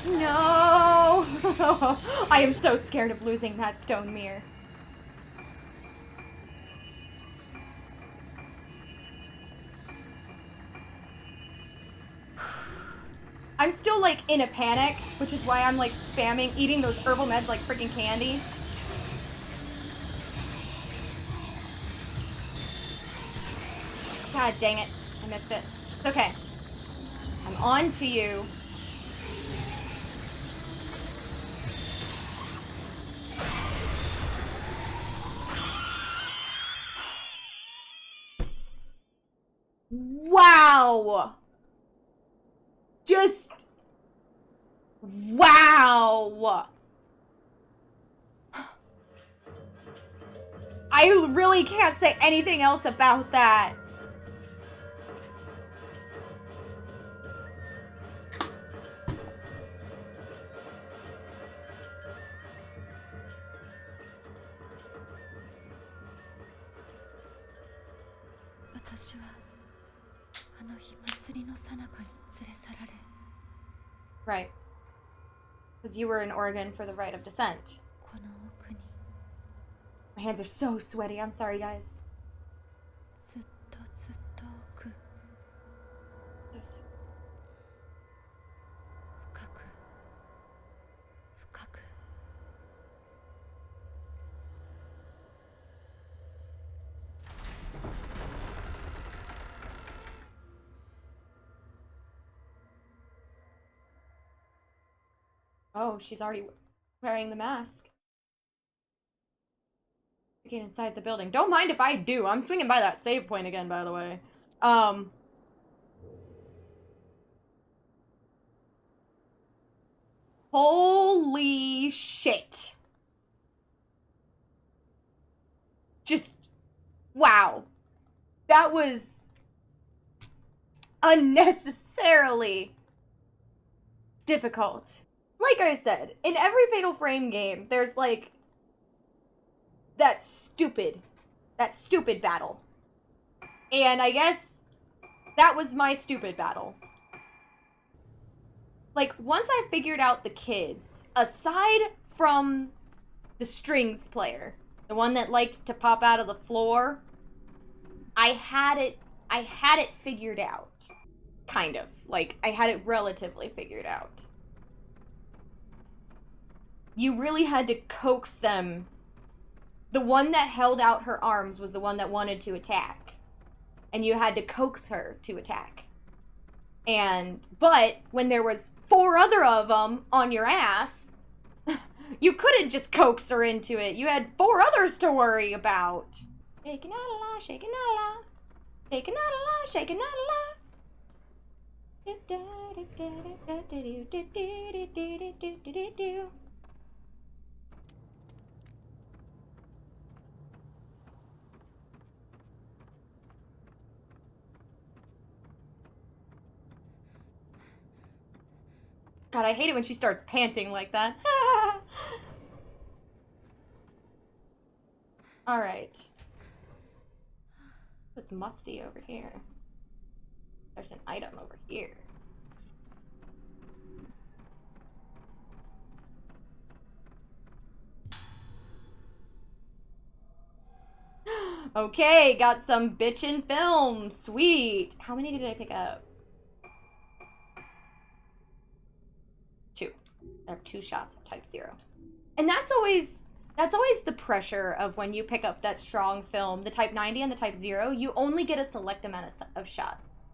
No! I am so scared of losing that stone mirror. I'm still, like, in a panic, which is why I'm, like, spamming, eating those herbal meds like freaking candy. God dang it. I missed it. It's okay. I'm on to you. Wow! Just... wow! I really can't say anything else about that. Right. Because you were in Oregon for the rite of descent. My hands are so sweaty. I'm sorry, guys. Oh, she's already wearing the mask. Get inside the building. Don't mind if I do. I'm swinging by that save point again, by the way. Holy shit. Just, wow. That was unnecessarily difficult. Like I said, in every Fatal Frame game, there's like that stupid battle. And I guess that was my stupid battle. Like, once I figured out the kids, aside from the strings player, the one that liked to pop out of the floor, I had it figured out. Kind of. Like, I had it relatively figured out. You really had to coax them. The one that held out her arms was the one that wanted to attack. And you had to coax her to attack. But when there was 4 other of them on your ass, you couldn't just coax her into it. You had 4 others to worry about. Shaking out a la, shaking out a la. Shaking out a la, shaking out a la. God, I hate it when she starts panting like that. Alright. It's musty over here. There's an item over here. Okay, got some bitchin' film. Sweet. How many did I pick up? 2. I have 2 shots of type 0. And that's always the pressure of when you pick up that strong film, the type 90 and the type 0, you only get a select amount of shots.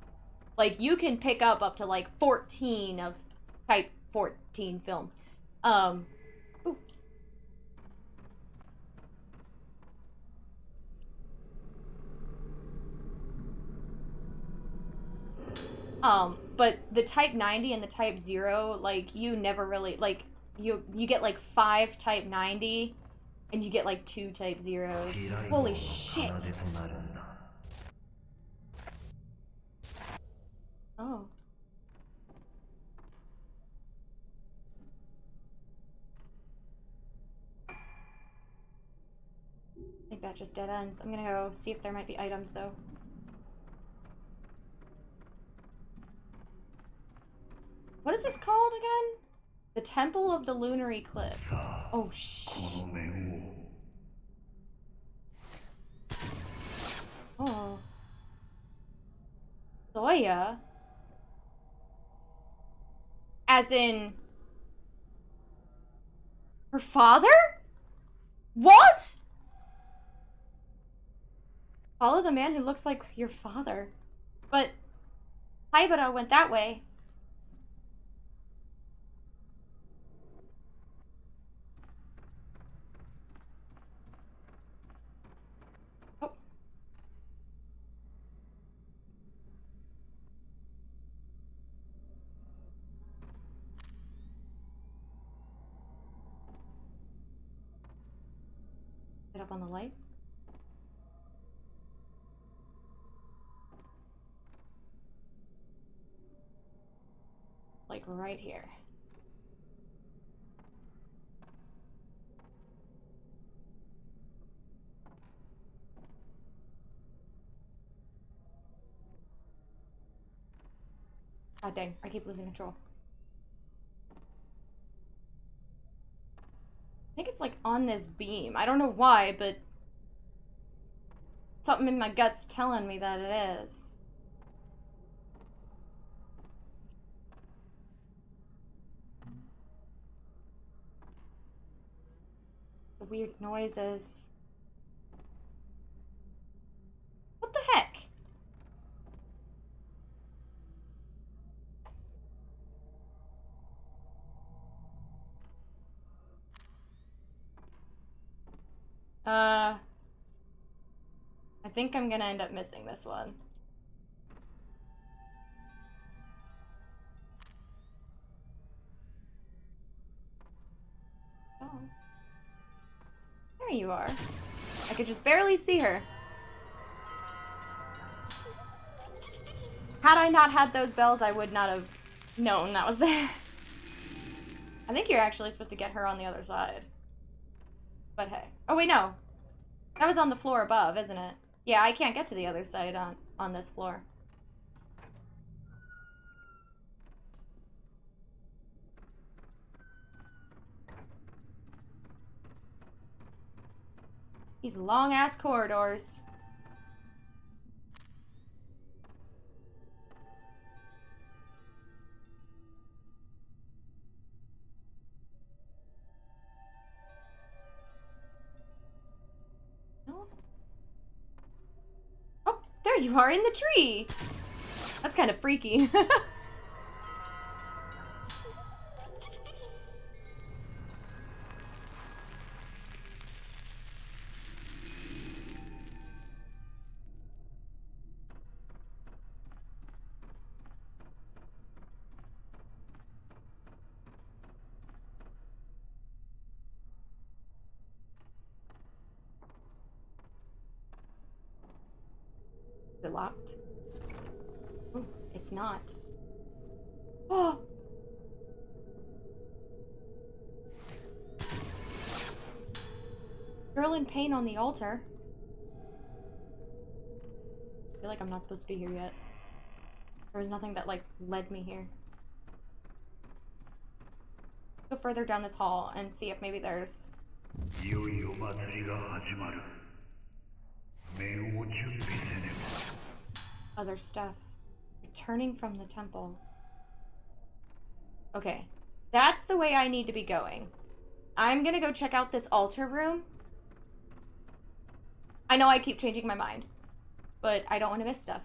Like, you can pick up to like 14 of type 14 film. Ooh. But the type 90 and the type 0, like, you never really, like, you get like 5 type 90 and you get like 2 type 0s. Holy shit. Oh. I think that just dead ends. I'm gonna go see if there might be items though. What is this called again? The Temple of the Lunar Eclipse. Oh, Oh. Soya? As in... her father? What? Follow the man who looks like your father. But... Haibara went that way. Oh. Get up on the light. Like right here. God dang, I keep losing control. I think it's like on this beam. I don't know why, but something in my gut's telling me that it is. The weird noises. What the heck? I think I'm gonna end up missing this one. Oh. There you are. I could just barely see her. Had I not had those bells, I would not have known that was there. I think you're actually supposed to get her on the other side. But hey. Oh, wait, no. That was on the floor above, isn't it? Yeah, I can't get to the other side on this floor. These long-ass corridors. Oh, there you are in the tree! That's kind of freaky. Is it locked? Oh, it's not. Oh! Girl in pain on the altar. I feel like I'm not supposed to be here yet. There was nothing that, like, led me here. Go further down this hall and see if maybe there's... other stuff. Returning from the temple. Okay. That's the way I need to be going. I'm gonna go check out this altar room. I know I keep changing my mind, but I don't want to miss stuff.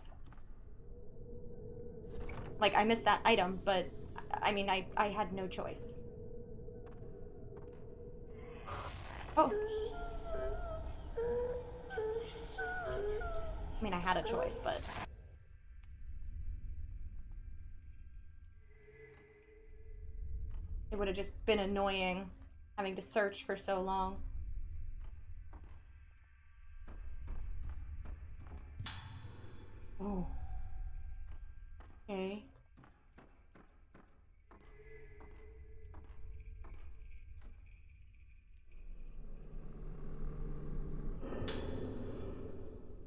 Like, I missed that item, but I mean, I had no choice. Oh. I mean, I had a choice, but... it would have just been annoying having to search for so long. Oh. Okay.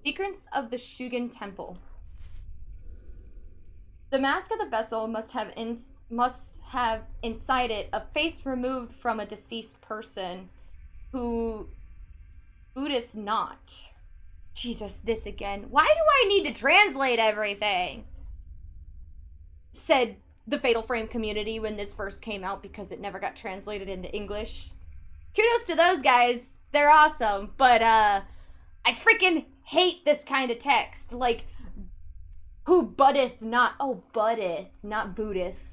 Secrets of the Shugen Temple. The mask of the vessel must have inside it a face removed from a deceased person who booteth not. Jesus, this again. Why do I need to translate everything? Said the Fatal Frame community when this first came out because it never got translated into English. Kudos to those guys. They're awesome. But, I freaking hate this kind of text. Like, who butteth not... oh, butteth, not booteth.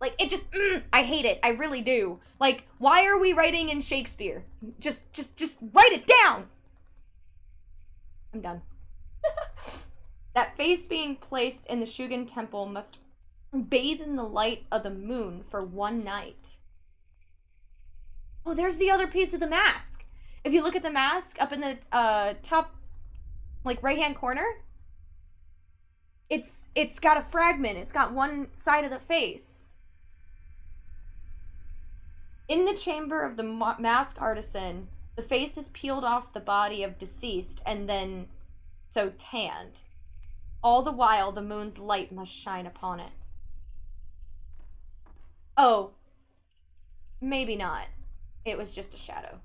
Like, it just... I hate it. I really do. Like, why are we writing in Shakespeare? Just write it down! I'm done. That face being placed in the Shugen Temple must bathe in the light of the moon for one night. Oh, there's the other piece of the mask. If you look at the mask up in the top, like, right-hand corner, it's got a fragment. It's got one side of the face. In the chamber of the mask artisan, the face is peeled off the body of deceased and then so tanned. All the while, the moon's light must shine upon it. Oh, maybe not. It was just a shadow.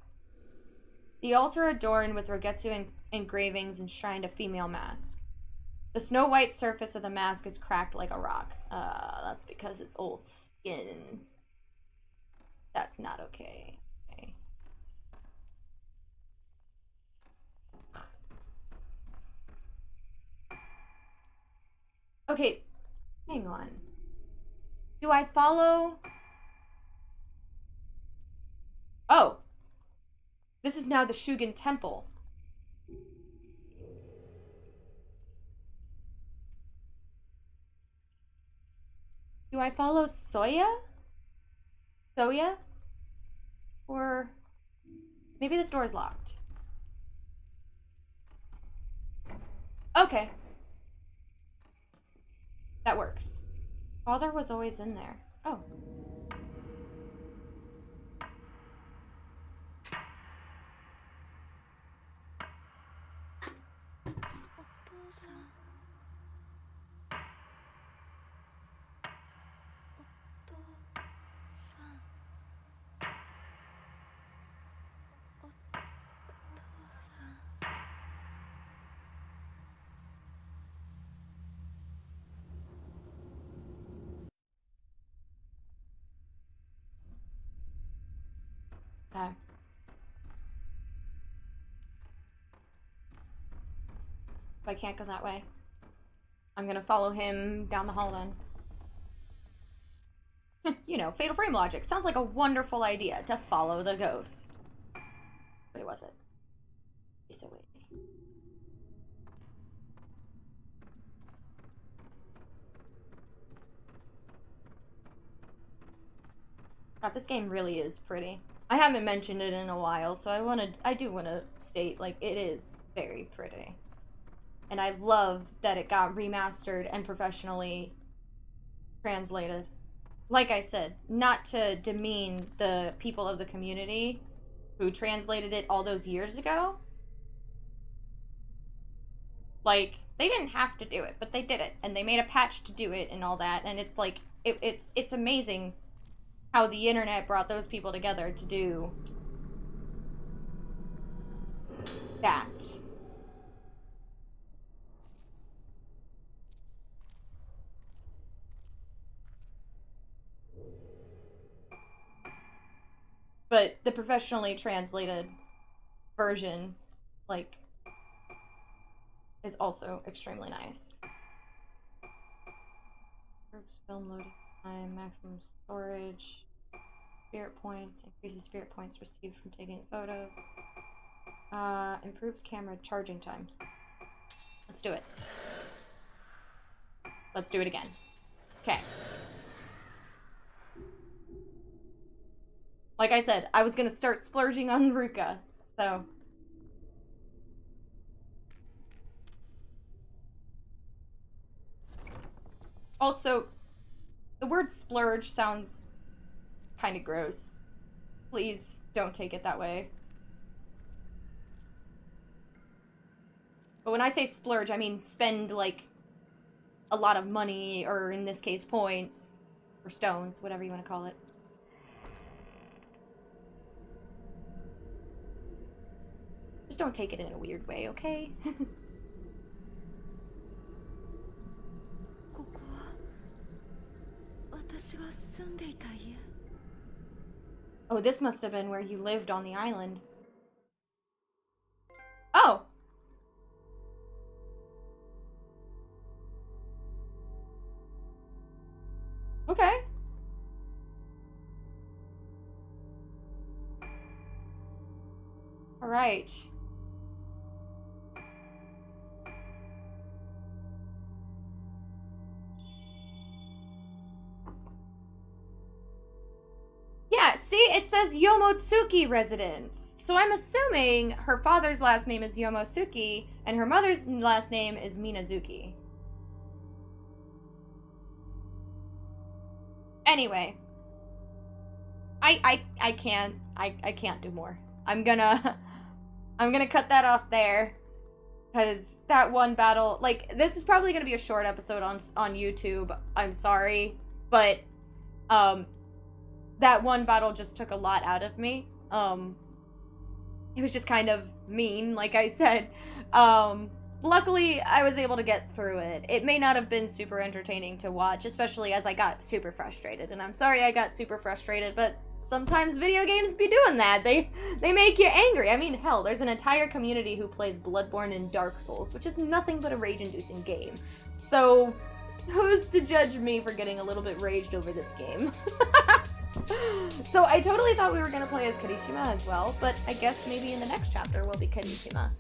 The altar adorned with Rogetsu engravings enshrined a female mask. The snow-white surface of the mask is cracked like a rock. That's because it's old skin. That's not okay. Okay. Okay, hang on. Do I follow? Oh. This is now the Shugen Temple. Do I follow Soya? Soya? Or maybe this door is locked. Okay. That works. Father was always in there. Oh. Okay. If I can't go that way, I'm gonna follow him down the hall then. You know, Fatal Frame logic. Sounds like a wonderful idea to follow the ghost. Wait, was it? So wait. God, this game really is pretty. I haven't mentioned it in a while, so I do wanna state, like, it is very pretty. And I love that it got remastered and professionally translated. Like I said, not to demean the people of the community, who translated it all those years ago. Like, they didn't have to do it, but they did it, and they made a patch to do it and all that, and it's like, it's amazing how the internet brought those people together to do that. But the professionally translated version, like, is also extremely nice. Improves film loading time, maximum storage, spirit points, increases spirit points received from taking photos. Improves camera charging time. Let's do it. Let's do it again. Okay. Like I said, I was gonna start splurging on Ruka, so. Also, the word splurge sounds kind of gross. Please don't take it that way. But when I say splurge, I mean spend, like, a lot of money, or in this case, points, or stones, whatever you want to call it. Just don't take it in a weird way, okay? Oh, this must have been where you lived on the island. Oh! Okay. Alright. Yeah, see, it says Yomotsuki residence. So I'm assuming her father's last name is Yomotsuki, and her mother's last name is Minazuki. Anyway. I can't do more. I'm gonna cut that off there. Because that one battle, like, this is probably gonna be a short episode on YouTube. I'm sorry. But, that one battle just took a lot out of me. It was just kind of mean, like I said. Luckily, I was able to get through it. It may not have been super entertaining to watch, especially as I got super frustrated. And I'm sorry I got super frustrated, but sometimes video games be doing that. They make you angry. I mean, hell, there's an entire community who plays Bloodborne and Dark Souls, which is nothing but a rage-inducing game. So, who's to judge me for getting a little bit raged over this game? So I totally thought we were going to play as Kirishima as well, but I guess maybe in the next chapter we'll be Kirishima.